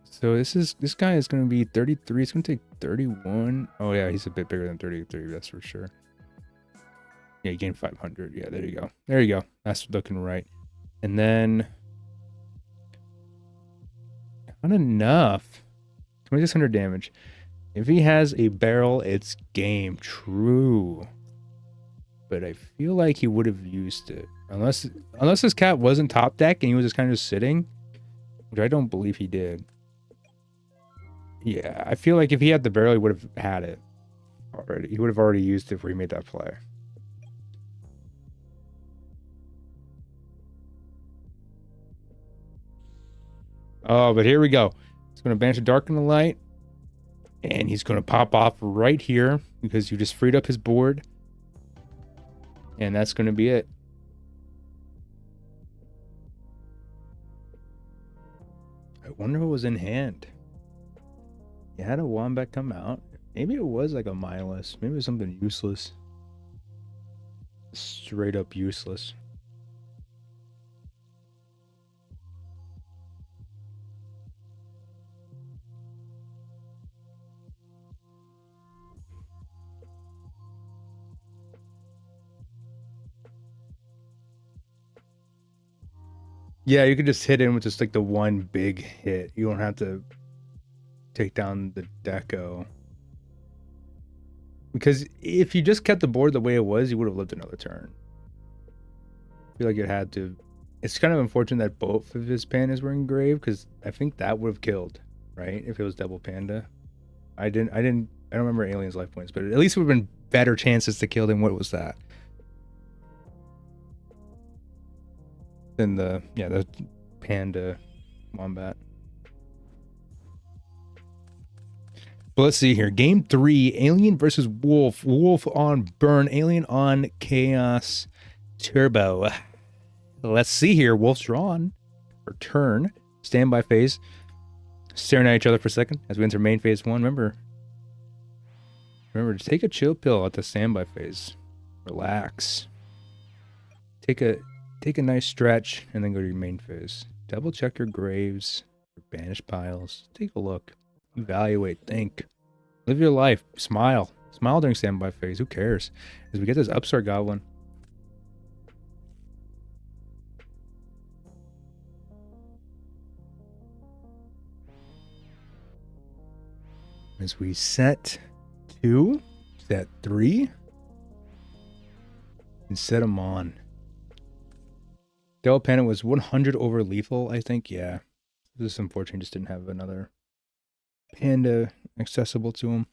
So this guy is going to be 33. It's going to take 31. Oh, yeah, he's a bit bigger than 33. That's for sure. Yeah, you gain 500. Yeah, there you go. There you go. That's looking right. And then... not enough. 2600 damage. If he has a barrel, it's game. True. But I feel like he would have used it. Unless this cat wasn't top deck and he was just kind of sitting. Which I don't believe he did. Yeah, I feel like if he had the barrel, he would have had it already. He would have already used it before he made that play. Oh, but here we go. He's going to banish the dark and the light. And he's going to pop off right here because you just freed up his board. And that's going to be it. I wonder what was in hand. You had a wombat come out. Maybe it was like a Milas. Maybe it was something useless. Straight up useless. Yeah, you could just hit in with just like the one big hit. You don't have to take down the deco. Because if you just kept the board the way it was, you would have lived another turn. I feel like it had to. It's kind of unfortunate that both of his pandas were engraved because I think that would have killed, right? If it was double panda. I don't remember Alien's life points, but at least it would have been better chances to kill than what was that. Than the panda wombat. But let's see here. Game 3, Alien versus Wolf. Wolf on burn, Alien on chaos turbo. Let's see here. Wolf's drawn. Return. Standby phase. Staring at each other for a second as we enter main phase 1. Remember, to take a chill pill at the standby phase. Relax. Take a nice stretch and then go to your main phase. Double check your graves, your banished piles. Take a look. Evaluate. Think. Live your life. Smile. Smile during standby phase. Who cares? As we get this upstart goblin. As we set 2, set 3, and set them on. Del Panda was 100 over lethal, I think. Yeah. This is unfortunate. Just didn't have another panda accessible to him.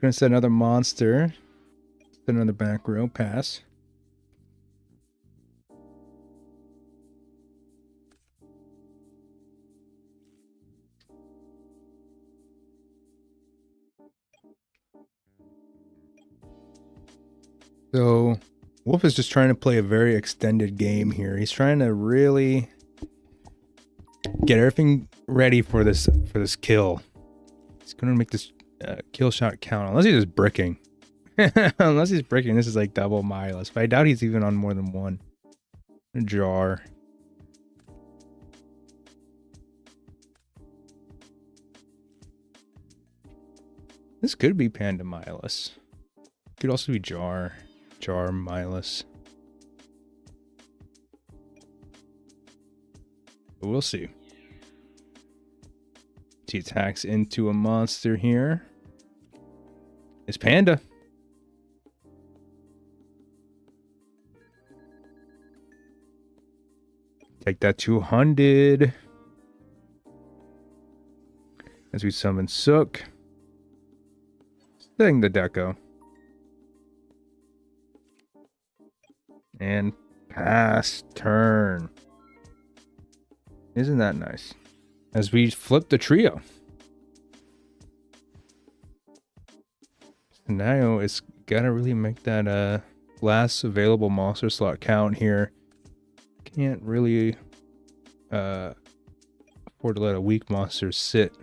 Gonna set another monster. Set another back row pass. So Wolf is just trying to play a very extended game here. He's trying to really get everything ready for this kill. He's gonna make this kill shot count, unless he's just bricking. Unless he's bricking, this is like double Milas. But I doubt he's even on more than one. A jar. This could be Panda Milus. Could also be Jar Milus. But we'll see. He attacks into a monster here. It's Panda. Take that 200. As we summon Sook. Setting the deco. And pass turn. Isn't that nice? As we flip the trio. So now it's gotta really make that last available monster slot count here. Can't really afford to let a weak monster sit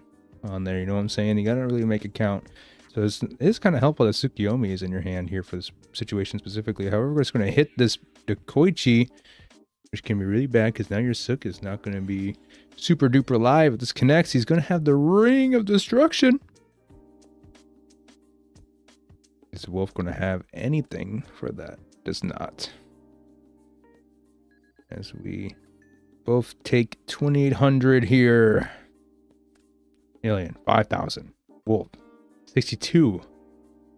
on there, you know what I'm saying? You gotta really make it count. So it's kind of helpful that Tsukiyomi is in your hand here for this situation specifically. However, we're just going to hit this Dekoichi, which can be really bad because now your Sook is not going to be super duper live. If this connects, he's going to have the Ring of Destruction. Is Wolf going to have anything for that? Does not. As we both take 2,800 here. Alien, 5,000. Wolf, 62.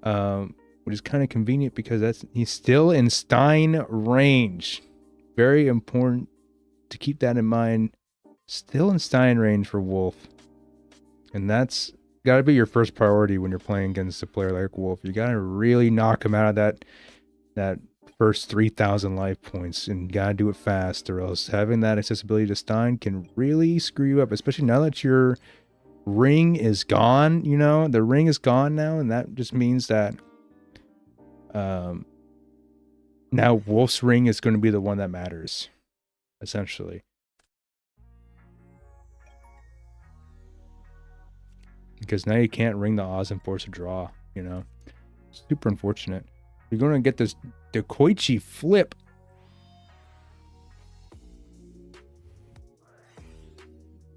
Which is kind of convenient because he's still in Stein range. Very important to keep that in mind. Still in Stein range for Wolf. And that's got to be your first priority when you're playing against a player like Wolf. You got to really knock him out of that first 3,000 life points, and you got to do it fast, or else having that accessibility to Stein can really screw you up, especially now that your ring is gone. You know, the ring is gone now, and that just means that now Wolf's ring is going to be the one that matters, essentially. Because now you can't ring the Oz and force a draw, you know. Super unfortunate. You're going to get this Dekoichi flip.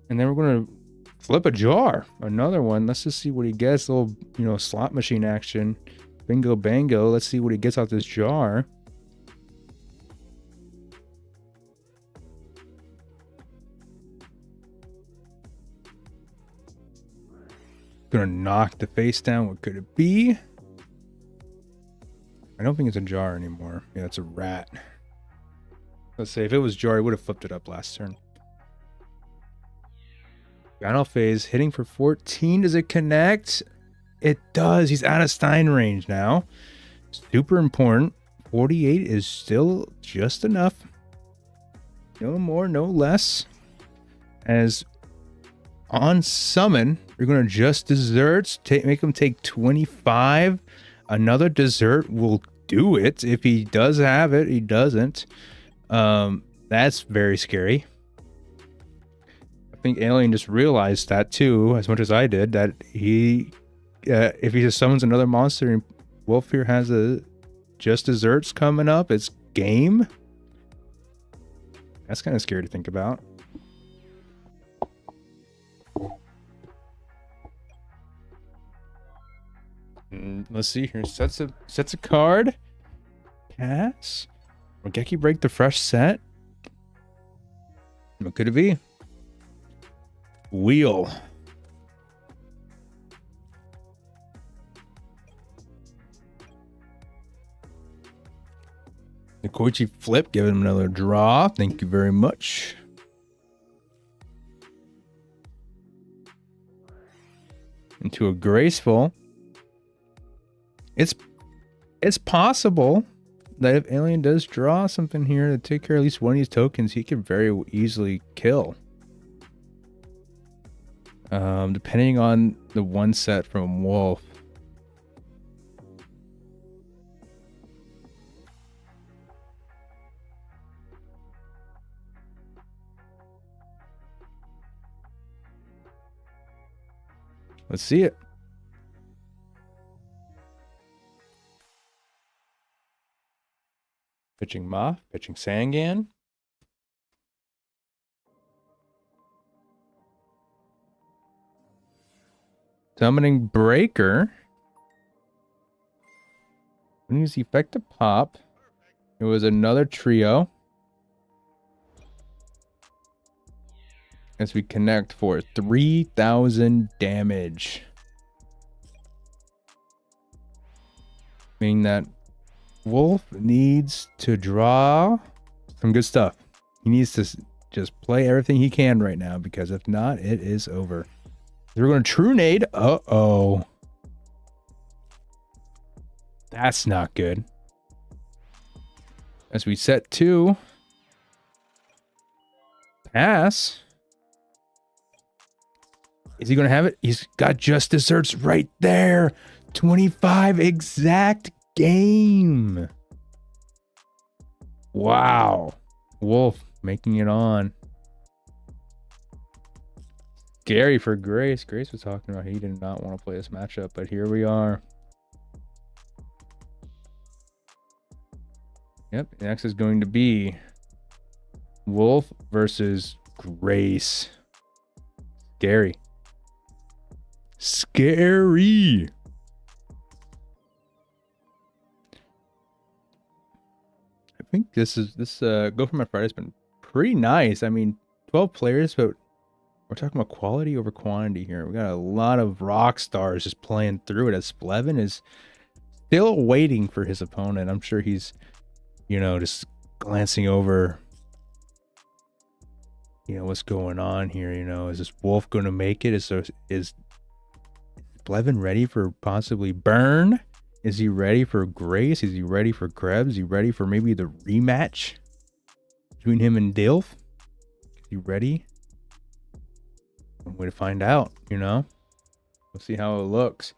And then we're going to flip a jar. Another one. Let's just see what he gets. A little, you know, slot machine action. Bingo bango. Let's see what he gets out this jar. Gonna knock the face down. What could it be? I don't think it's a jar anymore. Yeah, it's a rat. Let's say if it was jar, he would have flipped it up last turn. Final phase, hitting for 14. Does it connect? It does. He's out of Stein range now. Super important. 48 is still just enough. No more, no less. As on summon, you're going to adjust desserts. Make him take 25. Another dessert will do it. If he does have it, he doesn't. That's very scary. I think Alien just realized that too, as much as I did, that he, if he just summons another monster and Wolf here has a just desserts coming up, it's game. That's kind of scary to think about. Let's see here. Sets a card. Pass. Rogeki break the fresh set. What could it be? Wheel. The Koichi flip, giving him another draw. Thank you very much. Into a graceful. It's possible that if Alien does draw something here to take care of at least one of these tokens, he could very easily kill. Depending on the one set from Wolf. Let's see it. Pitching Ma, pitching Sangan. Summoning Breaker. When use effective pop. It was another trio. As we connect for 3,000 damage. Meaning that Wolf needs to draw some good stuff. He needs to just play everything he can right now, because if not, it is over. We're going to True Nade. Uh-oh. That's not good. As we set 2. Pass. Is he going to have it? He's got just desserts right there. 25 exact game. Wow. Wolf making it on. Scary for Grace. Grace was talking about he did not want to play this matchup, but here we are. Yep, next is going to be Wolf versus Grace. Scary. Scary. I think this Go For My Friday's been pretty nice. I mean, 12 players, but we're talking about quality over quantity here. We got a lot of rock stars just playing through it, as Splv is still waiting for his opponent. I'm sure he's, you know, just glancing over, you know, what's going on here. You know, is this Wolf going to make it? Is Splv ready for possibly burn? Is he ready for Grace? Is he ready for Krebs? Is he ready for maybe the rematch between him and Dilf? Is he ready? One way to find out, you know? We'll see how it looks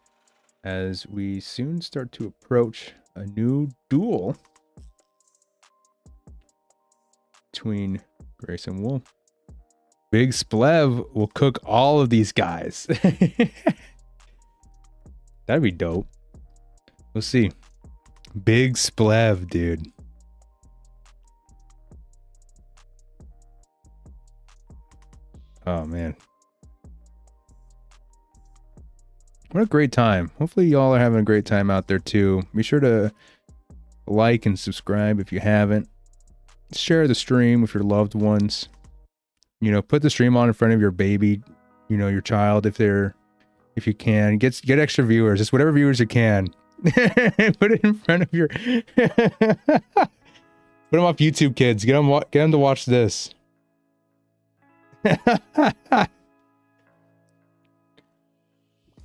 as we soon start to approach a new duel between Grace and Wolf. Big Splv will cook all of these guys. That'd be dope. We'll see. Big Splv, dude. Oh, man. What a great time. Hopefully y'all are having a great time out there too. Be sure to like and subscribe if you haven't. Share the stream with your loved ones. You know, put the stream on in front of your baby, you know, your child if you can. Get extra viewers. Just whatever viewers you can. Put it in front of your put them off YouTube, kids. Get them to watch this.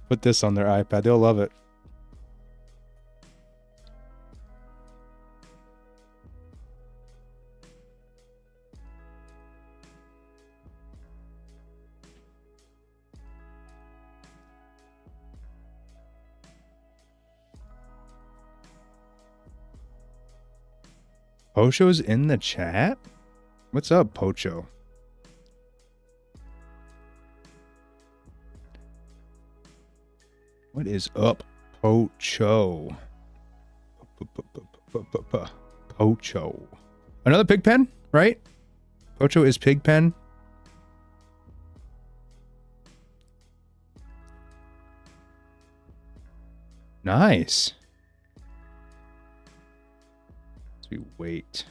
Put this on their iPad. They'll love it. Pocho's in the chat? What's up, Pocho? What is up, Pocho? Pocho. Another pig pen, right? Pocho is pig pen. Nice. We wait.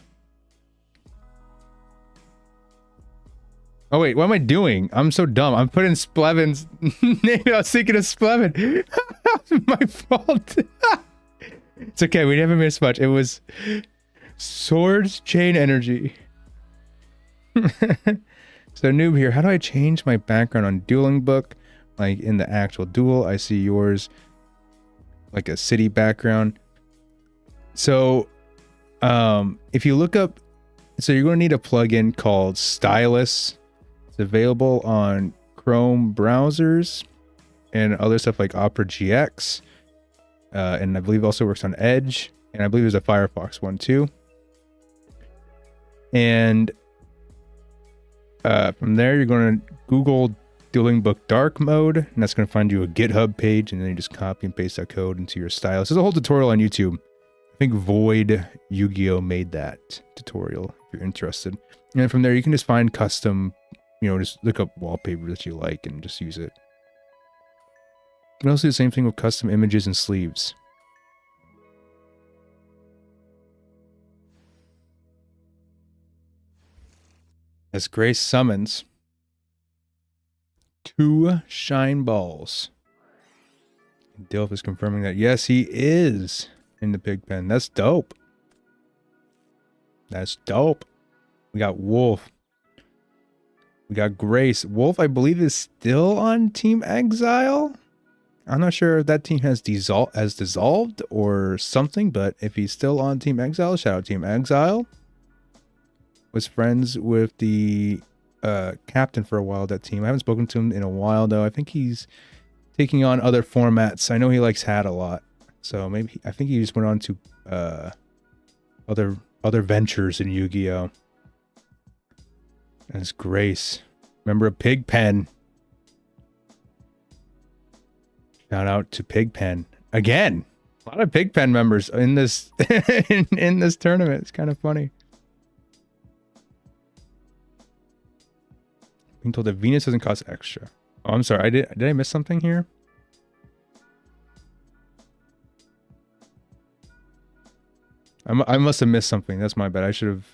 Oh wait, what am I doing? I'm so dumb. I'm putting Splvin's name. I was thinking of Splvin. My fault. It's okay. We never missed much. It was Swords Chain Energy. So noob here. How do I change my background on Dueling book? Like in the actual duel, I see yours like a city background. So if you look up, so you're going to need a plugin called Stylus. It's available on Chrome browsers and other stuff like Opera GX. And I believe it also works on Edge. And I believe there's a Firefox one too. And from there, you're going to Google Dueling Book Dark Mode. And that's going to find you a GitHub page. And then you just copy and paste that code into your Stylus. There's a whole tutorial on YouTube. I think Void Yu-Gi-Oh made that tutorial if you're interested. And from there, you can just find custom, you know, just look up wallpaper that you like and just use it. You can also do the same thing with custom images and sleeves. As Grace summons 2 shine balls. Dilf is confirming that yes, he is in the pig pen. That's dope. That's dope. We got Wolf. We got Grace. Wolf, I believe, is still on Team Exile. I'm not sure if that team has dissolved or something, but if he's still on Team Exile, shout out Team Exile. Was friends with the captain for a while, that team. I haven't spoken to him in a while, though. I think he's taking on other formats. I know he likes Hat a lot. So maybe, I think he just went on to other ventures in Yu-Gi-Oh! That's Grace. Remember a pig pen. Shout out to Pigpen again. A lot of Pigpen members in this in this tournament. It's kind of funny. Being told that Venus doesn't cost extra. Oh, I'm sorry. Did I miss something here? I must have missed something. That's my bad. I should have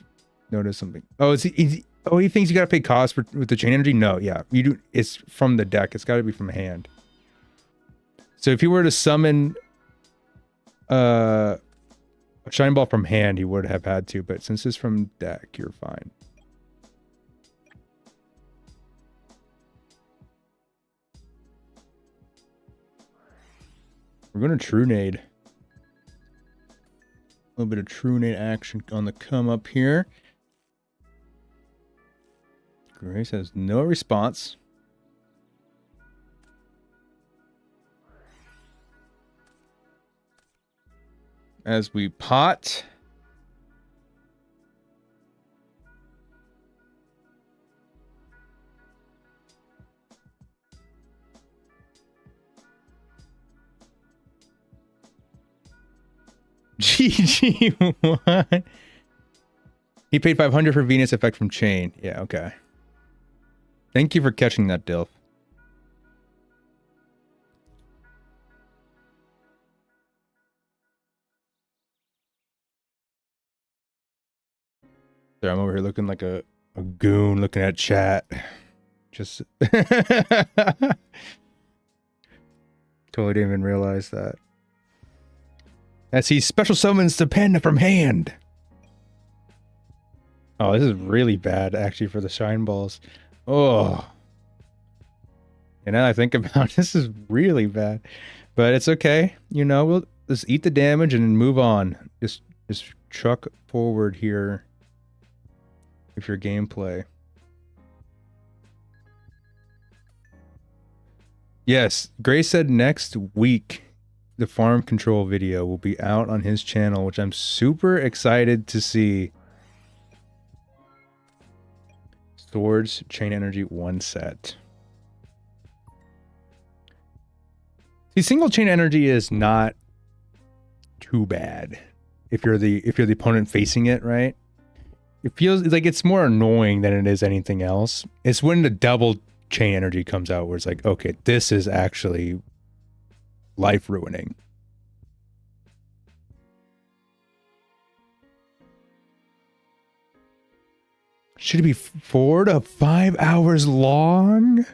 noticed something. Oh, he thinks you gotta pay cost with the chain energy? No, yeah. You do. It's from the deck. It's gotta be from hand. So if you were to summon a shine ball from hand, you would have had to, but since it's from deck, you're fine. We're going to True Nade. A little bit of True Nade action on the come up here. Grace has no response. As we pot. GG1. He paid 500 for Venus effect from chain. Yeah, okay. Thank you for catching that, Dilf. Sorry, I'm over here looking like a goon looking at chat. Just totally didn't even realize that. As he special summons the pen from hand. Oh, this is really bad actually for the shine balls. Oh. And now I think about it, this is really bad. But it's okay. You know, we'll just eat the damage and move on. Just truck forward here. If your gameplay. Yes, Gray said next week the farm control video will be out on his channel, which I'm super excited to see. Swords, Chain Energy, 1 set. See, single Chain Energy is not too bad if you're the opponent facing it, right? It feels like it's more annoying than it is anything else. It's when the double Chain Energy comes out where it's like, okay, this is actually life ruining. Should it be 4 to 5 hours long?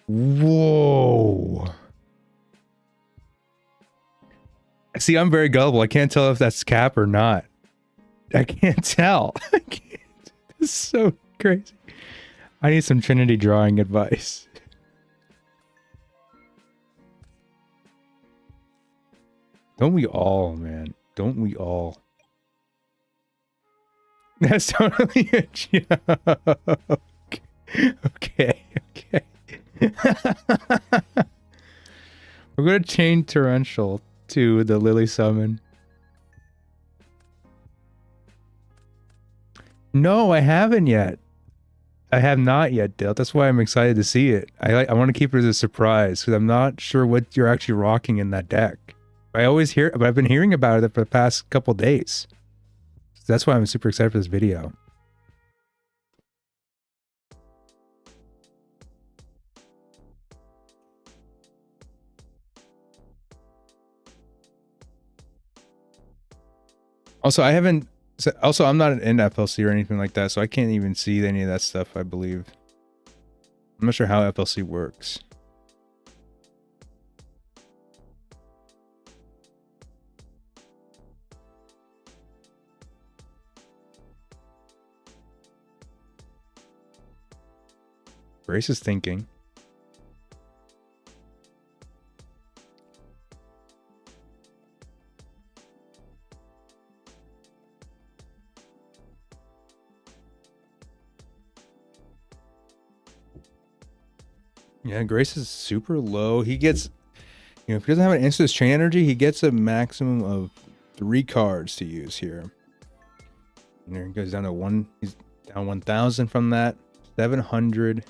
Whoa. See, I'm very gullible. I can't tell if that's cap or not. I can't tell. I can't. This is so crazy. I need some Trinity drawing advice. Don't we all, man? Don't we all? That's totally a joke. Okay. We're going to chain Torrential to the Lily Summon. No, I haven't yet. I have not yet, Dale. That's why I'm excited to see it. I want to keep it as a surprise because I'm not sure what you're actually rocking in that deck. I always hear, but I've been hearing about it for the past couple days. So that's why I'm super excited for this video. Also, I haven't So also, I'm not in FLC or anything like that, so I can't even see any of that stuff, I believe. I'm not sure how FLC works. Grace is thinking. Yeah, Grace is super low. He gets, you know, if he doesn't have an instant chain energy, he gets a maximum of 3 cards to use here. And there he goes down to 1. He's down 1,000 from that. 700.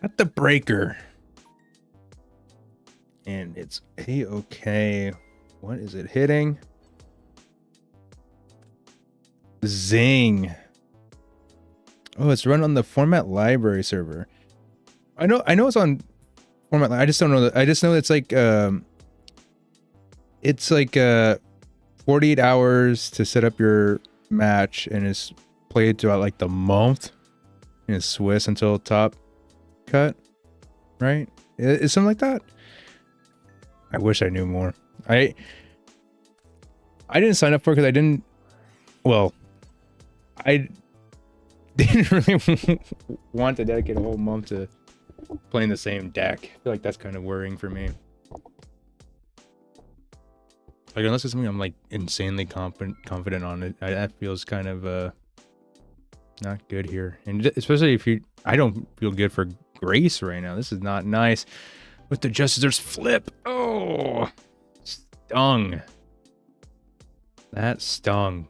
Got the breaker. And it's A-okay. What is it hitting? Zing. Oh, it's run on the format library server. I know it's on format. I just don't know that. I just know it's like 48 hours to set up your match, and it's played throughout like the month. And it's Swiss until top cut, right? Is something like that? I wish I knew more. I didn't sign up for it because I didn't. Well, I didn't really want to dedicate a whole month to playing the same deck. I feel like that's kind of worrying for me. Like, unless it's something I'm like insanely confident on it, that feels kind of not good here. And especially if I don't feel good for Grace right now. This is not nice. With the Justice, there's flip. Oh, stung. That stung.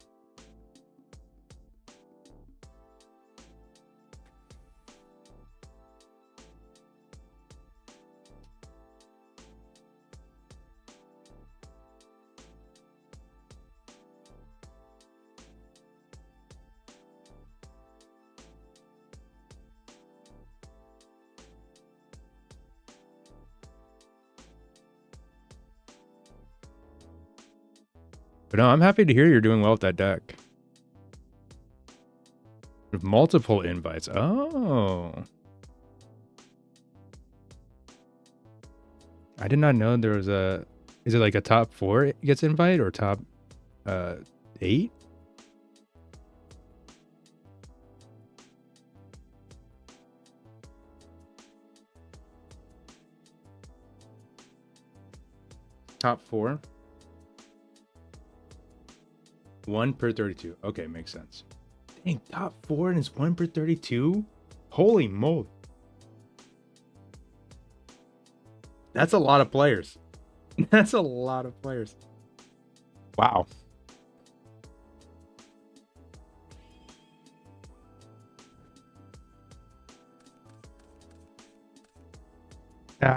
But no, I'm happy to hear you're doing well with that deck. With multiple invites. Oh. I did not know there was a... Is it like a top 4 gets invite or top 8? Top 4? 1 per 32. Okay, makes sense. Dang, top 4 and it's 1 per 32? Holy moly. That's a lot of players. That's a lot of players. Wow.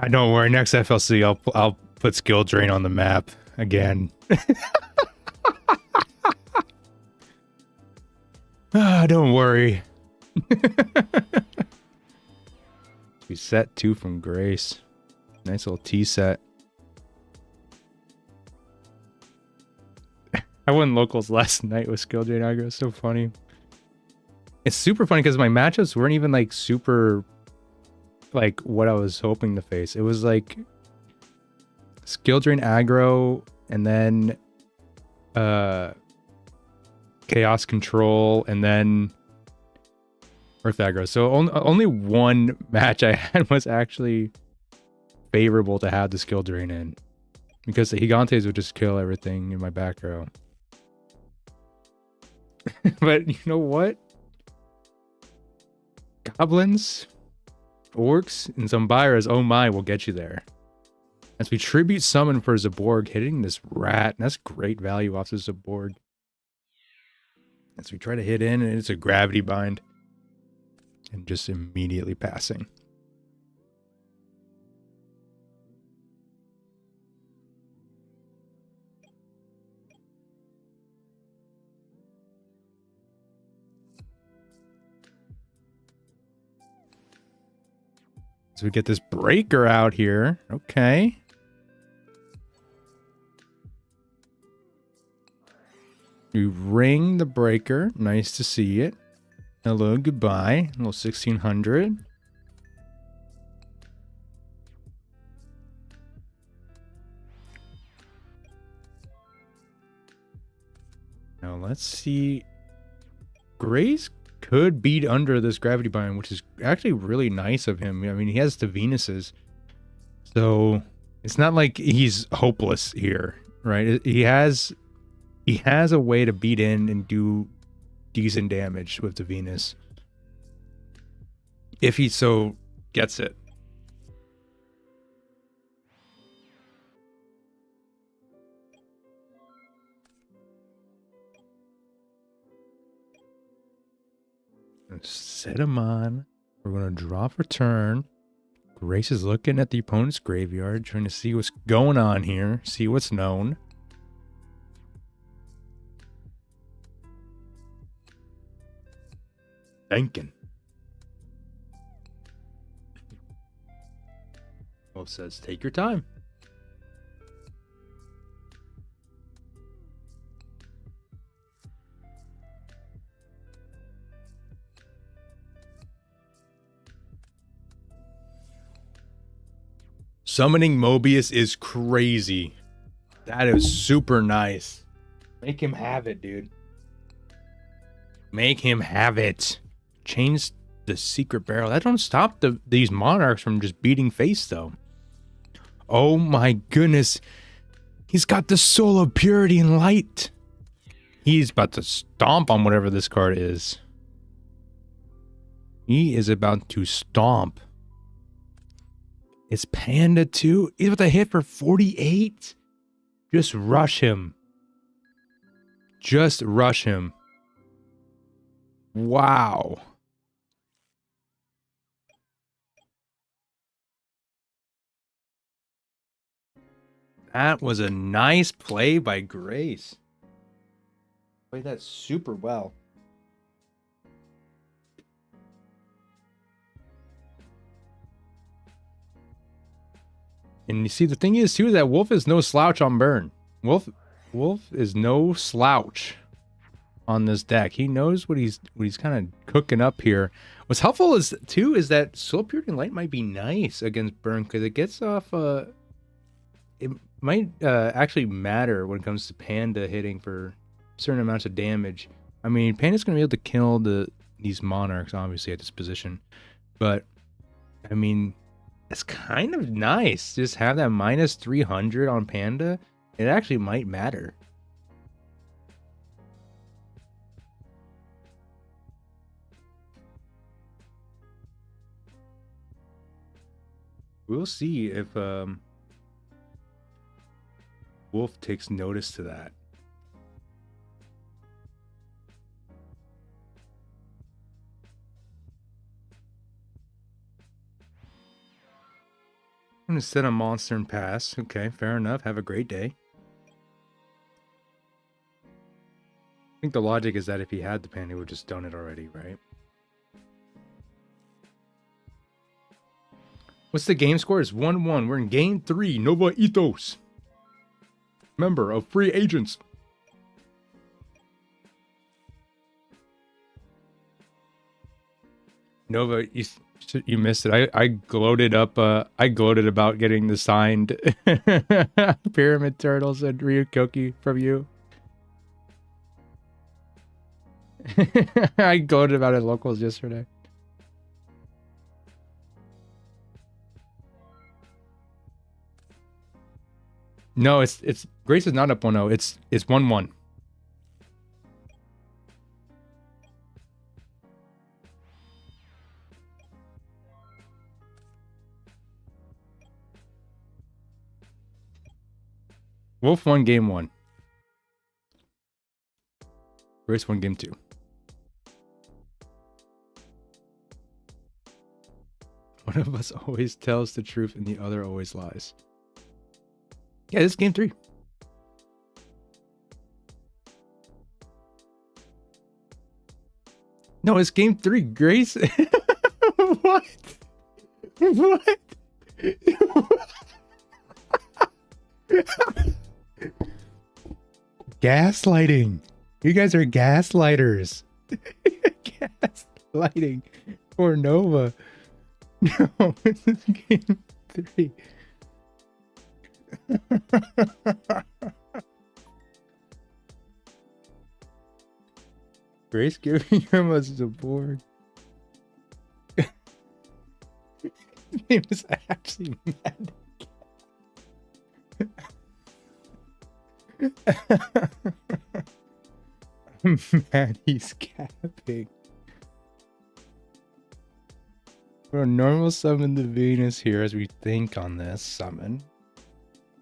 Don't worry. Next FLC, I'll put skill drain on the map again. Don't worry. We set 2 from Grace. Nice little T set. I won locals last night with skill drain aggro. So funny. It's super funny because my matchups weren't even like super like what I was hoping to face. It was like skill drain aggro and then chaos control and then earth aggro. So only one match I had was actually favorable to have the skill drain in, because the Gigantes would just kill everything in my back row. But you know what? Goblins, orcs, and Zombiras, oh my, will get you there. As we tribute summon for Zaborg, hitting this rat. And that's great value off the Zaborg. As we try to hit in, and it's a gravity bind. And just immediately passing. So we get this breaker out here. Okay. We ring the breaker. Nice to see it. Hello, goodbye. A little 1600. Now let's see. Grace could beat under this gravity bind, which is actually really nice of him. I mean, he has the Venuses. So it's not like he's hopeless here, right? He has a way to beat in and do decent damage with the Venus. If he so gets it. Let's set him on. We're going to drop return. Grace is looking at the opponent's graveyard, trying to see what's going on here, see what's known. Thinking. Wolf says, take your time. Summoning Mobius is crazy. That is super nice. Make him have it, dude. Make him have it. Change the secret barrel. That don't stop these monarchs from just beating face, though. Oh my goodness. He's got the soul of purity and light. He's about to stomp on whatever this card is. He is about to stomp. It's Panda 2. He's about to hit for 48. Just rush him. Just rush him. Wow. That was a nice play by Grace. Played that super well. And you see, the thing is, too, that Wolf is no slouch on burn. Wolf is no slouch on this deck. He knows what he's kind of cooking up here. What's helpful is that Soul Purity and Light might be nice against burn because it gets off. It might actually matter when it comes to Panda hitting for certain amounts of damage. I mean, Panda's gonna be able to kill these monarchs obviously at this position, but I mean, it's kind of nice. Just have that minus 300 on Panda. It actually might matter. We'll see if Wolf takes notice to that. I'm going to set a monster and pass. Okay, fair enough. Have a great day. I think the logic is that if he had the pan, he would have just done it already, right? What's the game score? It's 1-1. We're in game 3. Nova Ethos. Member of Free Agents. Nova, you missed it. I gloated up. I gloated about getting the signed Pyramid Turtles and Ryukoki from you. I gloated about it at locals yesterday. No, it's Grace is not up 1-0. It's 1-1. Wolf won game 1. Grace won game 2. One of us always tells the truth and the other always lies. Yeah, this is game 3. No, it's game 3. Grace. What? What? Gaslighting. You guys are gaslighters. Gaslighting for Nova. No, this is game 3. Grace giving him a board. His name is actually Mad. Man, he's capping. For a normal summon the Venus here as we think on this summon.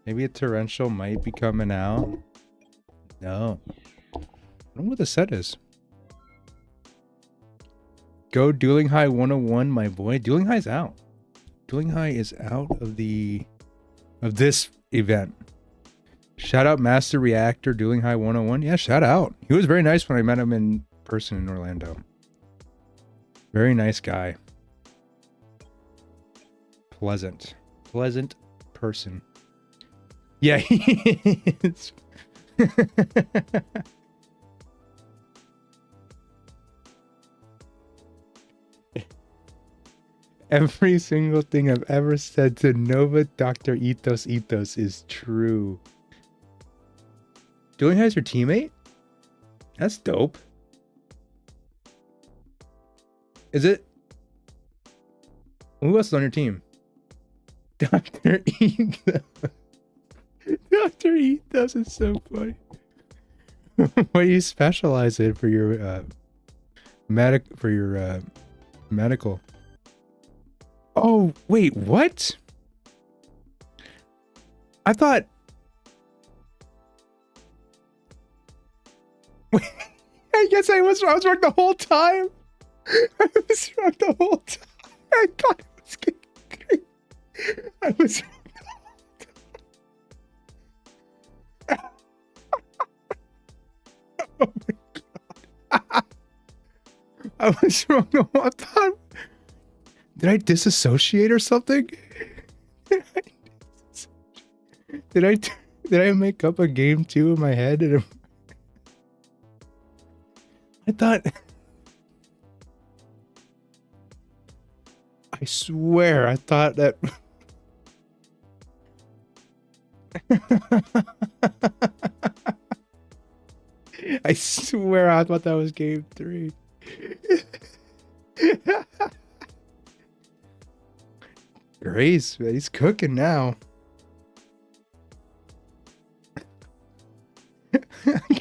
Maybe a torrential might be coming out. No. I don't know what the set is. Go Dueling High 101, my boy. Dueling High's out. Dueling High is out of this event. Shout out Master Reactor, Dueling High 101. Yeah, shout out. He was very nice when I met him in person in Orlando. Very nice guy. Pleasant person. Yeah, he is. Every single thing I've ever said to Nova Dr. Ethos is true. Dueling High's your teammate? That's dope. Is it? Who else is on your team? Dr. Ethos. Dr. Ethos is so funny. What do you specialize in for your medical? Oh, wait, what? I thought... I guess I was wrong the whole time. I was wrong the whole time. I thought it was getting great. I was wrong the whole time. Oh my god. I was wrong the whole time. Did I disassociate or something? Did I make up a game 2 in my head? And I thought... I swear I thought that... I swear I thought that was game 3. Grace, he's cooking now.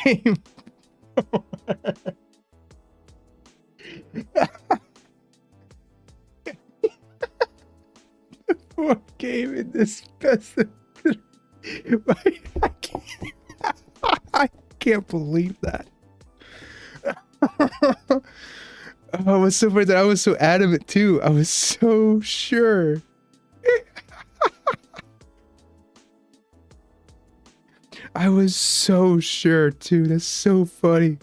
Game 4. The 4th game in this specimen. I can't believe that. I was so afraid that I was so adamant too. I was so sure. I was so sure too. That's so funny.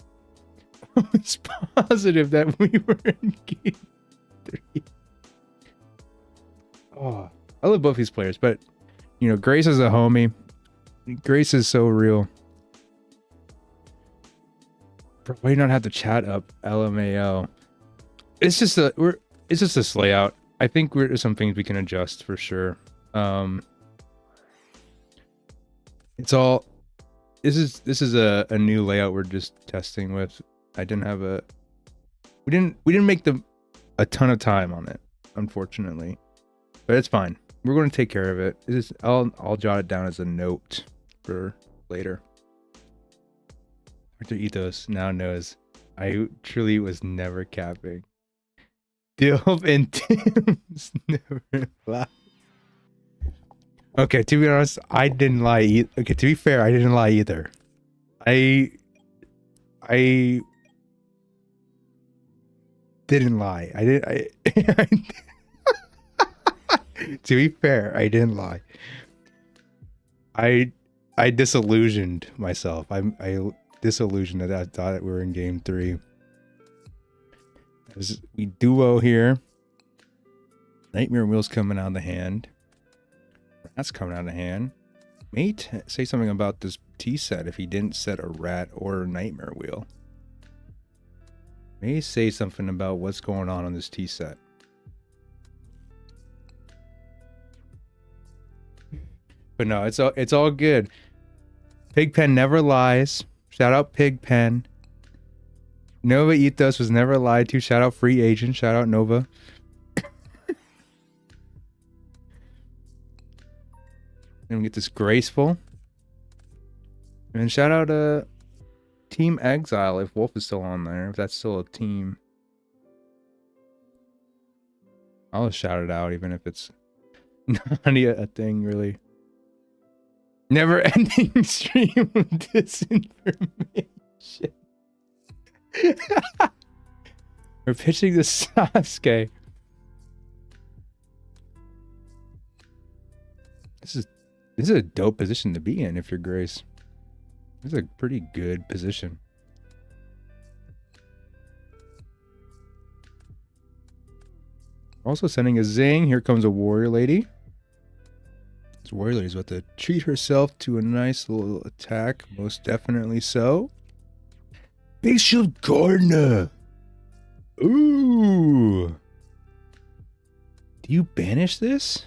I was positive that we were in game 3. Oh, I love both these players, but you know, Grace is a homie. Grace is so real. Bro, why do you not have the chat up? LMAO. It's just this layout. I think there's some things we can adjust for sure. It's all. This is a new layout we're just testing with. I didn't have a. We didn't make a ton of time on it, unfortunately, but it's fine. We're going to take care of it. I'll jot it down as a note for later. Dr. Ethos now knows I truly was never capping. Dilf and Tim's never lied. Okay, to be honest, I didn't lie. Okay, to be fair, I didn't lie either. I didn't lie. To be fair, I didn't lie. I disillusioned myself. I disillusioned that I thought we were in game 3. We duo here. Nightmare Wheel's coming out of the hand. Rat's coming out of hand. May say something about this T set if he didn't set a Rat or a Nightmare Wheel. May say something about what's going on this T set. But no, it's all good. Pigpen never lies. Shout out Pigpen. Nova Ethos was never lied to. Shout out Free Agent. Shout out Nova. And we get this Graceful. And shout out Team Exile if Wolf is still on there. If that's still a team. I'll just shout it out even if it's not a thing really. Never ending stream of disinformation. We're pitching the Sasuke. This is a dope position to be in if you're Grace. This is a pretty good position. Also sending a zing. Here comes a warrior lady. This warrior lady's about to treat herself to a nice little attack. Most definitely so. Big Shield Gardener. Ooh. Do you banish this?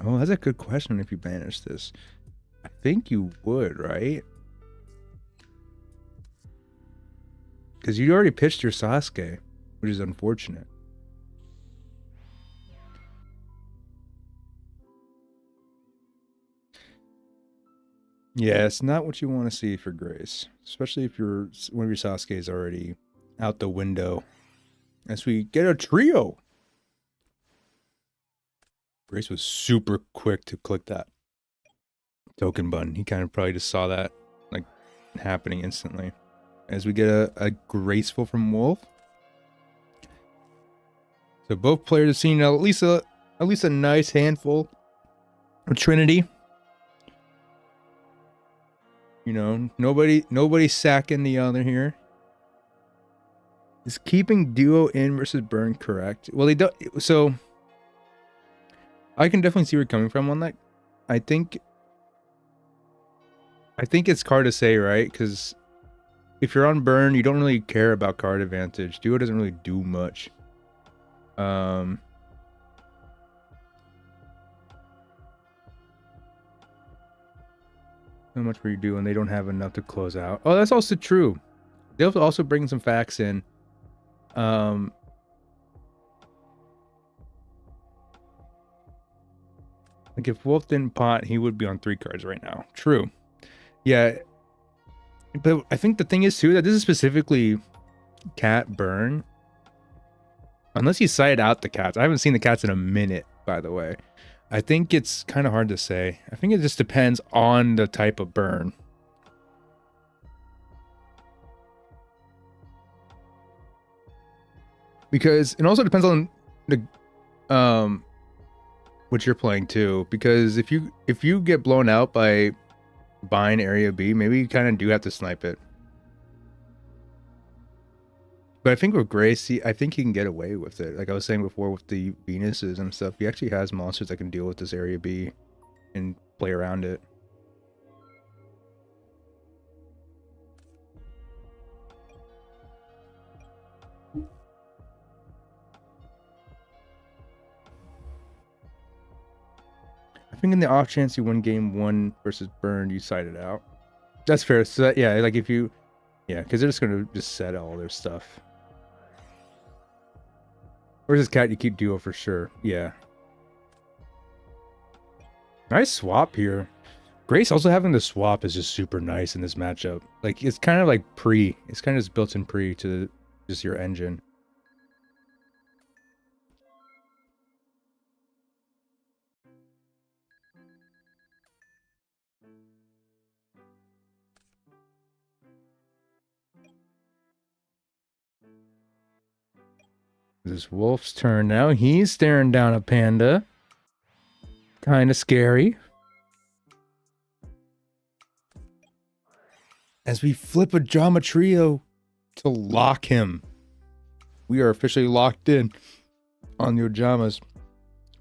Oh, that's a good question if you banish this. I think you would, right? Because you already pitched your Sasuke, which is unfortunate. Yeah, it's not what you want to see for Grace. Especially if one of your Sasuke is already out the window. As we get a trio. Grace was super quick to click that token button. He kind of probably just saw that like happening instantly. As we get a Graceful from Wolf. So both players have seen at least a nice handful of Trinity. You know, nobody sacking the other here. Is keeping duo in versus burn correct? Well, they don't. So I can definitely see where you're coming from on that. I think it's hard to say, right? Because if you're on burn, you don't really care about card advantage. Duo doesn't really do much. How much were you doing? They don't have enough to close out. Oh, that's also true. They'll also bring some facts in. Like if Wolf didn't pot, he would be on 3 cards right now. True. Yeah. But I think the thing is too that this is specifically cat burn. Unless you side out the cats. I haven't seen the cats in a minute, by the way. I think it's kind of hard to say. I think it just depends on the type of burn. Because it also depends on the what you're playing too. Because if you get blown out by buying area B, maybe you kind of do have to snipe it. But I think with Grace, I think he can get away with it. Like I was saying before with the Venuses and stuff, he actually has monsters that can deal with this area B and play around it. I think in the off chance you win game 1 versus burn, you side it out. That's fair. So that, yeah, like if you, yeah, because they're just going to just set all their stuff. Where's this cat? You keep duo for sure. Yeah. Nice swap here. Grace also having the swap is just super nice in this matchup. Like it's kind of like pre. It's kind of just built in pre to just your engine. This Wolf's turn now. He's staring down a panda. Kind of scary. As we flip a drama trio to lock him. We are officially locked in on the Ojamas.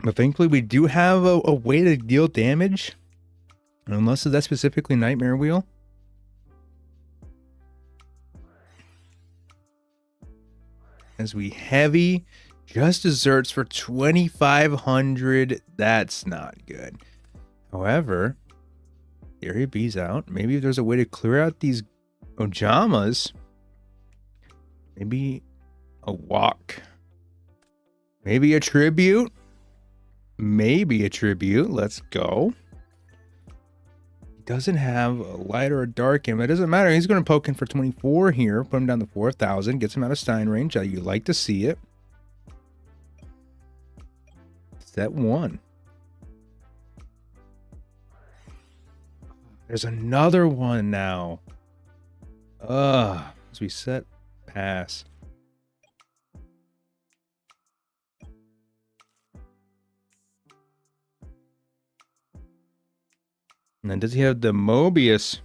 But thankfully, we do have a way to deal damage. Unless that's specifically Nightmare Wheel. As we heavy just desserts for 2,500. That's not good. However, Area B's out. Maybe if there's a way to clear out these Ojamas. Maybe a walk. Maybe a tribute. Maybe a tribute. Let's go. He doesn't have a light or a dark him. It doesn't matter. He's going to poke in for 24 here. Put him down to 4,000. Gets him out of Stein range. You like to see it. Set 1. There's another one now. As we set pass. And then does he have the Mobius?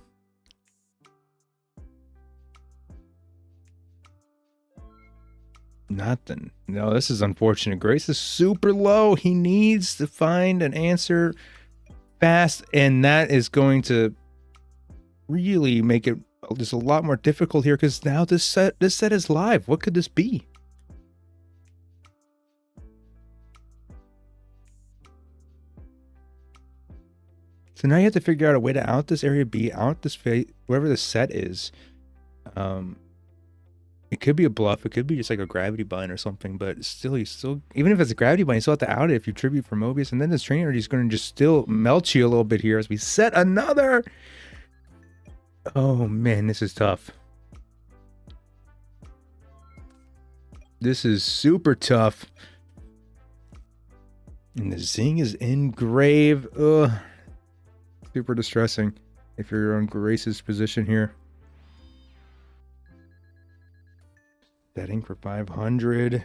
Nothing. No, this is unfortunate. Grace is super low. He needs to find an answer fast, and that is going to really make it just a lot more difficult here because now this set is live. What could this be? So now you have to figure out a way to out this Area B, out this phase, whatever the set is. It could be a bluff. It could be just like a gravity bind or something. But still, even if it's a gravity bind, you still have to out it if you tribute for Mobius. And then this train energy is going to just still melt you a little bit here as we set another. Oh man, this is tough. This is super tough. And the Zing is in grave. Ugh. Super distressing if you're on Grace's position here. Setting for 500.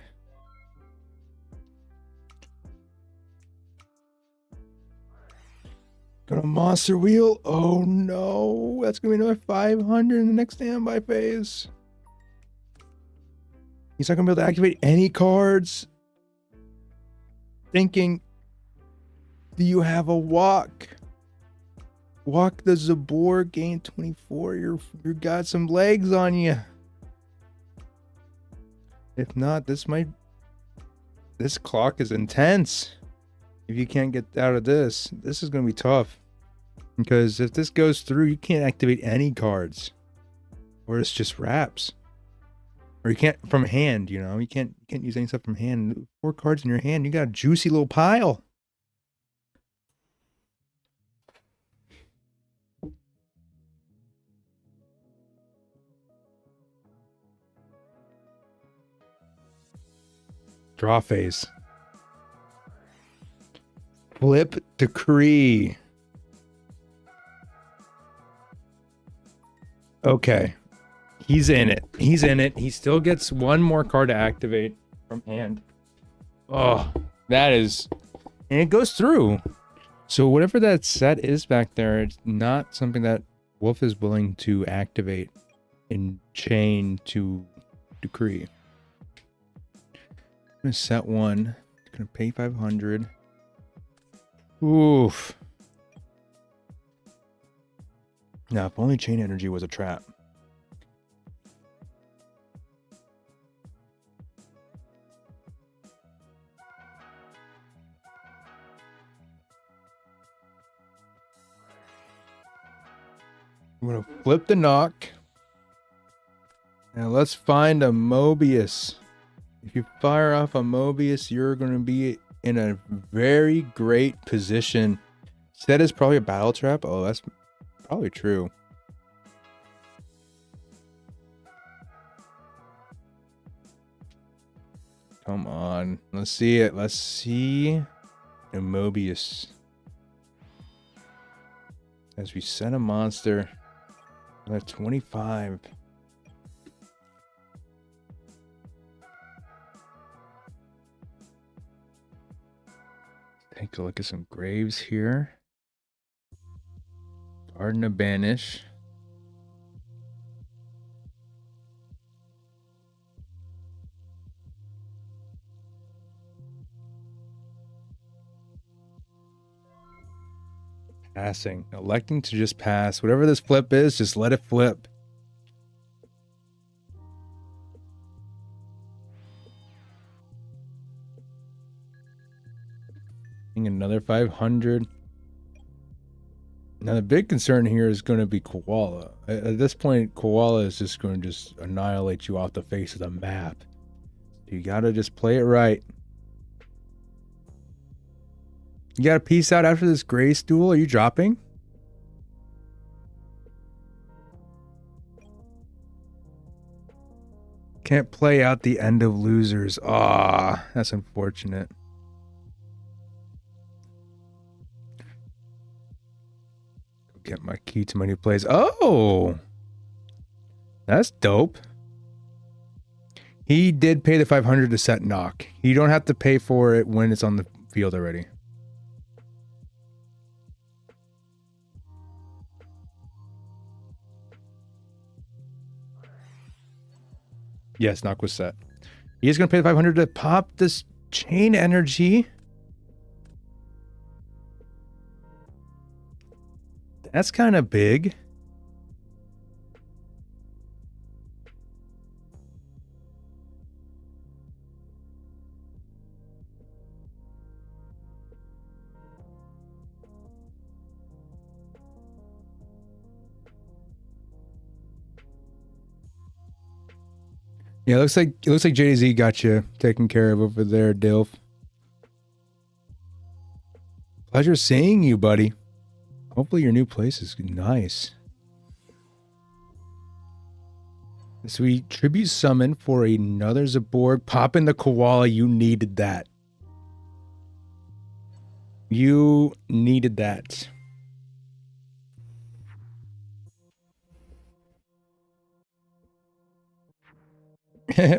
Got a monster wheel. Oh no. That's going to be another 500 in the next standby phase. He's not going to be able to activate any cards. Thinking, do you have a walk? Walk the Zabor, gain 24. You got some legs on you. If not, this clock is intense. If you can't get out of this is going to be tough. Because if this goes through, you can't activate any cards. Or it's just wraps. Or you can't from hand, you know. You can't use any stuff from hand. 4 cards in your hand, you got a juicy little pile. Draw phase. Flip decree. Okay. He's in it. He's in it. He still gets one more card to activate from hand. Oh, that is... And it goes through. So whatever that set is back there, it's not something that Wolf is willing to activate in chain to decree. I'm gonna set 1. Gonna pay 500. Oof. Now, if only chain energy was a trap. I'm gonna flip the knock. Now let's find a Mobius. If you fire off a Mobius, you're going to be in a very great position. Set is probably a battle trap. Oh, that's probably true. Come on. Let's see it. Let's see a Mobius. As we send a monster. Another 25. Take a look at some graves here. Garden of Banish. Passing. Electing to just pass. Whatever this flip is, just let it flip. Another 500. Now the big concern here is going to be Koala. At this point, Koala is just going to just annihilate you off the face of the map. You got to just play it right. You got to peace out after this Grace duel. Are you dropping? Can't play out the end of losers. Ah, that's unfortunate. Get my key to my new place. Oh, that's dope. He did pay the 500 to set knock. You don't have to pay for it when it's on the field already. Yes, knock was set. He's gonna pay the 500 to pop this chain energy. That's kind of big. Yeah, it looks like JZ got you taken care of over there, Dilf. Pleasure seeing you, buddy. Hopefully your new place is nice. So we tribute summon for another Zaborg. Pop in the koala. You needed that. You needed that.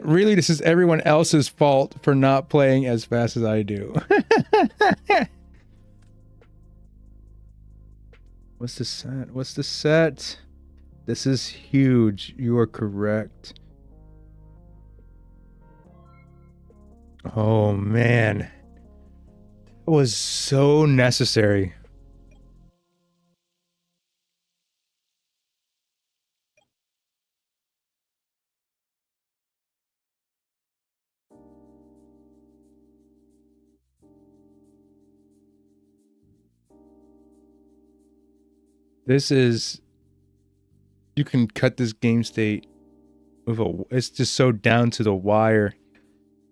Really, this is everyone else's fault for not playing as fast as I do. What's the set? What's the set? This is huge. You are correct. Oh, man. That was so necessary. This is, you can cut this game state with a, it's just so down to the wire.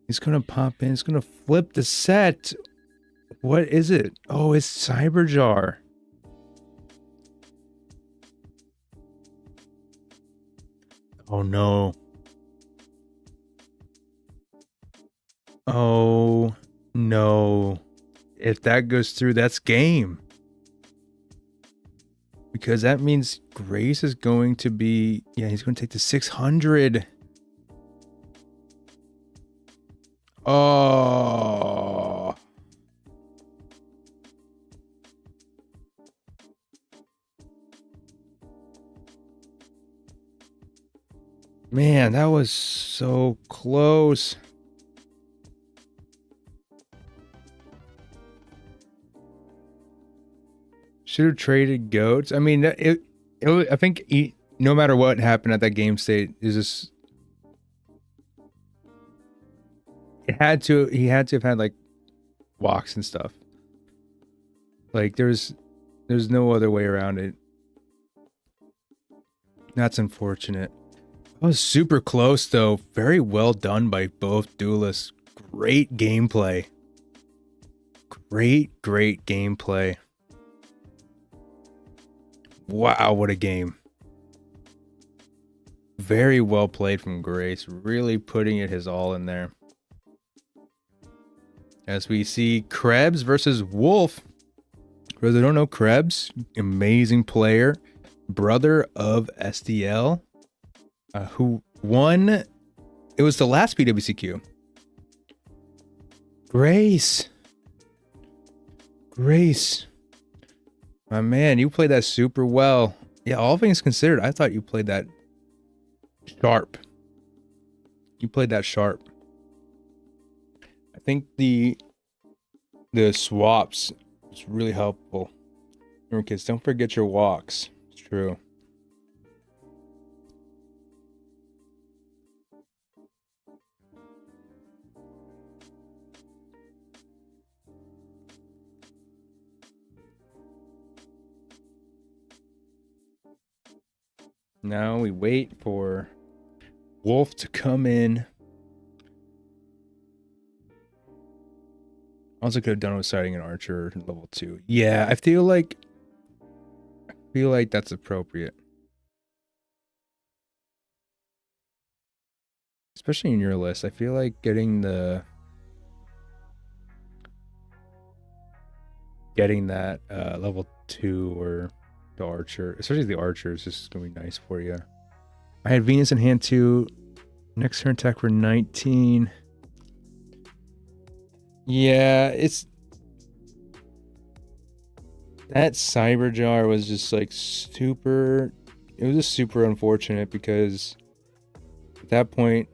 He's gonna pop in, he's gonna flip the set. What is it? Oh, it's Cyber Jar. Oh no. Oh no. If that goes through, that's game. Because that means Grace is going to be... Yeah, he's going to take the 600. Oh. Man, that was so close. Should have traded goats. I mean, I think no matter what happened at that game state, is just he had to have had like walks and stuff. Like there's no other way around it. That's unfortunate. That was super close though. Very well done by both duelists. Great gameplay. Great gameplay. Wow, what a game. Very well played from Grace. Really putting it his all in there. As we see Krebs versus Wolf. For those who don't know, Krebs, amazing player. Brother of SDL. Who won... It was the last PWCQ. Grace. My man, you played that super well. Yeah, all things considered, I thought you played that sharp. You played that sharp. I think the swaps was really helpful. Remember, kids, don't forget your walks. It's true. Now we wait for Wolf to come in. Also could have done with sighting an archer level 2. Yeah, I feel like that's appropriate. Especially in your list. I feel like getting that level 2 or the archer, especially the archer, is just gonna be nice for you. I had Venus in hand 2. Next turn attack for 19. Yeah, it's that Saber jar was just like super. It was just super unfortunate because at that point,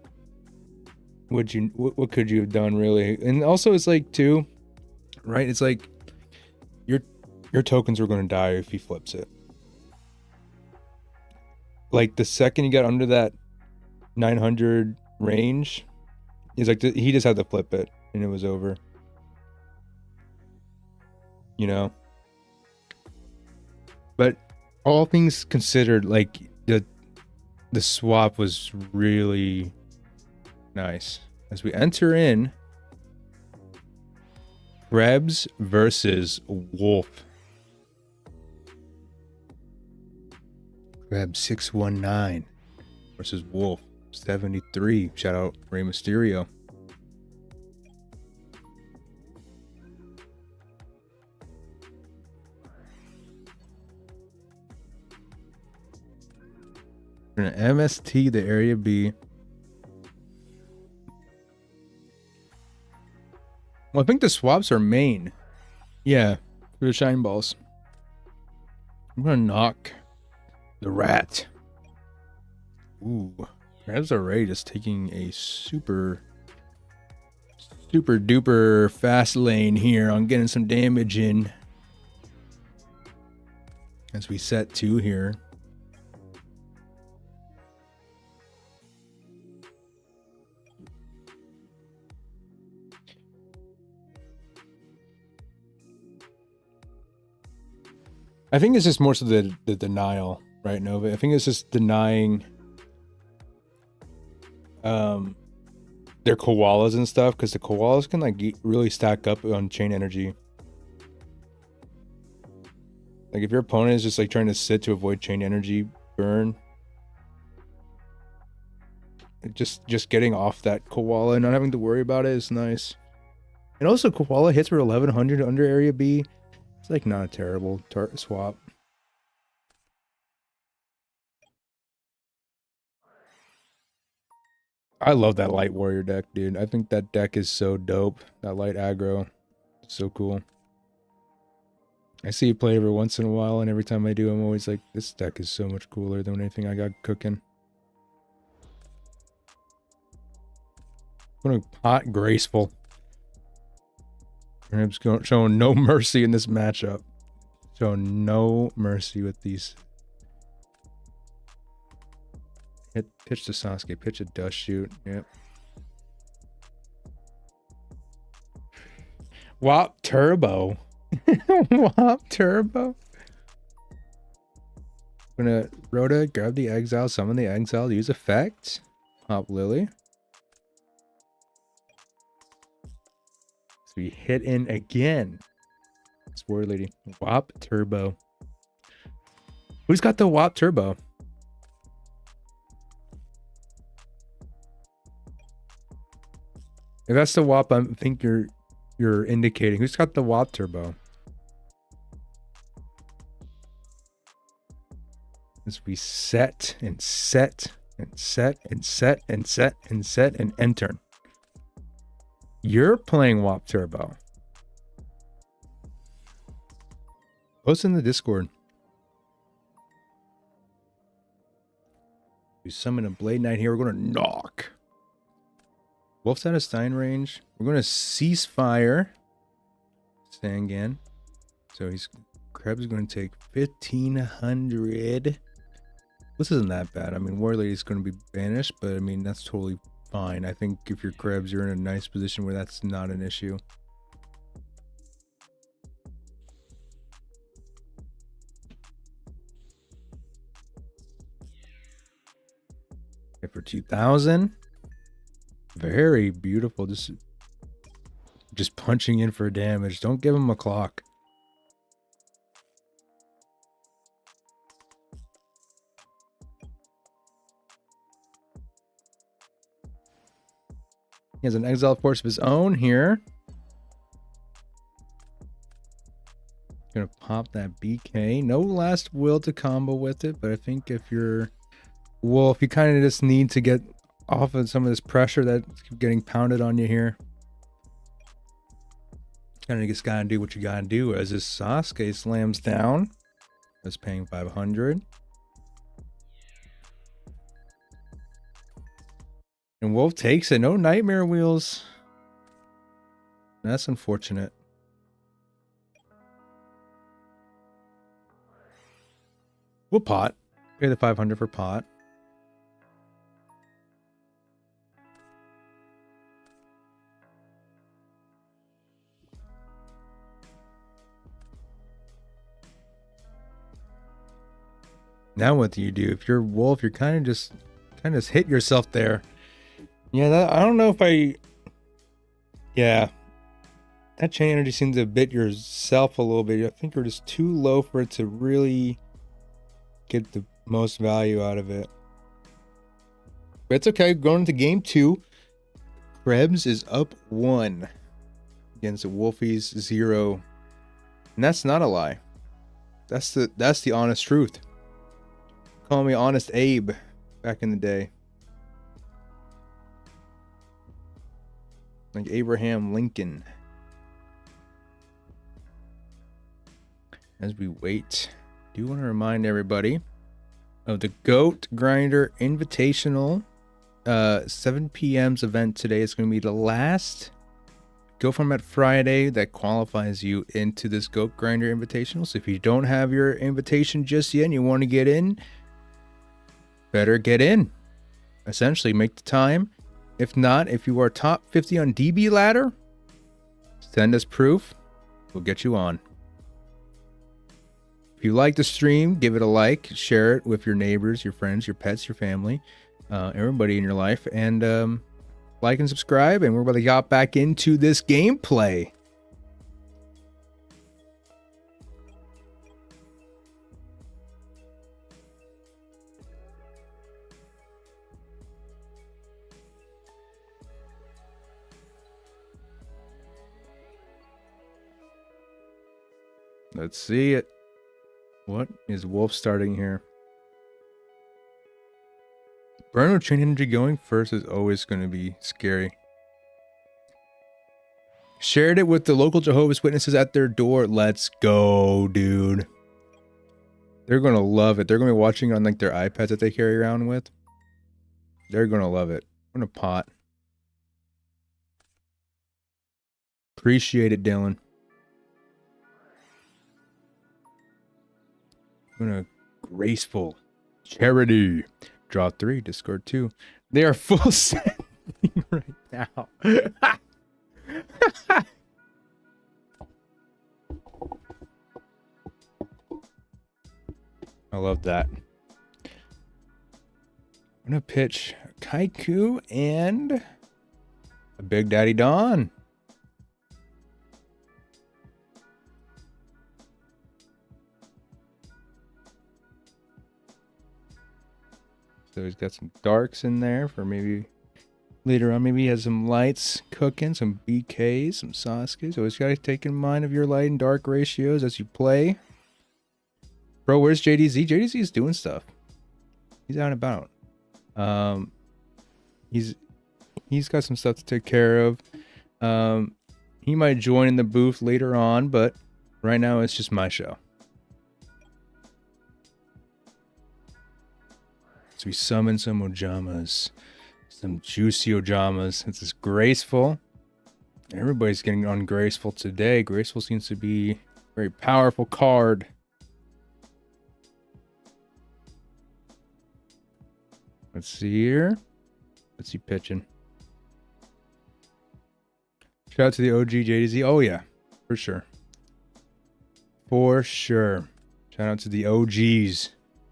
what could you have done really? And also, it's like too, right? It's like your tokens were going to die if he flips it. Like the second you got under that 900 range, he's like he just had to flip it and it was over. You know. But all things considered, like the swap was really nice. As we enter in Krebs versus Wolf. Krebs 619 versus Wolf 73. Shout out Rey Mysterio. We're gonna MST the area B. Well, I think the swaps are main. Yeah, for the shine balls. I'm gonna knock the rat. Ooh, Krebs already just taking a super duper fast lane here on getting some damage in. As we set 2 here. I think it's just more so the denial, right, Nova? I think it's just denying their koalas and stuff, because the koalas can like really stack up on chain energy. Like if your opponent is just like trying to sit to avoid chain energy burn, just getting off that koala and not having to worry about it is nice. And also koala hits for 1100 under area B. It's like not a terrible swap. I love that light warrior deck, dude. I think that deck is so dope. That light aggro, so cool. I see you play every once in a while, and every time I do, I'm always like, this deck is so much cooler than anything I got cooking. What a hot graceful. Krebs showing no mercy in this matchup. Showing no mercy with these. Pitch to Sasuke. Pitch a dust shoot. Yep. Wop turbo. Wop turbo. I'm gonna Rhoda grab the exile, summon the exile, use effect. Hop Lily. So we hit in again. Spore Lady. Wop turbo. Who's got the Wop turbo? If that's the Wop, I think you're indicating. Who's got the Wop turbo? As we set and set and set and set and set and set and enter. You're playing Wop turbo. Post in the Discord. We summon a Blade Knight here. We're going to knock. Wolf's out of Stein range. We're going to cease fire. Stangan. So he's Krebs is going to take 1,500. This isn't that bad. I mean, War Lady is going to be banished, but I mean, that's totally fine. I think if you're Krebs, you're in a nice position where that's not an issue. Okay, for 2,000. Very beautiful. Just punching in for damage. Don't give him a clock. He has an exile force of his own here. Gonna pop that BK. No last will to combo with it, but I think if you're Wolf, you kind of just need to get off of some of this pressure that's getting pounded on you here. Kind of just gotta do what you gotta do as this Sasuke slams down. That's paying 500. And Wolf takes it. No nightmare wheels. That's unfortunate. We'll pot. Pay the 500 for pot. Now what do you do? If you're Wolf, you're kind of just hit yourself there. Yeah, I don't know if yeah, that chain energy seems to bit yourself a little bit. I think you're just too low for it to really get the most value out of it. But it's okay. Going into game 2, Krebs is up 1 against Wolfie's 0, and that's not a lie. That's the honest truth. Call me Honest Abe back in the day. Like Abraham Lincoln. As we wait, I do want to remind everybody of the Goat Grinder Invitational 7 p.m.'s event today. It's going to be the last Go Format Friday that qualifies you into this Goat Grinder Invitational. So if you don't have your invitation just yet and you want to get in, better get in. Essentially, make the time. If not, if you are top 50 on DB ladder, send us proof. We'll get you on. If you like the stream, give it a like, share it with your neighbors, your friends, your pets, your family, everybody in your life, and like and subscribe. And we're about to get back into this gameplay. Let's see it. What is Wolf starting here? Burn with chain energy going first is always going to be scary. Shared it with the local Jehovah's Witnesses at their door. Let's go, dude. They're going to love it. They're going to be watching it on like their iPads that they carry around with. They're going to love it. I'm going to pot. Appreciate it, Dylan. I'm gonna graceful charity. Draw 3, discard 2. They are full sending right now. I love that. I'm gonna pitch Kaiku and a Big Daddy Don. So he's got some darks in there for maybe later on. Maybe he has some lights cooking, some BKs, some Sasuke's. Always got to take in mind of your light and dark ratios as you play. Bro, where's JDZ? JDZ is doing stuff. He's out and about. He's got some stuff to take care of. He might join in the booth later on, but right now it's just my show. So we summon some Ojamas, some juicy Ojamas. This is graceful. Everybody's getting ungraceful today. Graceful seems to be Very powerful card. Let's see here. Let's see pitching. Shout out to the OG JDZ. Oh yeah, for sure. For sure. Shout out to the OGs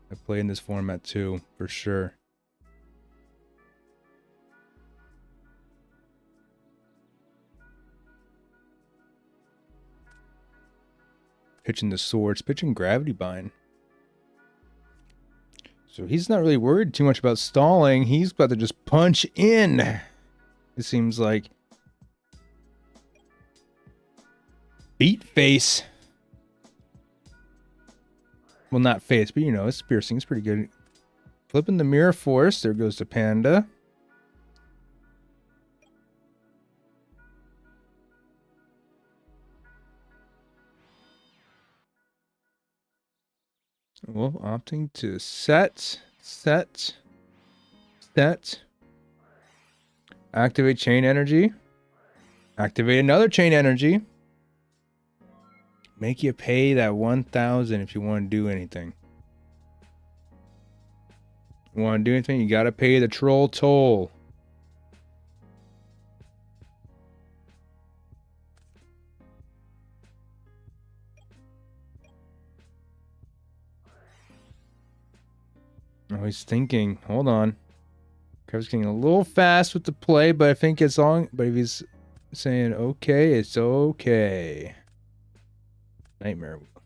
that play in this format too, for sure. Pitching the swords, pitching gravity bind. So he's not really worried too much about stalling. He's about to just punch in. It seems like. Beat face. Well, not face, but you know, it's piercing. It's pretty good. Flipping the mirror force. There goes the panda. Well, opting to set. Activate chain energy. Activate another chain energy. Make you pay that 1,000 if you want to do anything. You want to do anything, you gotta pay the troll toll. Oh, he's thinking. Hold on. Krebs getting a little fast with the play, but I think it's on. But if he's saying okay, it's okay. Nightmare wheel.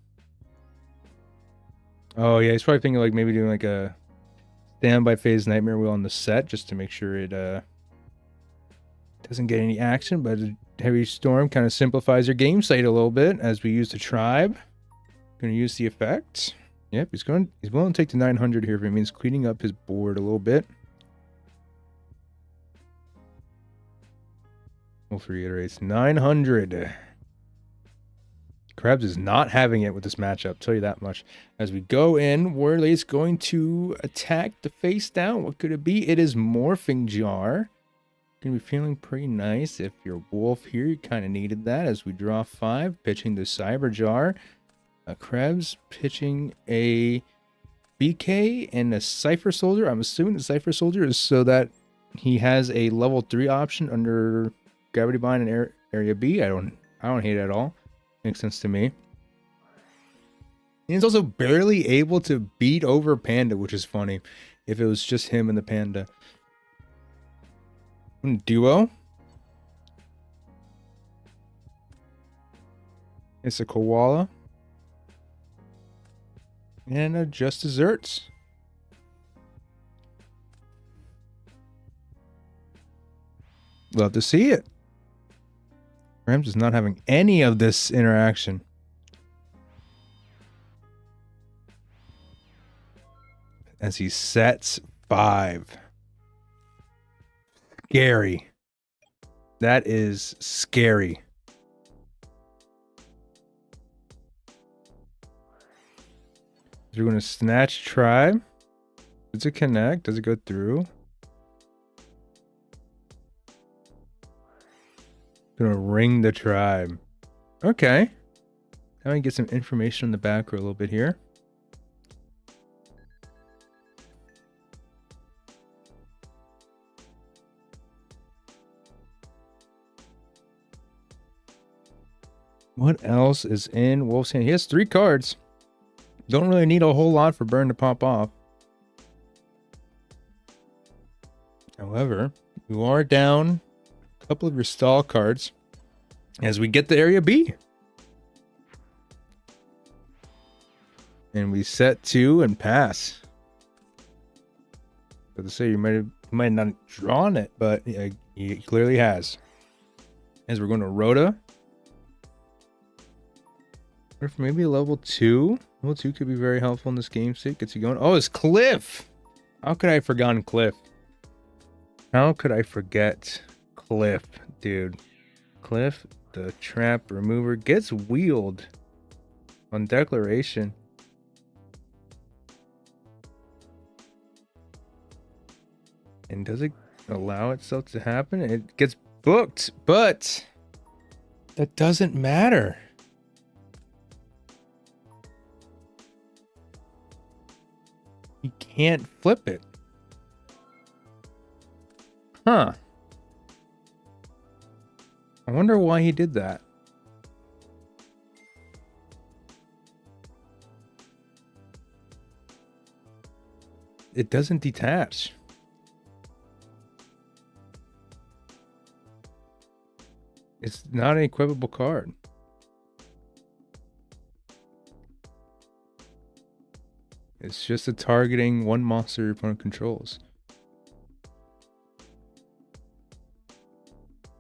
Oh yeah, he's probably thinking like maybe doing like a standby phase nightmare wheel on the set just to make sure it doesn't get any action. But a heavy storm kind of simplifies your game site a little bit as we use the tribe. Gonna use the effect. Yep, he's willing to take the 900 here if it means cleaning up his board a little bit. Wolf reiterates 900. Krebs is not having it with this matchup, tell you that much. As we go in, Warley's going to attack the face down. What could it be? It is Morphing Jar. Gonna be feeling pretty nice if you're Wolf here. You kind of needed that as we draw 5, pitching the Saber Jar. Krebs pitching a BK and a Cypher Soldier. I'm assuming the Cypher Soldier is so that he has a level 3 option under Gravity Bind and Area B. I don't hate it at all. Makes sense to me. And he's also barely able to beat over Panda, which is funny. If it was just him and the Panda. Duo. It's a Koala. And Just Desserts. Love to see it. Krebs is not having any of this interaction. As he sets 5. Scary. That is scary. We're going to snatch tribe. Does it connect? Does it go through? Gonna ring the tribe. Okay. Now I can get some information on the back row a little bit here. What else is in Wolf's hand? He has 3 cards. Don't really need a whole lot for Burn to pop off. However, you are down a couple of your stall cards as we get the Area B. And we set 2 and pass. But to say you might not have drawn it, but he clearly has. As we're going to Rhoda. Or for maybe a level 2. Level 2 could be very helpful in this game state. Gets you going. Oh, it's Cliff. How could I have forgotten Cliff? How could I forget Cliff, dude? Cliff, the trap remover, gets wheeled on declaration. And does it allow itself to happen? It gets booked, but that doesn't matter. He can't flip it. Huh. I wonder why he did that. It doesn't detach. It's not an equipable card. It's just a targeting one monster your opponent controls.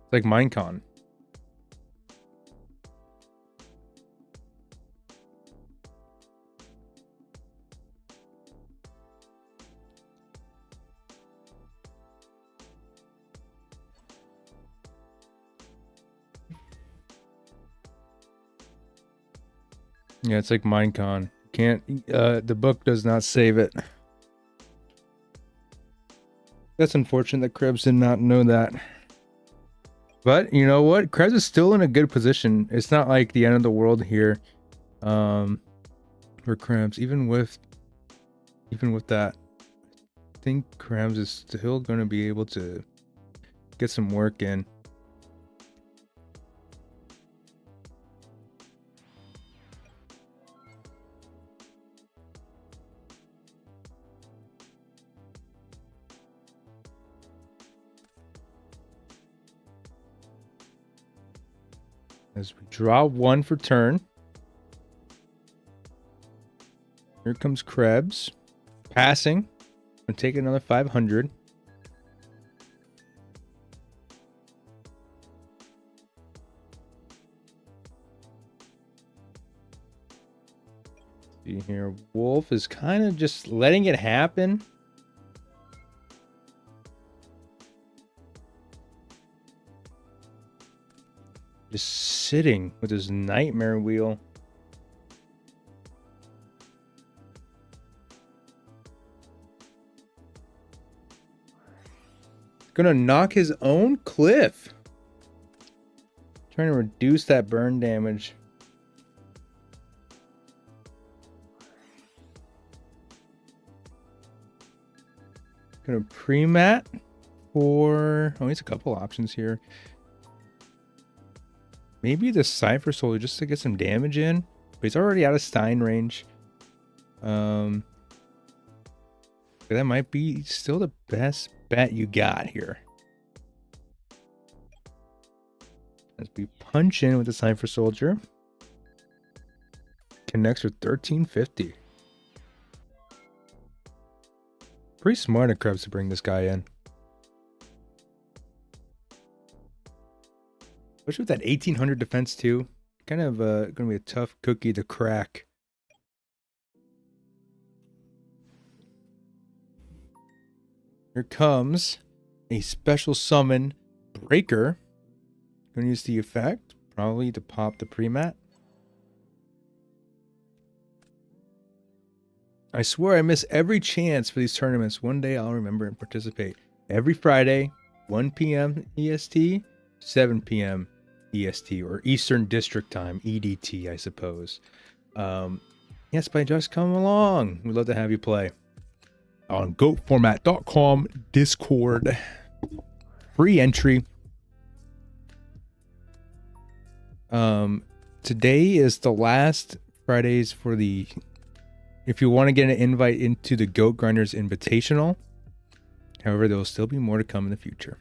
It's like Minecon. Yeah, it's like Minecon. Can't, the book does not save it. That's unfortunate that Krebs did not know that. But you know what? Krebs is still in a good position. It's not like the end of the world here. For Krebs, even with that, I think Krebs is still going to be able to get some work in. As we draw one for turn. Here comes Krebs. Passing. Gonna take another 500. See here. Wolf is kind of just letting it happen. Just sitting with his nightmare wheel. Gonna knock his own cliff. Trying to reduce that burn damage. Gonna pre-mat for... Oh, he has a couple options here. Maybe the Cypher Soldier just to get some damage in. But he's already out of Stein range. That might be still the best bet you got here. As we punch in with the Cypher Soldier. Connects for 1350. Pretty smart of Krebs to bring this guy in. Especially with that 1800 defense too. Kind of going to be a tough cookie to crack. Here comes a special summon Breaker. Going to use the effect. Probably to pop the pre-mat. I swear I miss every chance for these tournaments. One day I'll remember and participate. Every Friday, 1 p.m. EST, 7 p.m. EST, or Eastern District Time, EDT, I suppose. Yes, by just come along. We'd love to have you play. On goatformat.com Discord. Free entry. Today is the last Fridays for the... If you want to get an invite into the Goat Grinders Invitational. However, there will still be more to come in the future.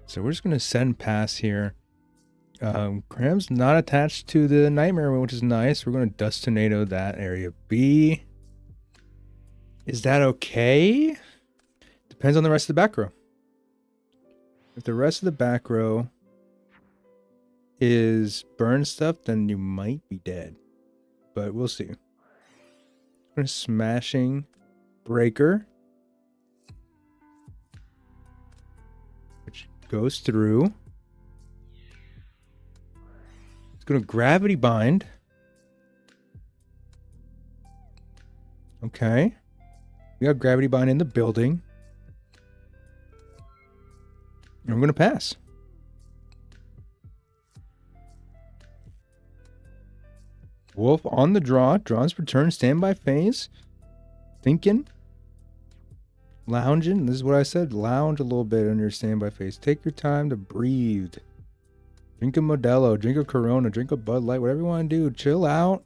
So we're just going to send pass here. Krebs not attached to the Nightmare, which is nice. We're going to Dust Tornado that area B. Is that okay? Depends on the rest of the back row. If the rest of the back row is burn stuff, then you might be dead. But we'll see. We're smashing Breaker. Which goes through. It's going to Gravity Bind. Okay. We got Gravity Bind in the building. And we're going to pass. Wolf on the draw. Draws return. Standby phase. Thinking. Lounging. This is what I said. Lounge a little bit on your standby phase. Take your time to breathe. Drink a Modelo. Drink a Corona. Drink a Bud Light. Whatever you want to do. Chill out.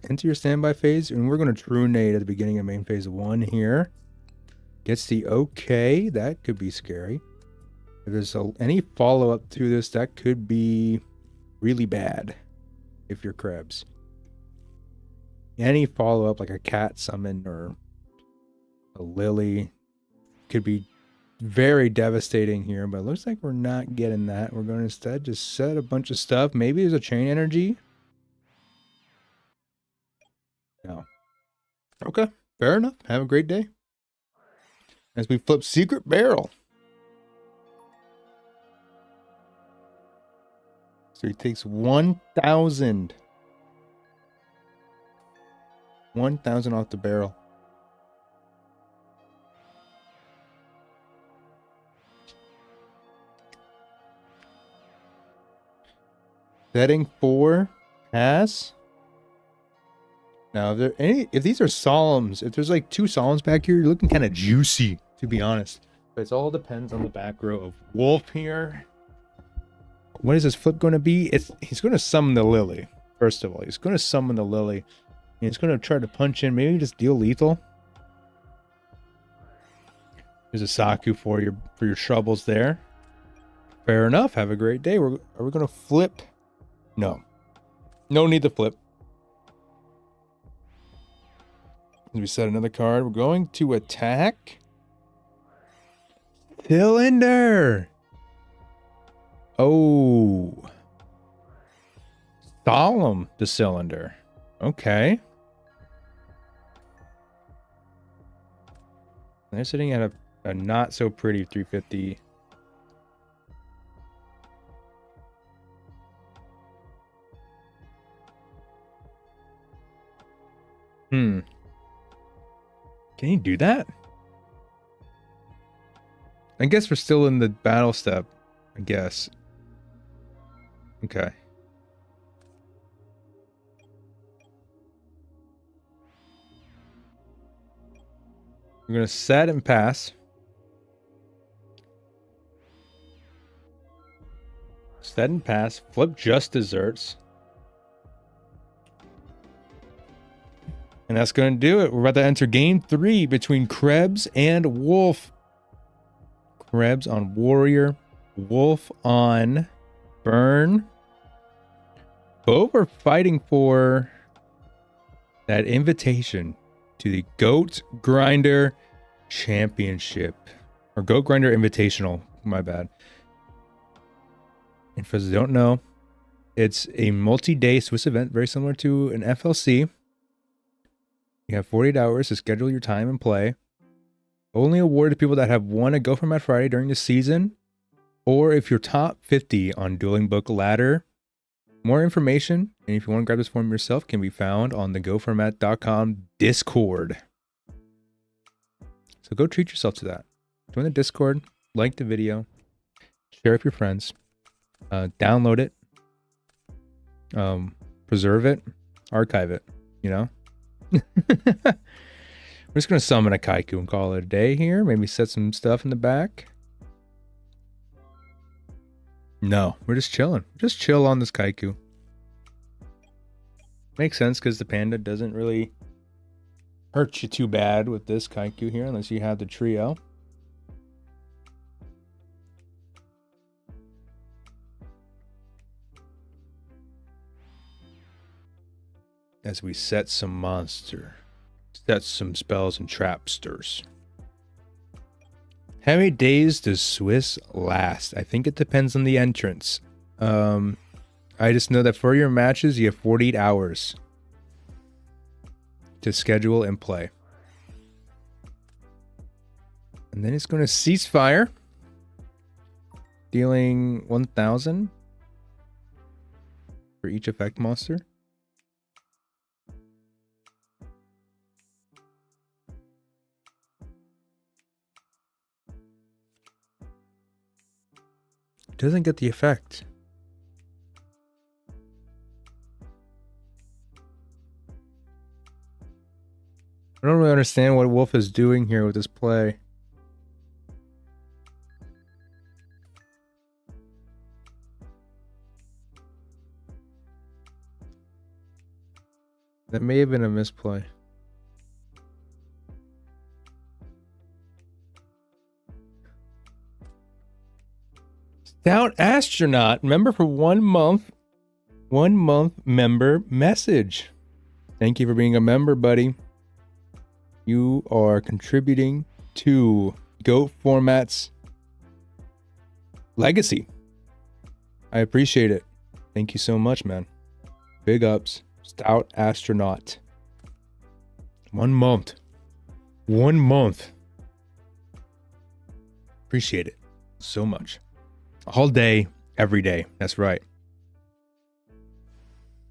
Enter your standby phase. And we're going to true nade at the beginning of main phase 1 here. Gets the okay. That could be scary. If there's any follow-up to this, that could be really bad if you're Krebs. Any follow-up like a cat summon or a lily could be very devastating here, but it looks like we're not getting that. We're going to instead just set a bunch of stuff. Maybe there's a chain energy. No. Okay, fair enough. Have a great day. As we flip Secret Barrel. So he takes 1,000. 1,000 off the barrel. Setting 4 pass. Now, if these are solemns, if there's like 2 solemns back here, you're looking kind of juicy, to be honest. But it all depends on the back row of Wolf here. What is this flip going to be? He's going to summon the Lily. First of all, he's going to summon the Lily. And he's going to try to punch in, maybe just deal lethal. There's a Saku for your troubles there. Fair enough. Have a great day. Are we going to flip? No. No need to flip. We set another card. We're going to attack. Cylinder. Oh. Solemn the cylinder. Okay. They're sitting at a not so pretty 350. Can you do that? I guess we're still in the battle step. I guess. Okay. We're going to set and pass. Set and pass. Flip just desserts. And that's going to do it. We're about to enter game 3 between Krebs and Wolf. Krebs on Warrior. Wolf on Burn. Both are fighting for that invitation to the Goat Grinder Championship. Or Goat Grinder Invitational. My bad. And for those who don't know, it's a multi-day Swiss event very similar to an FLC. You have 48 hours to schedule your time and play. Only awarded to people that have won a Go For Mat Friday during the season, or if you're top 50 on Dueling Book Ladder. More information, and if you want to grab this form yourself, can be found on the goformat.com Discord. So go treat yourself to that. Join the Discord, like the video, share with your friends, download it, preserve it, archive it, you know? We're just going to summon a Kaiku and call it a day here. Maybe set some stuff in the back. No, we're just chilling. Just chill on this Kaiku. Makes sense because the panda doesn't really hurt you too bad with this Kaiku here unless you have the trio. As we set some monster. Set some spells and trapsters. How many days does Swiss last? I think it depends on the entrance. I just know that for your matches, you have 48 hours to schedule and play. And then it's going to cease fire. Dealing 1,000 for each effect monster. Doesn't get the effect. I don't really understand what Wolf is doing here with this play. That may have been a misplay. Stout Astronaut, member for 1 month. 1 month member message. Thank you for being a member, buddy. You are contributing to Goat Format's legacy. I appreciate it. Thank you so much, man. Big ups. Stout Astronaut. 1 month. 1 month. Appreciate it so much. All day, every day. That's right.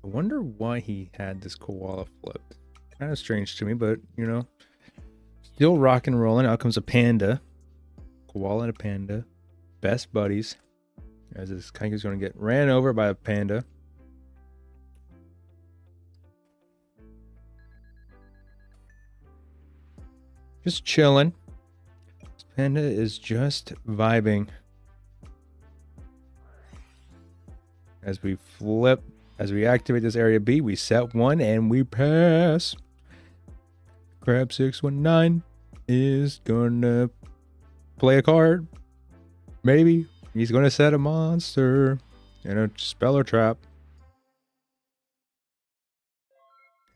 I wonder why he had this koala flipped. Kind of strange to me, but you know, still rock and rolling. Out comes a panda. Koala and a panda. Best buddies. As this kind is going to get ran over by a panda. Just chilling. This panda is just vibing. As we flip, as we activate this area B, we set 1 and we pass. Krebs 619 is gonna play a card. Maybe he's gonna set a monster and a speller trap.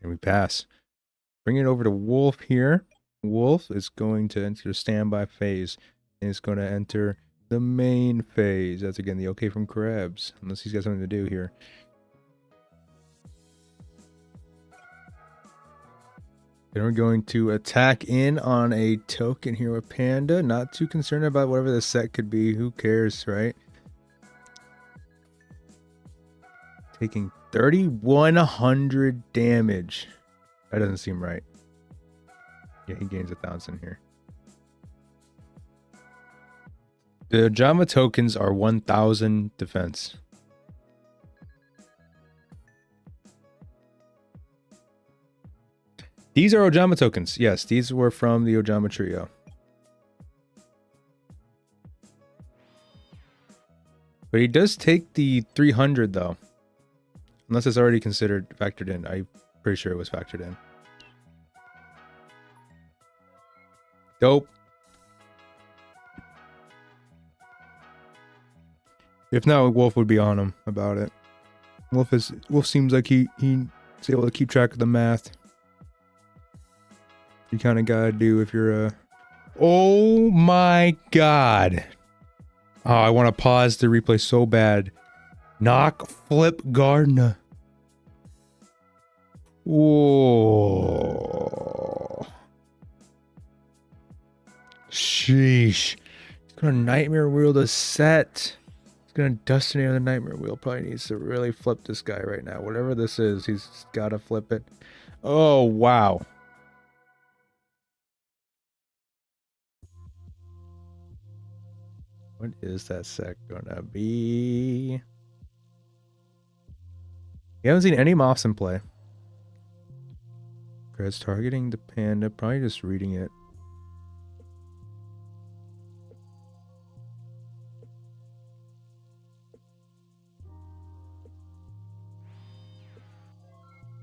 And we pass. Bring it over to Wolf here. Wolf is going to enter standby phase and it's going to enter the main phase. That's again the okay from Krebs, unless he's got something to do here. Then we're going to attack in on a token here with Panda. Not too concerned about whatever the set could be. Who cares, right? Taking 3,100 damage. That doesn't seem right. Yeah, he gains 1,000 here. The Ojama tokens are 1,000 defense. These are Ojama tokens. Yes, these were from the Ojama trio. But he does take the 300 though. Unless it's already considered factored in. I'm pretty sure it was factored in. Dope. If not, Wolf would be on him about it. Wolf seems like he's able to keep track of the math. You kind of gotta do if you're a... Oh my god. Oh, I want to pause the replay so bad. Knock Flip Gardner. Whoa. Sheesh. He's gonna Nightmare Wheel the set. He's gonna Destiny on the Nightmare Wheel. Probably needs to really flip this guy right now. Whatever this is, he's gotta flip it. Oh, wow. What is that set gonna be? You haven't seen any Moths in play. Krebs targeting the panda, probably just reading it.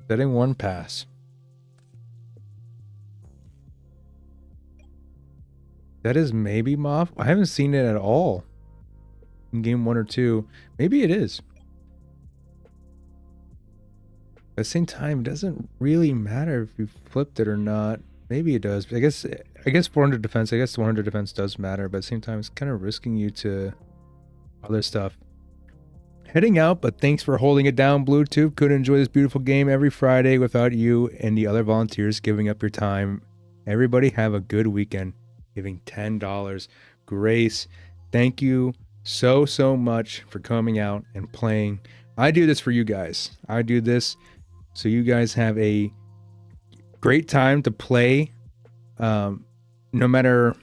Setting 1 pass. That is maybe Moth. I haven't seen it at all in game 1 or 2. Maybe it is. At the same time, it doesn't really matter if you flipped it or not. Maybe it does. I guess 400 defense. I guess 100 defense does matter, but at the same time, it's kind of risking you to other stuff. Heading out, but thanks for holding it down, Bluetooth. Couldn't enjoy this beautiful game every Friday without you and the other volunteers giving up your time. Everybody have a good weekend. Giving $10. Grace, thank you so much for coming out and playing. I do this for you guys. I do this so you guys have a great time to play. No matter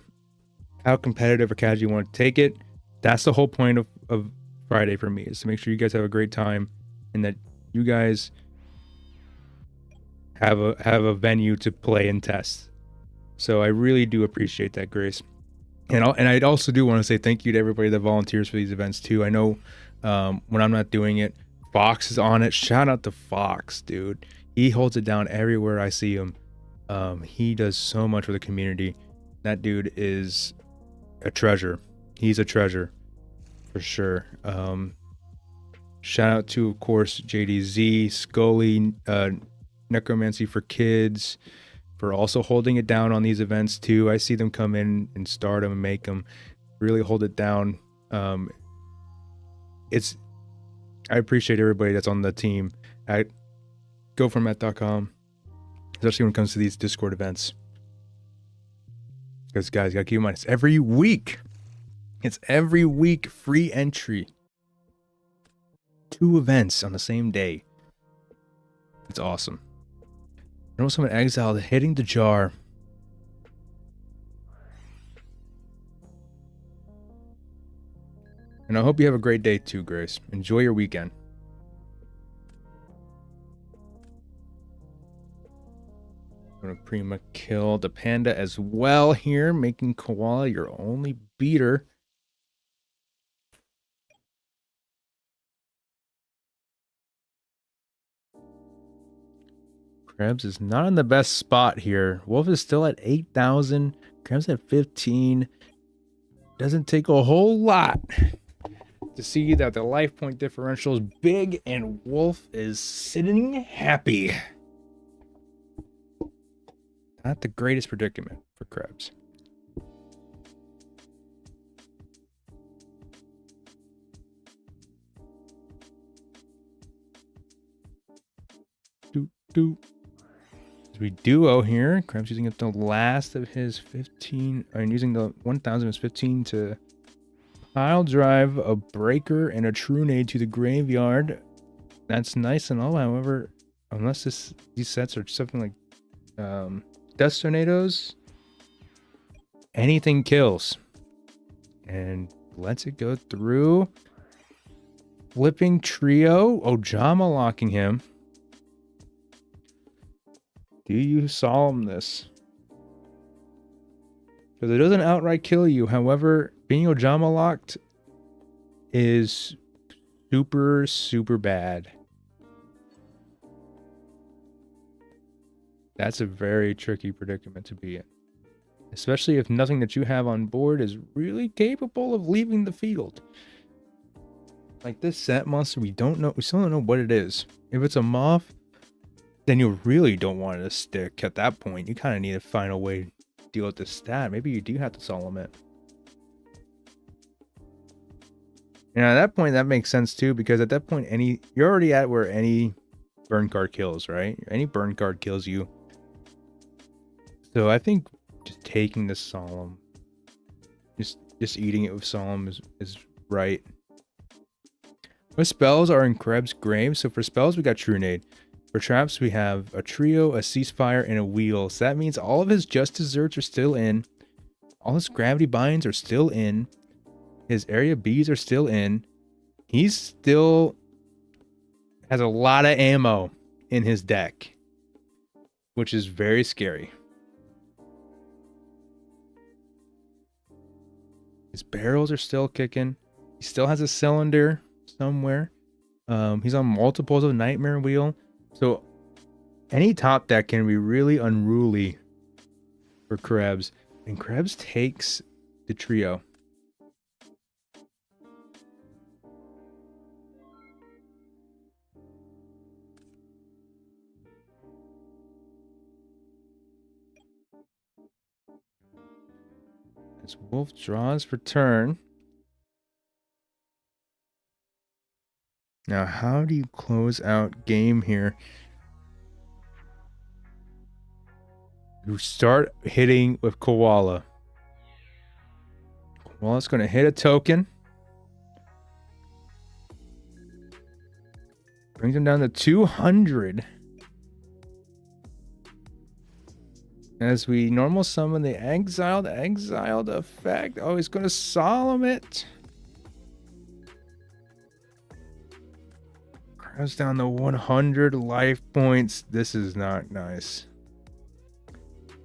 how competitive or casual you want to take it. That's the whole point of Friday for me, is to make sure you guys have a great time and that you guys have a venue to play and test. So I really do appreciate that, Grace. And I also do want to say thank you to everybody that volunteers for these events too. I know when I'm not doing it, Fox is on it. Shout out to Fox, dude. He holds it down everywhere I see him. He does so much for the community. That dude is a treasure. He's a treasure for sure. Shout out to, of course, JDZ, Scully, Necromancy for Kids, for also holding it down on these events too. I see them come in and start them and make them really hold it down. I appreciate everybody that's on the team at goformat.com, especially when it comes to these Discord events. Because guys, gotta keep in mind, it's every week. It's every week free entry. 2 events on the same day. It's awesome. I know someone exiled hitting the jar. And I hope you have a great day too, Grace. Enjoy your weekend. I'm gonna Prima kill the panda as well here, making Koala your only beater. Krebs is not in the best spot here. Wolf is still at 8,000. Krebs at 15. Doesn't take a whole lot to see that the life point differential is big and Wolf is sitting happy. Not the greatest predicament for Krebs. As we duo here, Krebs using up the last of his 15, and using the 1,000 of his 15 to pile drive a breaker and a true nade to the graveyard. That's nice and all, however, unless these sets are something like Death Tornadoes, anything kills. And lets it go through. Flipping trio. Ojama locking him. Do you solemn this? Because it doesn't outright kill you. However, being Ojama locked is super, super bad. That's a very tricky predicament to be in. Especially if nothing that you have on board is really capable of leaving the field. Like this set monster, we still don't know what it is. If it's a moth, then you really don't want it to stick at that point. You kind of need to find a way to deal with the stat. Maybe you do have to solemn it. And at that point, that makes sense too, because at that point, you're already at where any burn card kills, right? Any burn card kills you. So I think just taking the solemn, just eating it with solemn is right. What spells are in Krebs' grave? So for spells, we got True Nade. For traps, we have a trio, a ceasefire, and a wheel. So that means all of his just desserts are still in. All his gravity binds are still in. His area Bs are still in. He still has a lot of ammo in his deck, which is very scary. His barrels are still kicking. He still has a cylinder somewhere. He's on multiples of Nightmare Wheel. So any top deck can be really unruly for Krebs. And Krebs takes the trio. As Wolf draws for turn. Now, how do you close out game here? You start hitting with Koala. Koala's going to hit a token. Brings him down to 200. As we normal summon the exiled effect. Oh, he's going to solemn it. Krebs down to 100 life points. This is not nice.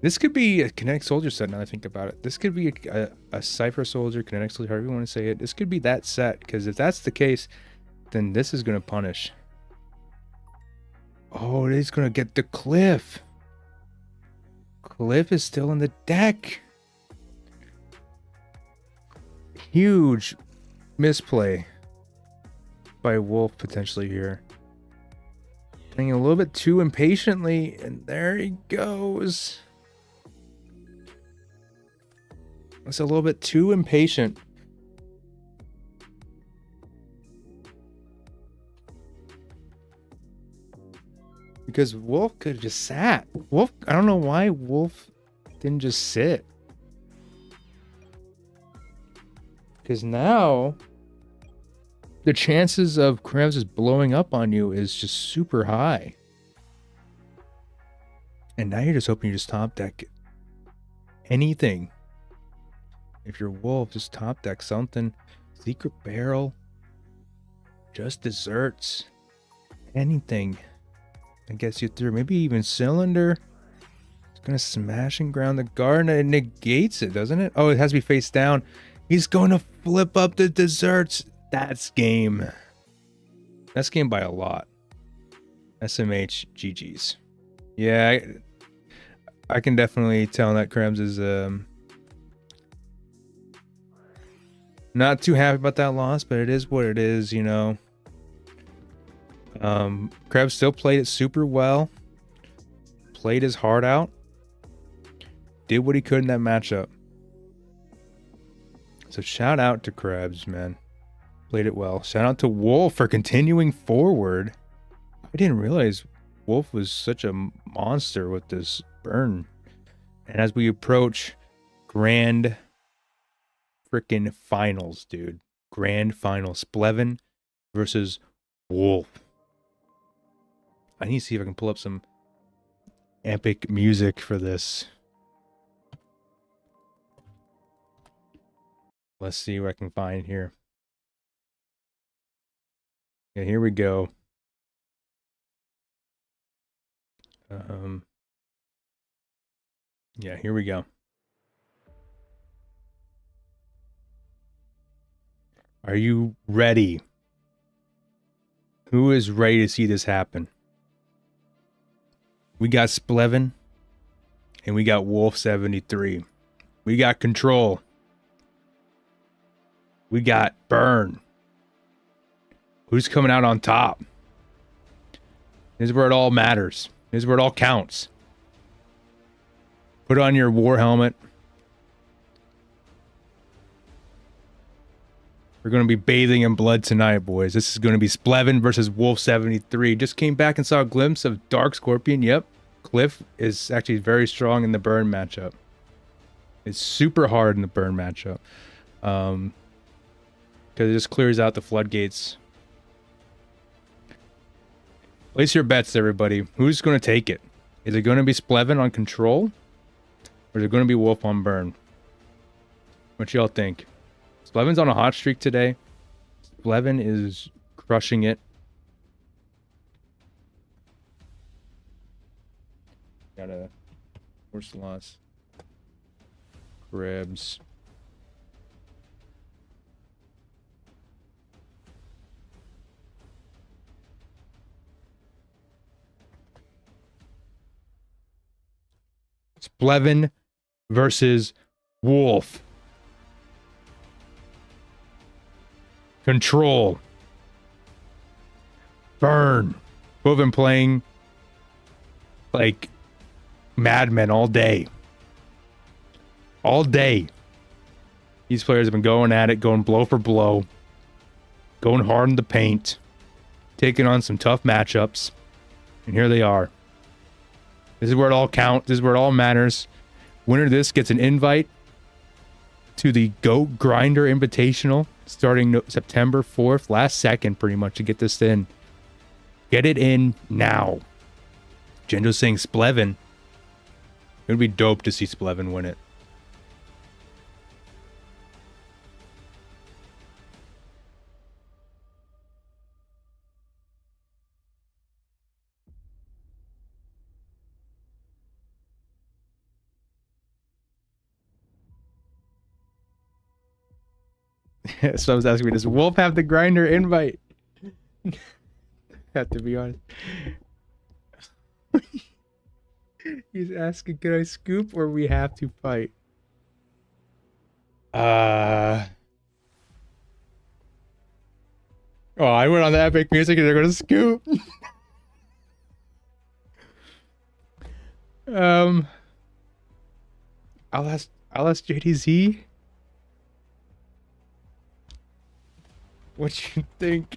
This could be a kinetic soldier set now that I think about it. This could be a Cypher soldier, kinetic soldier, however you want to say it. This could be that set, because if that's the case, then this is going to punish. Oh, it is going to get the Cliff. Cliff is still in the deck. Huge misplay by Wolf potentially here. Playing a little bit too impatiently, and there he goes. That's a little bit too impatient. Because Wolf could have just sat. Wolf, I don't know why Wolf didn't just sit. Because now the chances of Krebs just blowing up on you is just super high. And now you're just hoping you just top deck anything. If you're Wolf, just top deck something. Secret barrel. Just desserts. Anything. I guess you through. Maybe even cylinder. It's gonna smash and ground the guard, and it negates it, doesn't it? Oh, it has to be face down. He's going to flip up the desserts. That's game. That's game by a lot. SMH GG's. Yeah, I can definitely tell that Krebs is not too happy about that loss, but it is what it is, you know. Krebs still played it super well. Played his heart out. Did what he could in that matchup. So shout out to Krebs, man. Played it well. Shout out to Wolf for continuing forward. I didn't realize Wolf was such a monster with this burn. And as we approach grand freaking finals, dude. Grand finals. Splv versus Wolf. I need to see if I can pull up some epic music for this. Let's see what I can find here. Yeah, here we go. Yeah, here we go. Are you ready? Who is ready to see this happen? We got Splv and we got Wolf 73. We got Control. We got Burn. Who's coming out on top? This is where it all matters. This is where it all counts. Put on your war helmet. We're going to be bathing in blood tonight, boys. This is going to be Splv versus Wolf 73. Just came back and saw a glimpse of Dark Scorpion. Yep. Cliff is actually very strong in the burn matchup. It's super hard in the burn matchup. Because it just clears out the floodgates. Place your bets, everybody. Who's going to take it? Is it going to be Splv on Control? Or is it going to be Wolf on Burn? What y'all think? Splv's on a hot streak today. Splv is crushing it. Got a horse loss. Krebs. Splv versus Wolf. Control. Burn. Both been playing like madmen all day. All day. These players have been going at it, going blow for blow. Going hard in the paint. Taking on some tough matchups. And here they are. This is where it all counts. This is where it all matters. Winner of this gets an invite to the Goat Grinder Invitational starting September 4th. Last second, pretty much, to get this in. Get it in now. Gendo's saying Splv. It would be dope to see Splv win it. So I was asking me, does Wolf have the grinder invite? Have to be honest. He's asking, can I scoop or we have to fight? Oh, I went on the Epic Music and they're gonna scoop. I'll ask JDZ. What you think?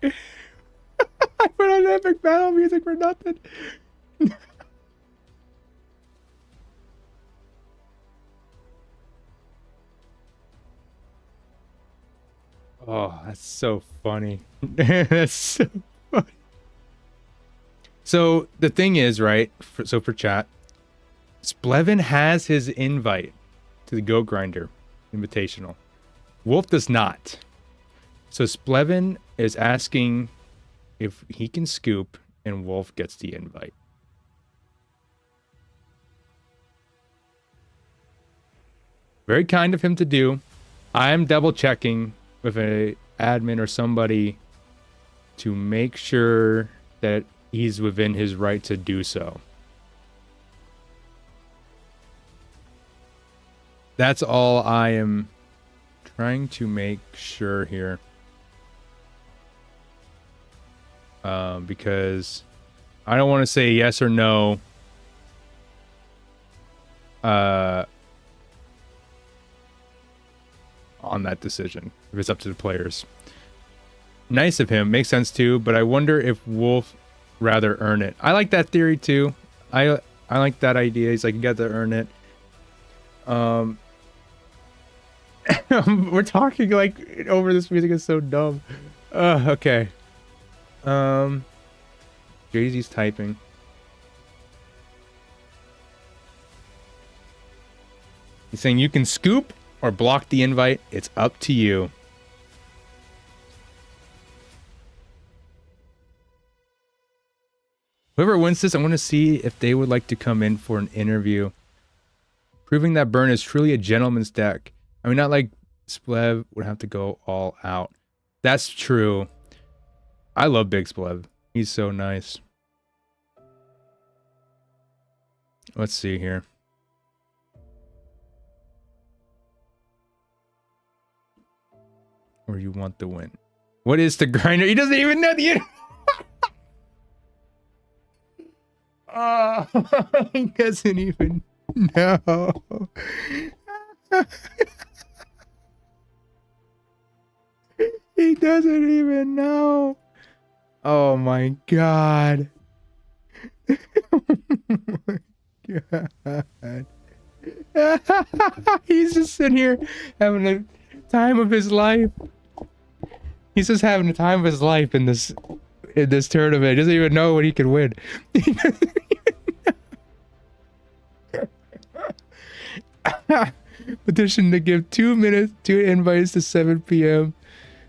I put on Epic Battle Music for nothing. Oh, that's so funny. That's so funny. So the thing is, right? For chat, Splevin has his invite to the Go Grinder Invitational. Wolf does not. So Splevin is asking if he can scoop, and Wolf gets the invite. Very kind of him to do. I am double checking with a admin or somebody to make sure that he's within his right to do so. That's all I am trying to make sure here. Because I don't want to say yes or no. On that decision, if it's up to the players. Nice of him, makes sense too, but I wonder if Wolf rather earn it. I like that theory too. I like that idea. He's like, you got to earn it. We're talking like over this music is so dumb. Okay. Jay-Z's typing. He's saying you can scoop or block the invite. It's up to you. Whoever wins this, I want to see if they would like to come in for an interview. Proving that Burn is truly a gentleman's deck. I mean, not like Splv would have to go all out. That's true. I love Big Splv. He's so nice. Let's see here. Or you want the win. What is the grinder? He doesn't even know the... Oh, he doesn't even know. He doesn't even know. Oh my god. Oh my god. He's just sitting here having the time of his life. He's just having the time of his life in this tournament. He doesn't even know what he can win. Petition to give 2 minutes, 2 invites to 7 p.m.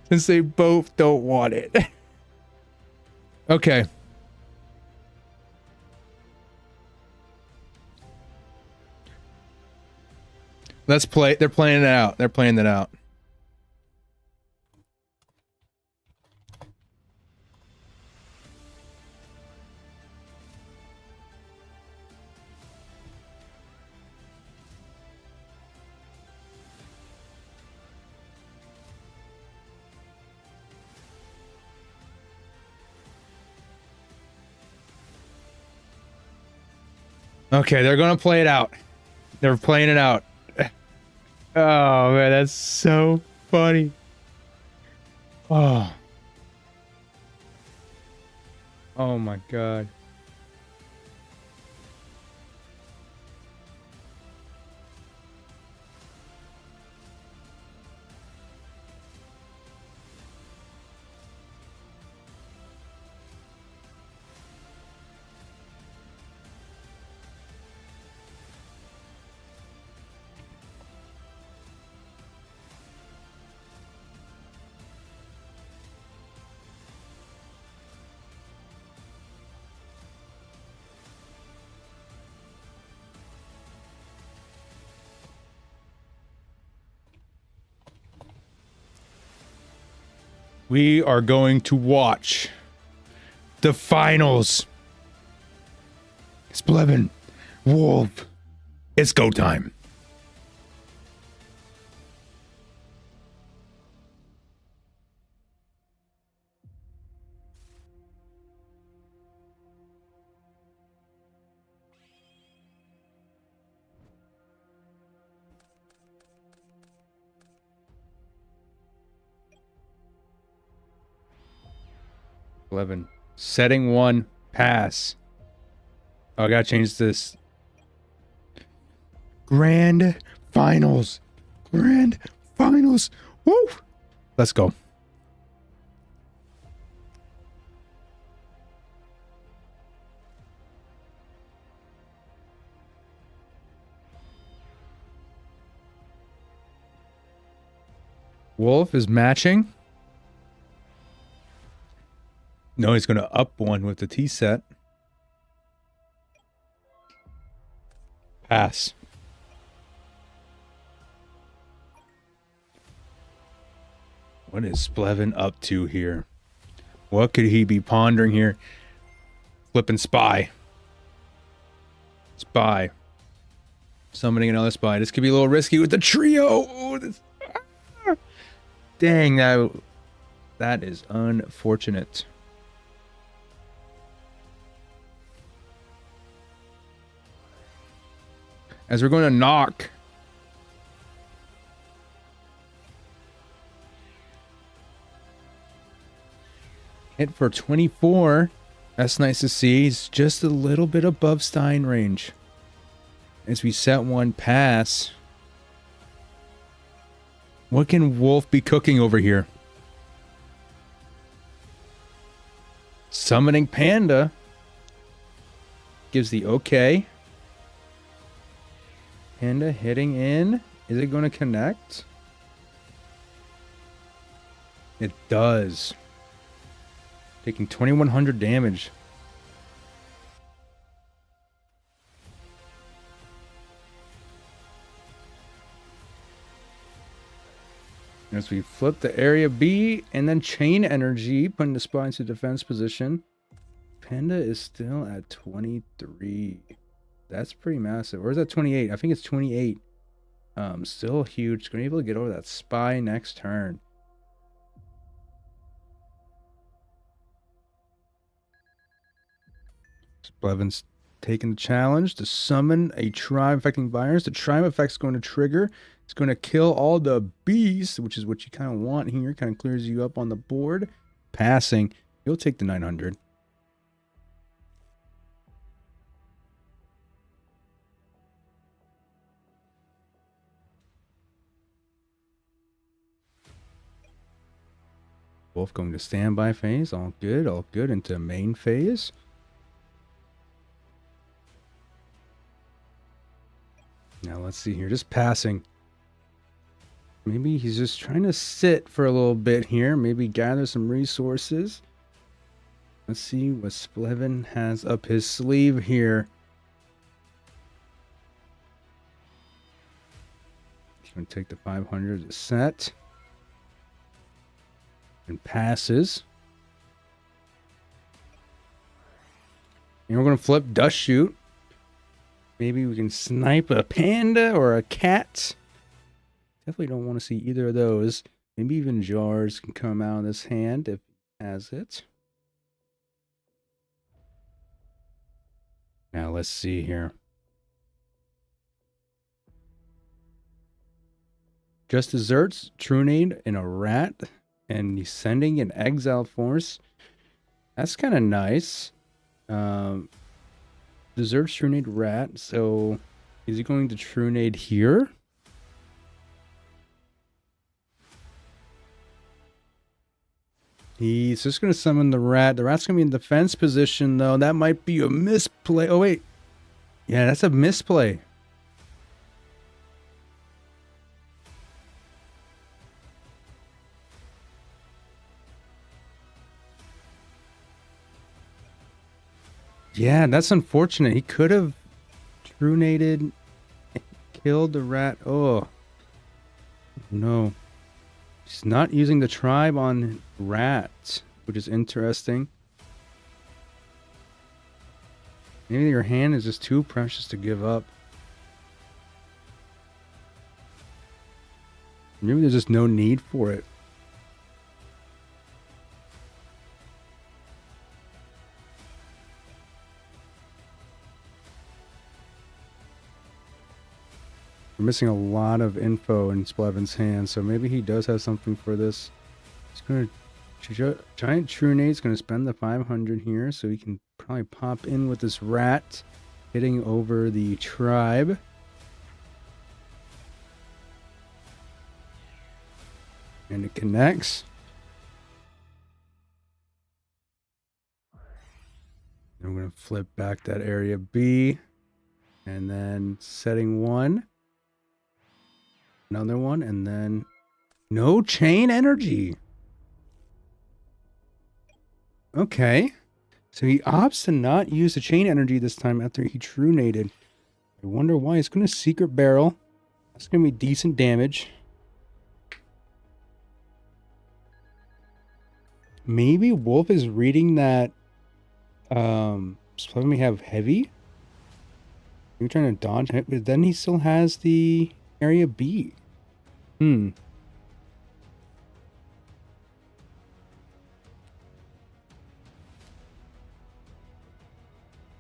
since they both don't want it. Okay. Let's play. They're playing it out. They're playing it out. Okay, they're gonna play it out. They're playing it out. Oh man, that's so funny. Oh. Oh my god. We are going to watch the finals. Splv, Wolf, it's go time. Setting 1, pass. Oh, I gotta change this. Grand finals. Grand finals. Woo! Let's go. Wolf is matching. No, he's going to up one with the T set. Pass. What is Splv up to here? What could he be pondering here? Flipping spy. Spy. Summoning another spy. This could be a little risky with the trio. Ooh, this, dang, that is unfortunate. As we're going to knock. Hit for 24. That's nice to see. He's just a little bit above Stein range. As we set 1 pass. What can Wolf be cooking over here? Summoning Panda. Gives the okay. Panda hitting in. Is it going to connect? It does. Taking 2100 damage. As we flip the area B and then chain energy, putting the spy into defense position. Panda is still at 23. That's pretty massive. Or is that 28? I think it's 28. Still huge. Going to be able to get over that spy next turn. Splv's taking the challenge to summon a tribe affecting virus. The tribe effect is going to trigger. It's going to kill all the beasts, which is what you kind of want here. Kind of clears you up on the board. Passing. You'll take the 900. Wolf going to standby phase. All good into main phase. Now let's see here. Just passing. Maybe he's just trying to sit for a little bit here. Maybe gather some resources. Let's see what Splv has up his sleeve here. He's going to take the 500 to set. And passes. And we're going to flip Dust Shoot. Maybe we can snipe a panda or a cat. Definitely don't want to see either of those. Maybe even jars can come out of this hand if he has it. Now let's see here. Just Desserts, Trunade, and a rat. And he's sending an Exile Force. That's kind of nice. Desserts, Trunade, rat. So is he going to Trunade here? He's just going to summon the rat. The rat's going to be in defense position, though. That might be a misplay. Oh, wait. Yeah, that's a misplay. Yeah, that's unfortunate. He could have Trunaded and killed the rat. Oh. No. He's not using the tribe on rat, which is interesting. Maybe your hand is just too precious to give up. Maybe there's just no need for it. We're missing a lot of info in Splev's hand, so maybe he does have something for this. He's going to... Giant True Nate's going to spend the 500 here, so he can probably pop in with this rat, hitting over the tribe. And it connects. I'm going to flip back that area B. And then setting 1. Another one, and then no chain energy. Okay. So he opts to not use the chain energy this time after he true nated. I wonder why. He's going to secret barrel. That's going to be decent damage. Maybe Wolf is reading that Splv may have heavy. You're trying to dodge it, but then he still has the area B.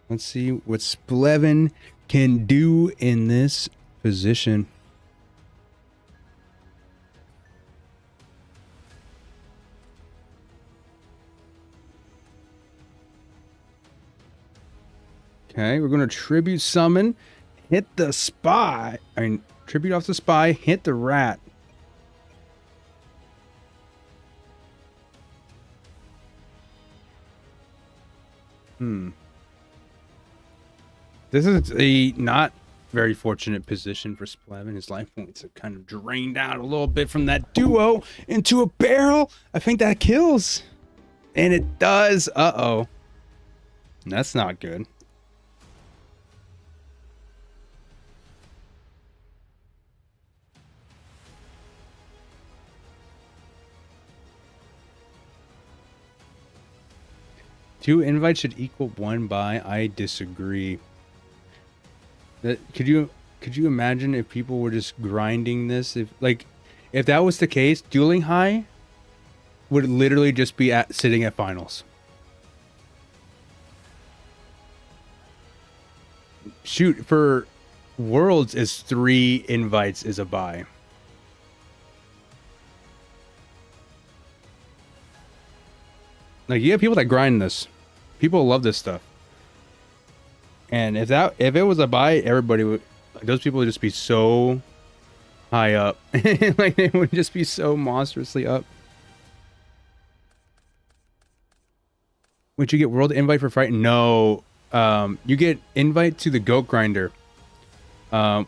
Let's see what Splv can do in this position. Okay, we're going to tribute summon, hit the spy. I mean, tribute off the spy, hit the rat. This is a not very fortunate position for Splv. His life points have kind of drained out a little bit from that duo into a barrel. I think that kills. And it does. Uh-oh. That's not good. Two invites should equal 1 buy. I disagree. Could you imagine if people were just grinding this? If that was the case, Dueling High would literally just be sitting at finals. Shoot, for Worlds is 3 invites is a buy. Like, you have people that grind this. People love this stuff. And if it was a buy, everybody would, like, those people would just be so high up. Like, they would just be so monstrously up. Would you get world invite for fight? No. You get invite to the Goat Grinder,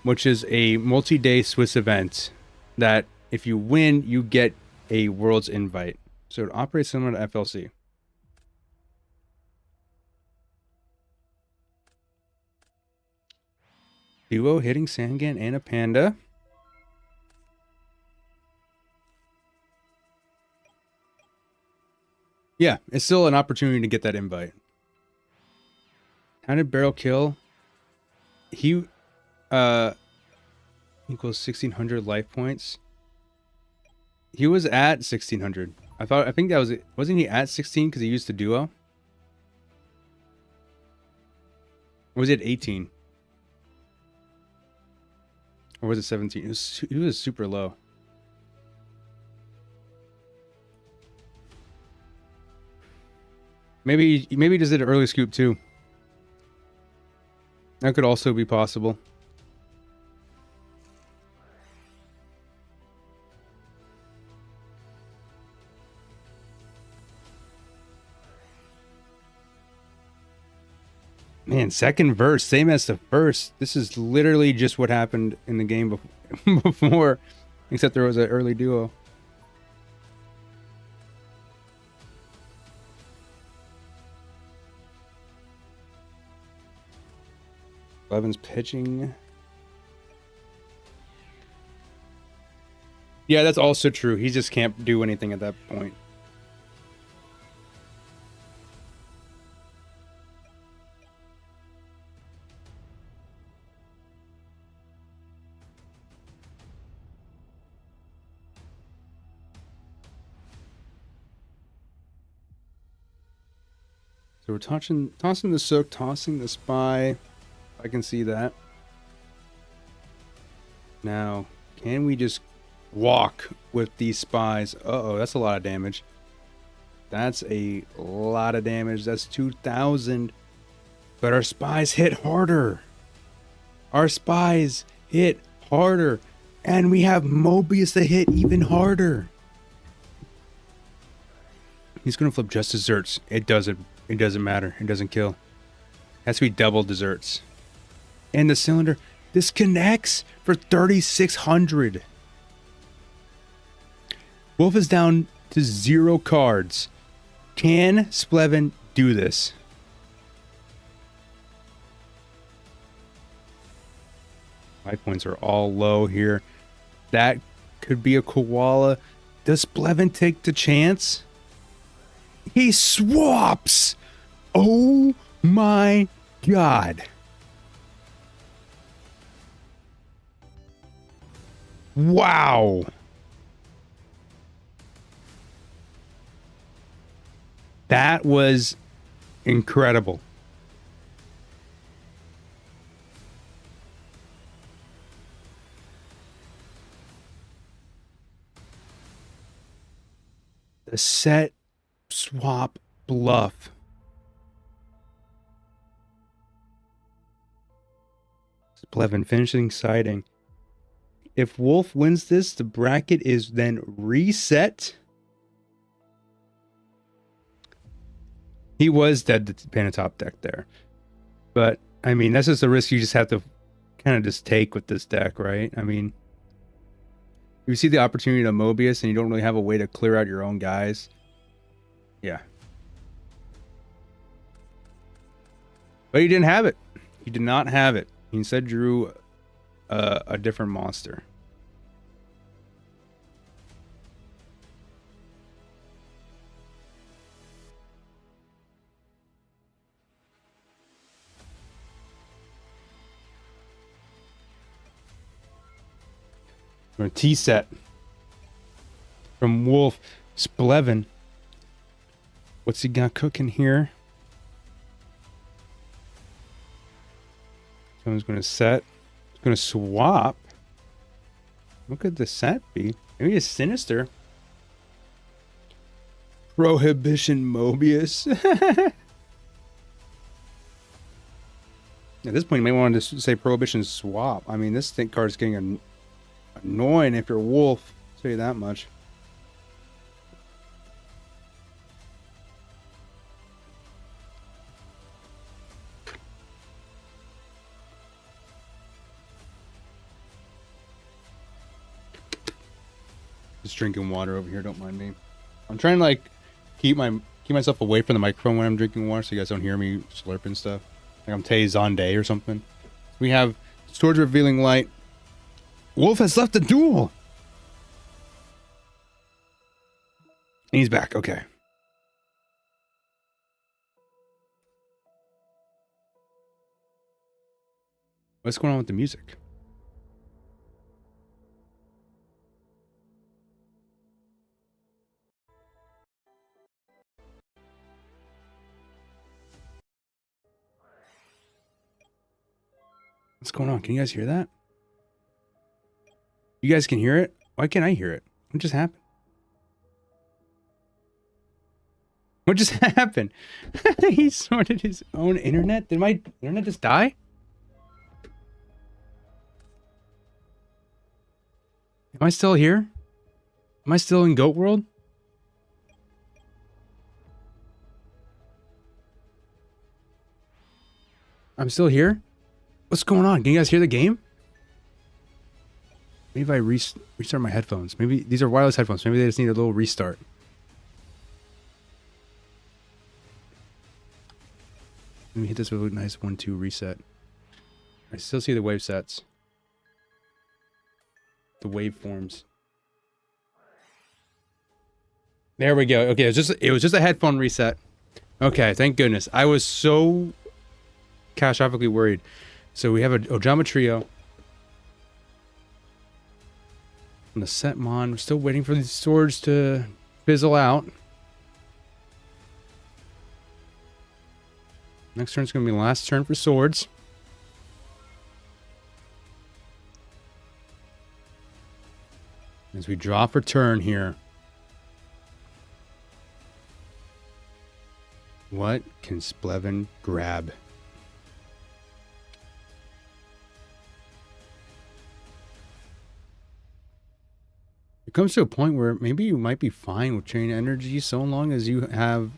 which is a multi-day Swiss event that if you win, you get a world's invite. So it operates similar to FLC. Duo hitting Sangan and a panda. Yeah, it's still an opportunity to get that invite. How did Barrel kill? He equals 1600 life points. He was at 1600. I think that was it. Wasn't he at 16 because he used the duo? Or was it 18? Or was it 17? He was super low. Maybe he just did an early scoop too. That could also be possible. Man, second verse, same as the first. This is literally just what happened in the game before, except there was an early duo. Levin's pitching. Yeah, that's also true. He just can't do anything at that point. So we're tossing the Sook, tossing the Spy. I can see that. Now, can we just walk with these Spies? Uh-oh, that's a lot of damage. That's a lot of damage. That's 2,000. But our Spies hit harder. Our Spies hit harder. And we have Mobius that hit even harder. He's going to flip just desserts. It doesn't matter. It doesn't kill. It has to be double desserts. And the cylinder disconnects for 3,600. Wolf is down to 0 cards. Can Splv do this? My points are all low here. That could be a koala. Does Splv take the chance? He swaps! Oh my god. Wow. That was incredible. The set swap bluff. Splv finishing siding. If Wolf wins this, the bracket is then reset. He was dead to Panatop deck there. But, I mean, that's just a risk you just have to kind of just take with this deck, right? I mean, if you see the opportunity to Mobius and you don't really have a way to clear out your own guys. Yeah. But he didn't have it. He did not have it. He instead drew a different monster. We're a T set from Wolf. Splv. What's he got cooking here? Someone's going to set. He's going to swap. What could the set be? Maybe a Sinister. Prohibition Mobius. At this point, you may want to say Prohibition Swap. I mean, this card is getting annoying if you're a Wolf. I'll tell you that much. Just drinking water over here, don't mind me. I'm trying to like keep myself away from the microphone when I'm drinking water so you guys don't hear me slurping stuff. Like I'm Tay Zonday or something. We have Swords Revealing Light. Wolf has left the duel. And he's back, okay. What's going on with the music? What's going on? Can you guys hear that? You guys can hear it? Why can't I hear it? What just happened? What just happened? He sorted his own internet? Did my internet just die? Am I still here? Am I still in Goat World? I'm still here? What's going on? Can you guys hear the game? Maybe if I restart my headphones. Maybe these are wireless headphones. Maybe they just need a little restart. Let me hit this with a nice 1-2 reset. I still see the wave sets. The waveforms. There we go. Okay, it was just a headphone reset. Okay, thank goodness. I was so catastrophically worried. So we have a Ojama Trio. And the Setmon. We're still waiting for these swords to fizzle out. Next turn's going to be the last turn for swords. As we draw for turn here. What can Splv grab? It comes to a point where maybe you might be fine with chain energy so long as you have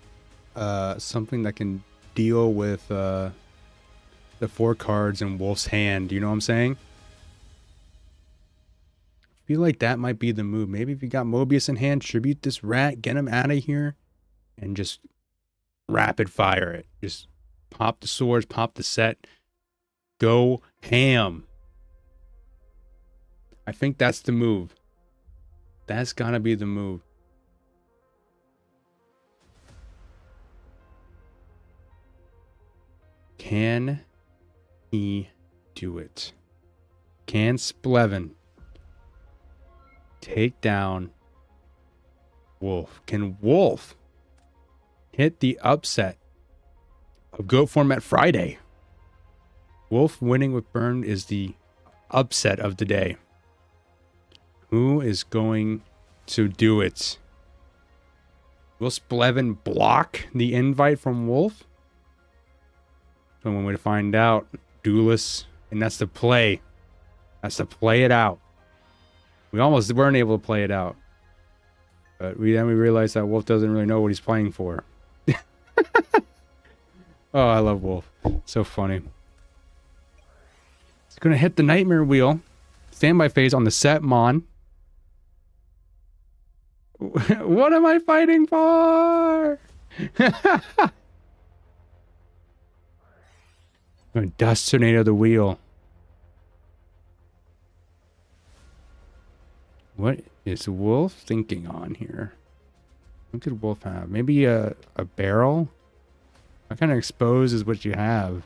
something that can deal with the 4 cards in Wolf's hand. You know what I'm saying? I feel like that might be the move. Maybe if you got Mobius in hand, tribute this rat, get him out of here, and just rapid fire it. Just pop the swords, pop the set, go ham. I think that's the move. That's gotta be the move. Can he do it? Can Splv take down Wolf? Can Wolf hit the upset of GOAT Format Friday? Wolf winning with Burn is the upset of the day. Who is going to do it? Will Splv block the invite from Wolf? So one way to find out. Duelists, and that's the play. That's to play it out. We almost weren't able to play it out. But then we realized that Wolf doesn't really know what he's playing for. Oh, I love Wolf. So funny. He's going to hit the Nightmare Wheel. Standby phase on the set, Mon. What am I fighting for? Dust Tornado the wheel. What is Wolf thinking on here? What could Wolf have? Maybe a barrel? What kind of expose is what you have?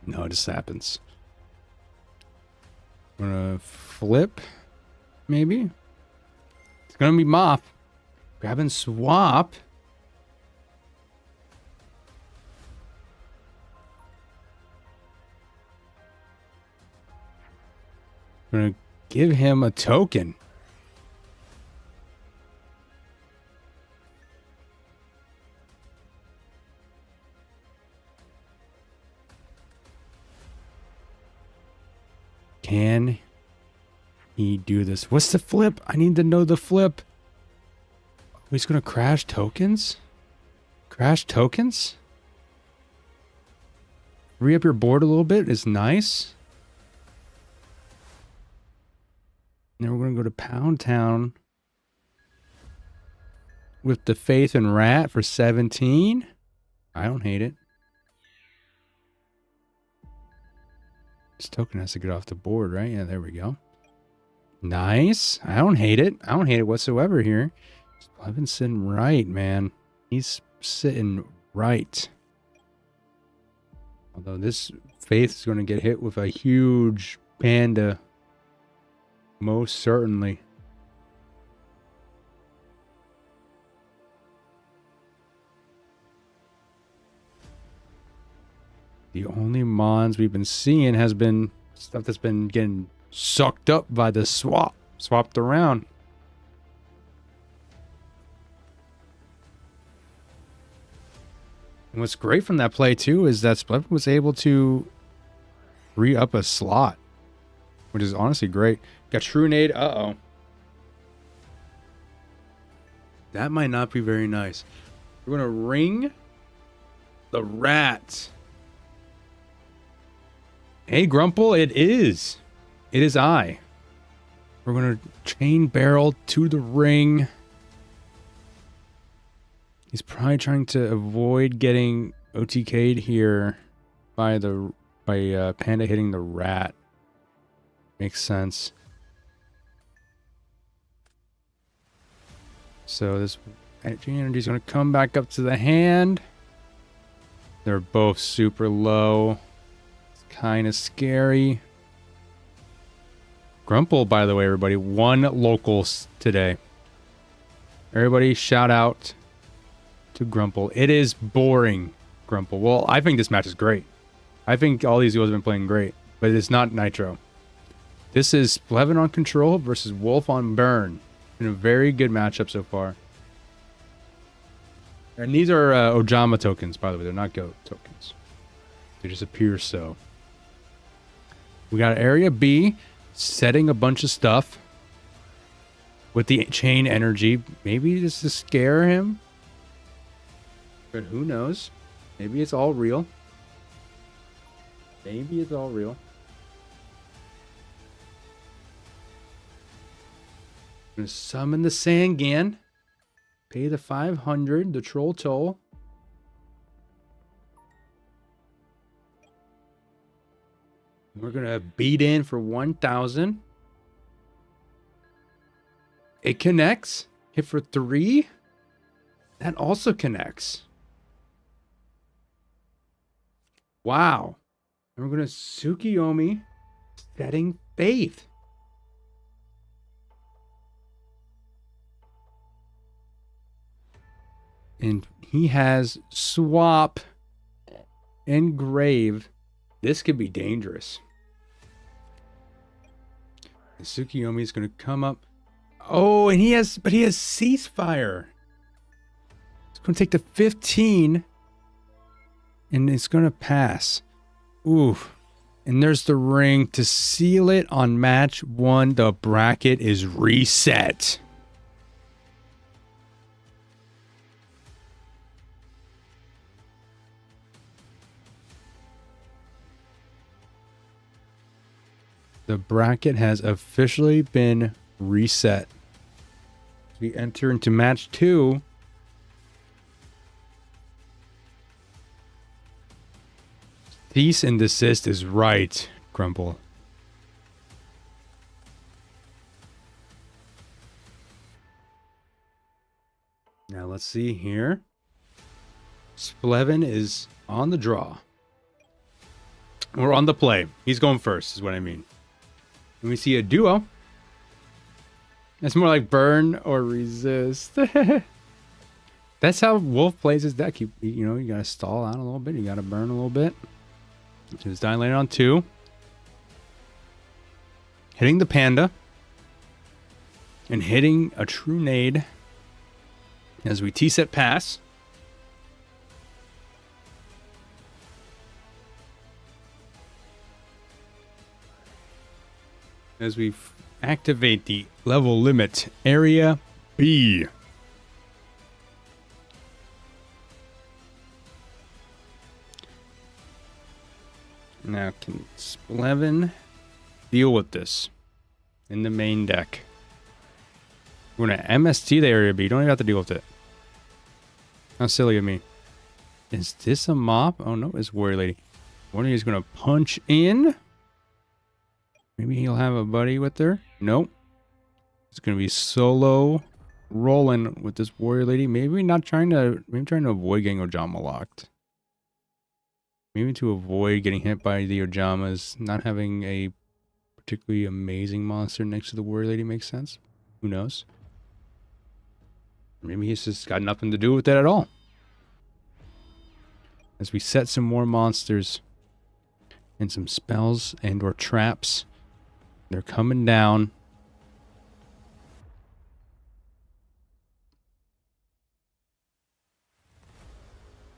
No, it just happens. I'm gonna flip, maybe? It's gonna be Mop. Grab and swap. I'm gonna give him a token. Can he do this? What's the flip? I need to know the flip. He's gonna crash tokens? Crash tokens? Free up your board a little bit is nice. Now we're gonna go to Pound Town with the Faith and Rat for 17. I don't hate it. This token has to get off the board, right? Yeah, there we go. Nice. I don't hate it. I don't hate it whatsoever here. Splv's sitting right, man. He's sitting right. Although this Faith is going to get hit with a huge panda. Most certainly. The only mons we've been seeing has been stuff that's been getting sucked up by the swapped around. And what's great from that play too is that Splv was able to re-up a slot, which is honestly great. Got True Nade. Uh-oh. That might not be very nice. We're going to ring the rat. Hey, Grumple, it is. It is I. We're going to chain barrel to the ring. He's probably trying to avoid getting OTK'd here by Panda hitting the rat. Makes sense. So this energy is going to come back up to the hand. They're both super low. Kind of scary. Grumple, by the way, everybody, won locals today. Everybody shout out to Grumple. It is boring, Grumple. Well, I think this match is great. I think all these duos have been playing great, but it's not Nitro. This is Splv on Control versus Wolf on Burn. Been a very good matchup so far. And these are Ojama tokens, by the way. They're not GOAT tokens. They just appear so. We got Area B setting a bunch of stuff with the chain energy. Maybe just to scare him. But who knows? Maybe it's all real. Maybe it's all real. I'm going to summon the Sangan. Pay the 500, the troll toll. We're going to beat in for 1,000. It connects. Hit for 3. That also connects. Wow. And we're going to Tsukiyomi setting Faith. And he has Swap and Grave. This could be dangerous. And Tsukiyomi is going to come up. Oh, and he has Ceasefire. It's going to take the 15. And it's going to pass. Oof. And there's the ring to seal it on match 1. The bracket is reset. The bracket has officially been reset. We enter into match 2. Cease and desist is right, Grumple. Now let's see here. Splv is on the draw. Or on the play. He's going first, is what I mean. And we see a duo. It's more like burn or resist. That's how Wolf plays his deck. You know, you gotta stall out a little bit. You gotta burn a little bit. Just dilating on 2. Hitting the Panda. And hitting a true nade. As we T-set pass. As we activate the level limit Area B. Now, can Splv deal with this in the main deck? We're going to MST the Area B. You don't even have to deal with it. How silly of me. Is this a mop? Oh, no, it's Warrior Lady. One of you is going to punch in. Maybe he'll have a buddy with her. Nope. It's going to be solo rolling with this Warrior Lady. Maybe trying to avoid getting Ojama locked. Maybe to avoid getting hit by the Ojamas, not having a particularly amazing monster next to the Warrior Lady makes sense. Who knows? Maybe he's just got nothing to do with it at all. As we set some more monsters and some spells and or traps. They're coming down.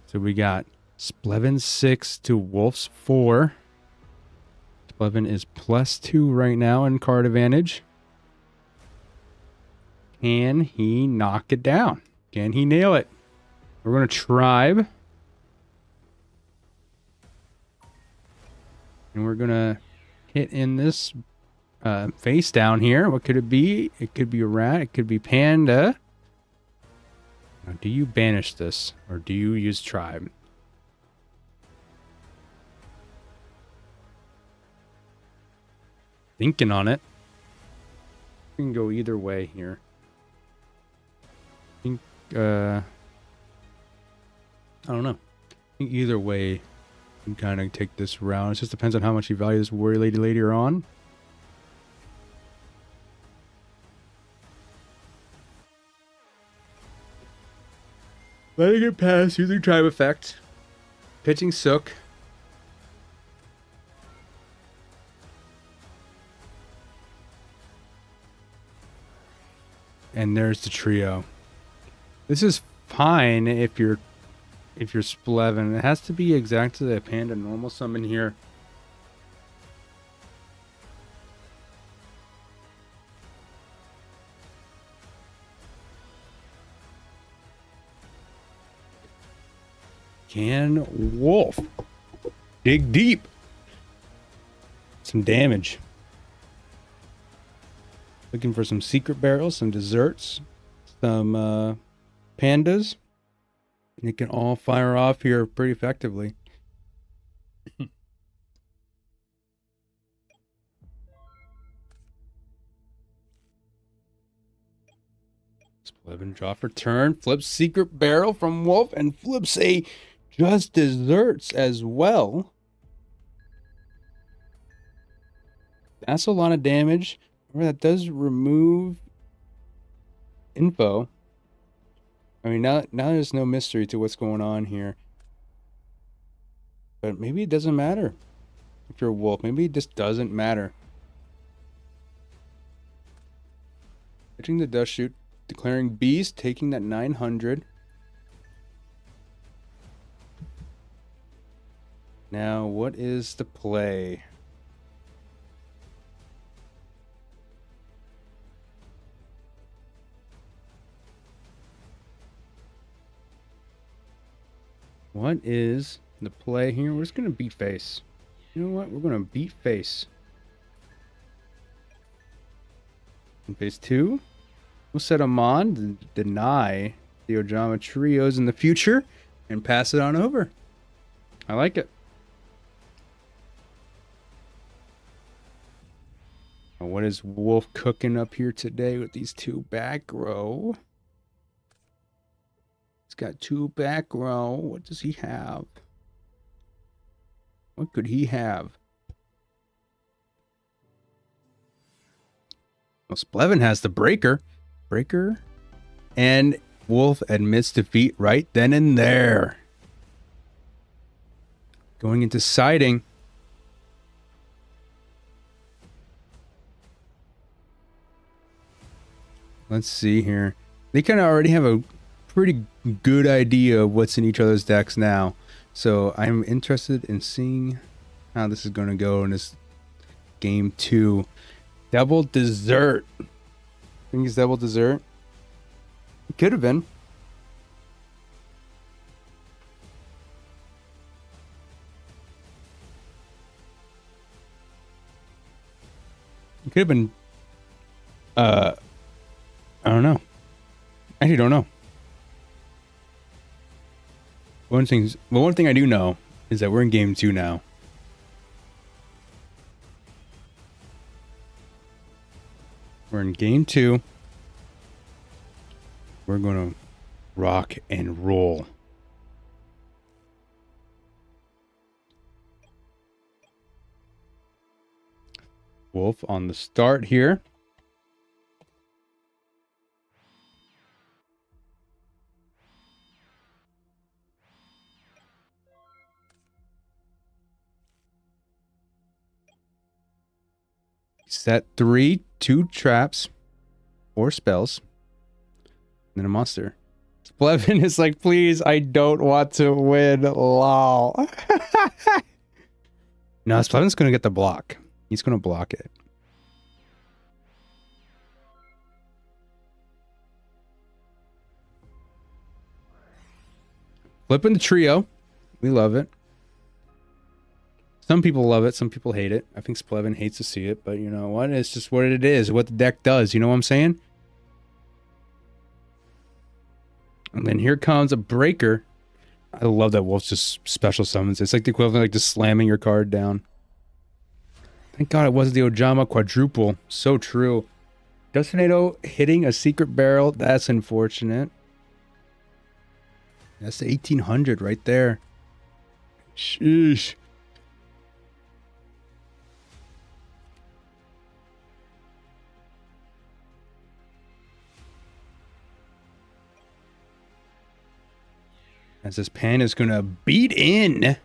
So we got Splv 6 to Wolf's 4. Splv is +2 right now in card advantage. Can he knock it down? Can he nail it? We're going to Tribe. And we're going to hit in this face down here. What could it be? It could be a rat. It could be Panda. Now, do you banish this? Or do you use Tribe? Thinking on it. We can go either way here. I think, I don't know. I think either way, you can kind of take this round. It just depends on how much you value this Warrior Lady later on. Letting it pass using tribe effect. Pitching Sook. And there's the trio. This is fine if you're Splevin. It has to be exactly a Panda normal summon here. Can Wolf dig deep? Some damage. Looking for some secret barrels, some desserts, some pandas. And it can all fire off here pretty effectively. Splevin draw for turn, flips secret barrel from Wolf, and flips a just desserts as well. That's a lot of damage. Remember, that does remove info. I mean, now there's no mystery to what's going on here. But maybe it doesn't matter if you're a wolf. Maybe it just doesn't matter. Pitching the dust shoot, declaring beast, taking that 900. Now, what is the play? What is the play here? We're just going to beat face. You know what? We're going to beat face. In phase 2, we'll set them on, deny the Ojama trios in the future, and pass it on over. I like it. Now, what is Wolf cooking up here today with these two back row? He's got 2 back row. What does he have? What could he have? Well, Splevin has the breaker. And Wolf admits defeat right then and there. Going into siding. Let's see here. They kind of already have a pretty good idea of what's in each other's decks now. So I'm interested in seeing how this is going to go in this game 2. Double dessert. I think it's double dessert. It could have been. It could have been. I don't know. I actually don't know. One thing I do know is that we're in game 2 now. We're in game 2. We're going to rock and roll. Wolf on the start here. Set 3, 2 traps, 4 spells, and then a monster. Splevin is like, please, I don't want to win. Lol. No, Splevin's going to get the block. He's going to block it. Flipping the trio. We love it. Some people love it, some people hate it. I think Splevin hates to see it, but you know what? It's just what it is, what the deck does. You know what I'm saying? And then here comes a breaker. I love that Wolf just special summons. It's like the equivalent of like just slamming your card down. Thank God it wasn't the Ojama quadruple. So true. Dustinado hitting a secret barrel. That's unfortunate. That's the 1800 right there. Sheesh. As this pan is gonna beat in.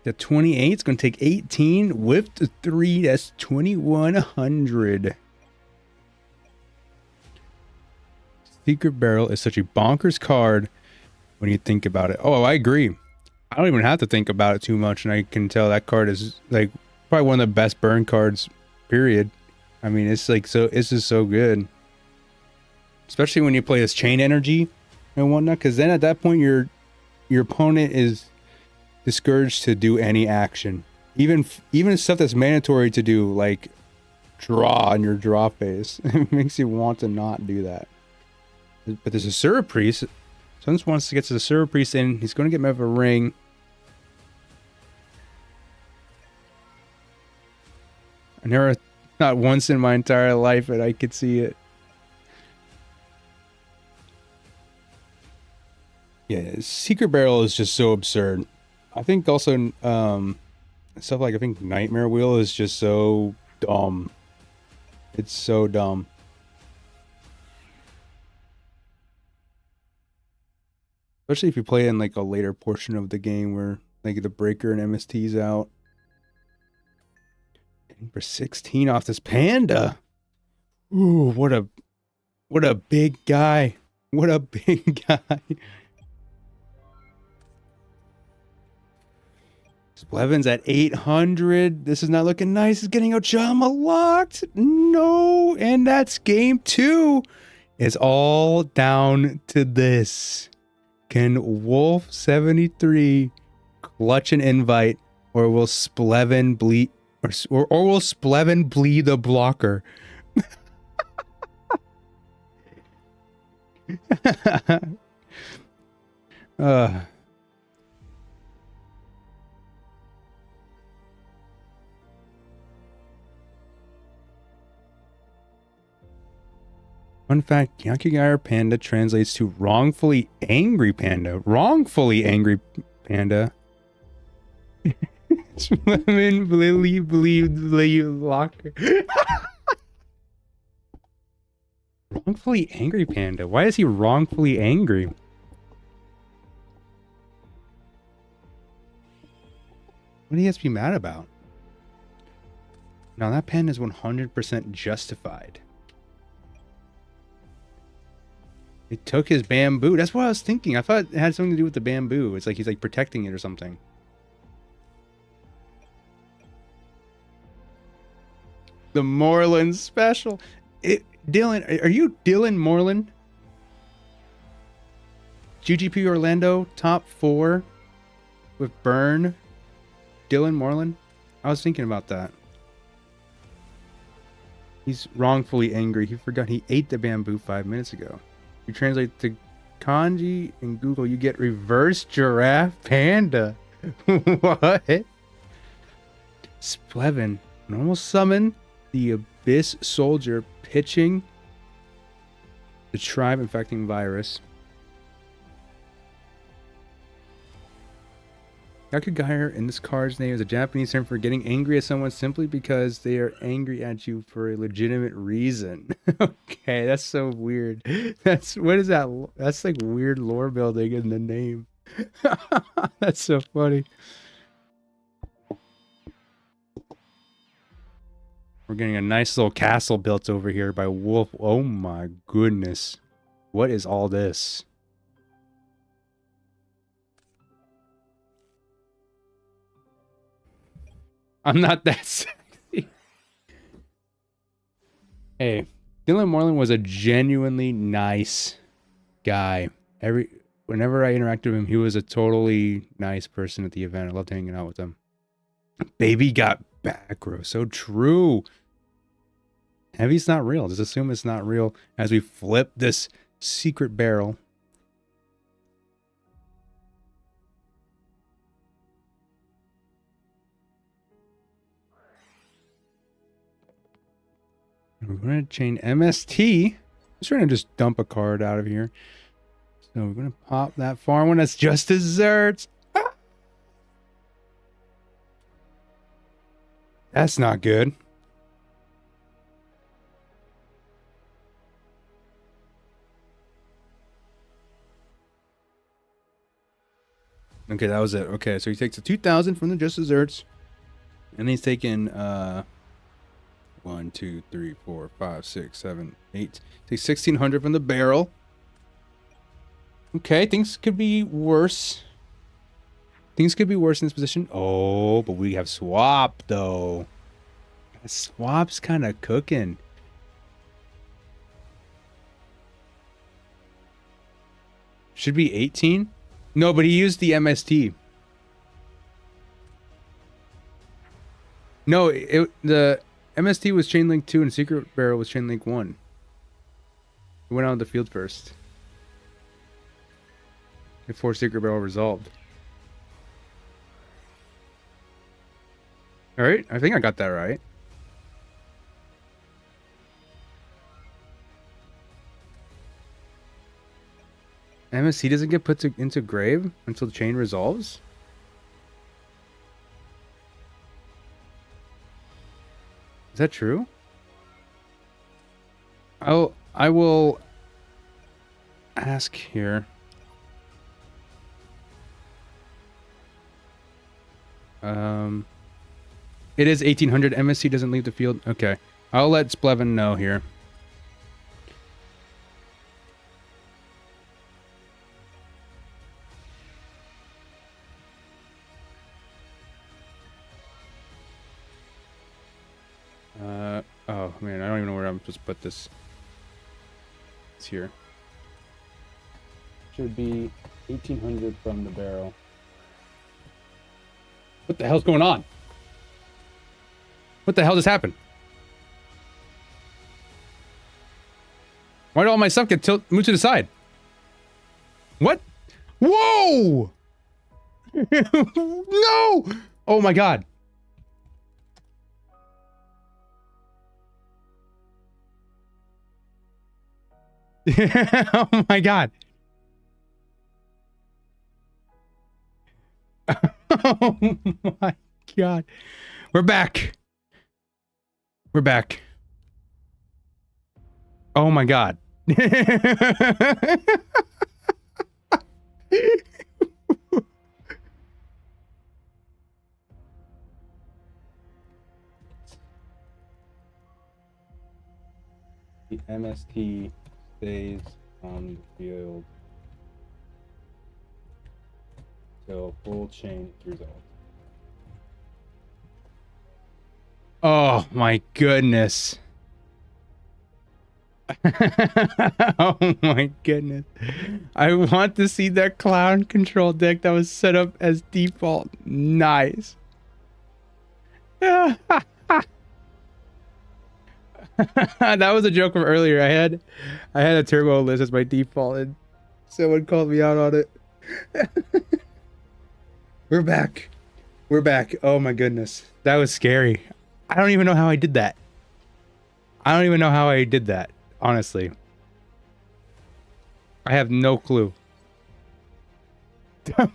The 28 is gonna take 18 with the 3. That's 2100. Secret Barrel is such a bonkers card when you think about it. Oh, I agree. I don't even have to think about it too much, and I can tell that card is like probably one of the best burn cards, period. I mean, it's like so. It's just so good, especially when you play this chain energy and whatnot. Because then at that point, your opponent is discouraged to do any action, even stuff that's mandatory to do, like draw on your draw phase. It makes you want to not do that. But there's a Serra Priest. Suns wants to get to the Serra Priest in. He's going to get him out of a ring. I never, not once in my entire life that I could see it. Yeah, Secret Barrel is just so absurd. I think also stuff like I think Nightmare Wheel is just so dumb. It's so dumb. Especially if you play in like a later portion of the game where like the breaker and MST's out. Hitting for 16 off this panda. Ooh, what a big guy. What a big guy. Splev's at 800. This is not looking nice. It's getting Ochama locked. No, and that's game 2. It's all down to this. Can Wolf 73 clutch an invite, or will Splv bleed, or will Splv bleed the blocker? Fun fact, Yakugair Panda translates to wrongfully angry panda. Wrongfully angry panda. Splv believed locker. Wrongfully angry panda. Why is he wrongfully angry? What do he has to be mad about? Now that panda is 100% justified. It took his bamboo. That's what I was thinking. I thought it had something to do with the bamboo. It's like he's like protecting it or something. The Moreland special. Dylan, are you Dylan Moreland? GGP Orlando top 4 with burn. Dylan Moreland? I was thinking about that. He's wrongfully angry. He forgot he ate the bamboo 5 minutes ago. You translate to kanji in Google, you get reverse giraffe panda. What? Splv, normal summon the Abyss Soldier, pitching the tribe infecting virus. Yakugair in this card's name is a Japanese term for getting angry at someone simply because they are angry at you for a legitimate reason. Okay, that's so weird. What is that? That's like weird lore building in the name. That's so funny. We're getting a nice little castle built over here by Wolf. Oh my goodness. What is all this? I'm not that sexy. Hey, Dylan Moreland was a genuinely nice guy. Whenever I interacted with him, he was a totally nice person at the event. I loved hanging out with him. Baby got back row. So true. Heavy's not real. Just assume it's not real as we flip this secret barrel. We're going to chain MST. I'm trying to just dump a card out of here. So we're going to pop that farm one. That's just desserts. Ah! That's not good. Okay, that was it. Okay, so he takes a 2,000 from the Just Desserts. And he's taking 1, 2, 3, 4, 5, 6, 7, 8. Takes 1,600 from the barrel. Okay, things could be worse. Things could be worse in this position. Oh, but we have swap though. Swap's kind of cooking. Should be 18. No, but he used the MST. No, the MST was chain link 2 and secret barrel was chain link 1. It went out of the field first. Before secret barrel resolved. All right, I think I got that right. MST doesn't get put into grave until the chain resolves? Is that true? I will ask here. It is 1800. MSC doesn't leave the field. Okay. I'll let Splv know here. Oh man, I don't even know where I'm supposed to put this. It's here. Should be 1800 from the barrel. What the hell's going on? What the hell just happened? Why did all my stuff get moved to the side? What? Whoa! No! Oh my god. Oh my god. Oh my god. We're back. We're back. Oh my god. The MST stays on the field till full chain is resolved. Oh my goodness. Oh my goodness. I want to see that clown control deck that was set up as default. Nice. That was a joke from earlier. I had a turbo list as my default and someone called me out on it. We're back. We're back. Oh my goodness. That was scary. I don't even know how I did that. I don't even know how I did that, honestly. I have no clue. I'm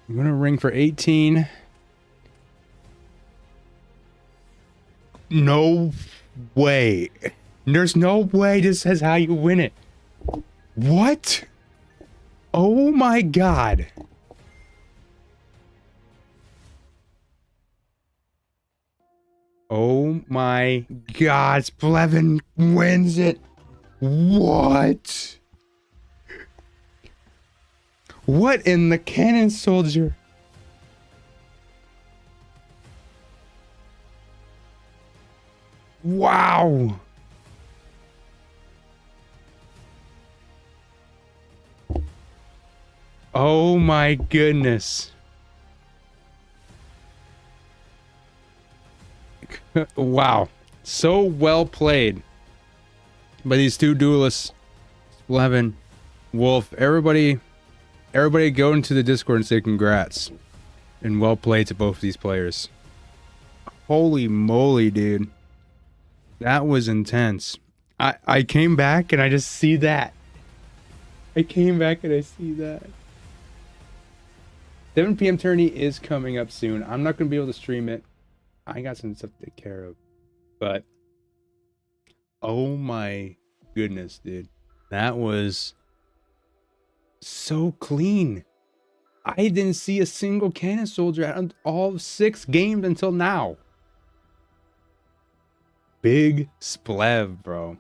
gonna ring for 18. No way. There's no way this is how you win it. What? Oh my god. Oh my god. Splv wins it. What? What in the cannon soldier? Wow. Oh my goodness. Wow. So well played by these two duelists. Splv, Wolf, everybody go into the Discord and say congrats. And well played to both of these players. Holy moly, dude. That was intense. I came back and I just see that. I came back and I see that. 7 p.m. tourney is coming up soon. I'm not going to be able to stream it. I got some stuff to take care of. But, oh my goodness, dude. That was so clean. I didn't see a single cannon soldier out of all 6 games until now. Big Splv, bro.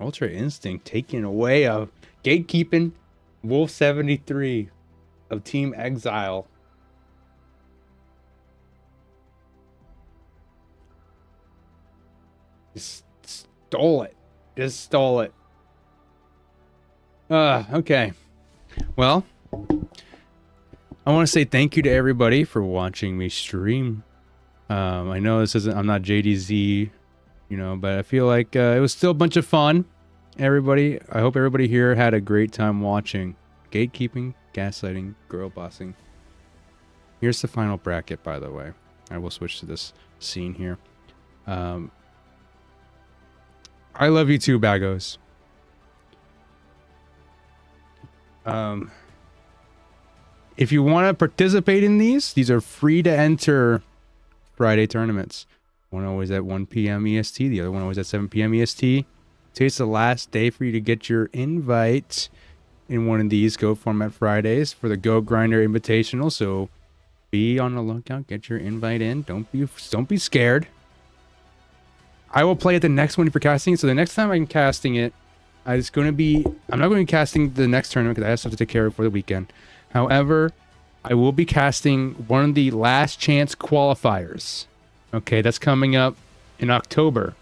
Ultra Instinct taking away a gatekeeping Wolf 73 of Team Exile. Just stole it. Just stole it. Okay. Well, I want to say thank you to everybody for watching me stream. I know this isn't, I'm not JDZ, you know, but I feel like it was still a bunch of fun. Everybody, I hope everybody here had a great time watching. Gatekeeping, gaslighting, girl bossing. Here's the final bracket, by the way. I will switch to this scene here. I love you too, Baggos. If you want to participate in these are free to enter Friday tournaments. One always at 1 p.m. EST, the other one always at 7 p.m. EST. Today's the last day for you to get your invite in one of these Go Format Fridays for the Go Grinder Invitational. So be on the lookout, get your invite in. Don't be scared. I will play at the next one for casting. So the next time I'm casting it, I'm not going to be casting the next tournament because I have stuff to take care of for the weekend. However, I will be casting one of the last chance qualifiers. Okay, that's coming up in October.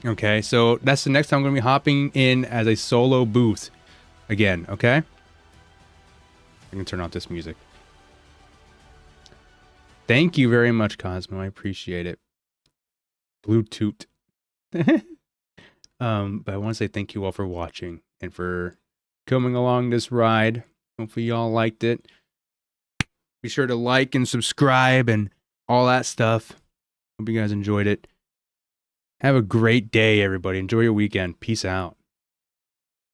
Okay, so that's the next time I'm going to be hopping in as a solo booth again, okay? I can turn off this music. Thank you very much, Cosmo. I appreciate it. Bluetooth. But I want to say thank you all for watching and for coming along this ride. Hopefully y'all liked it. Be sure to like and subscribe and all that stuff. Hope you guys enjoyed it. Have a great day, everybody. Enjoy your weekend. Peace out.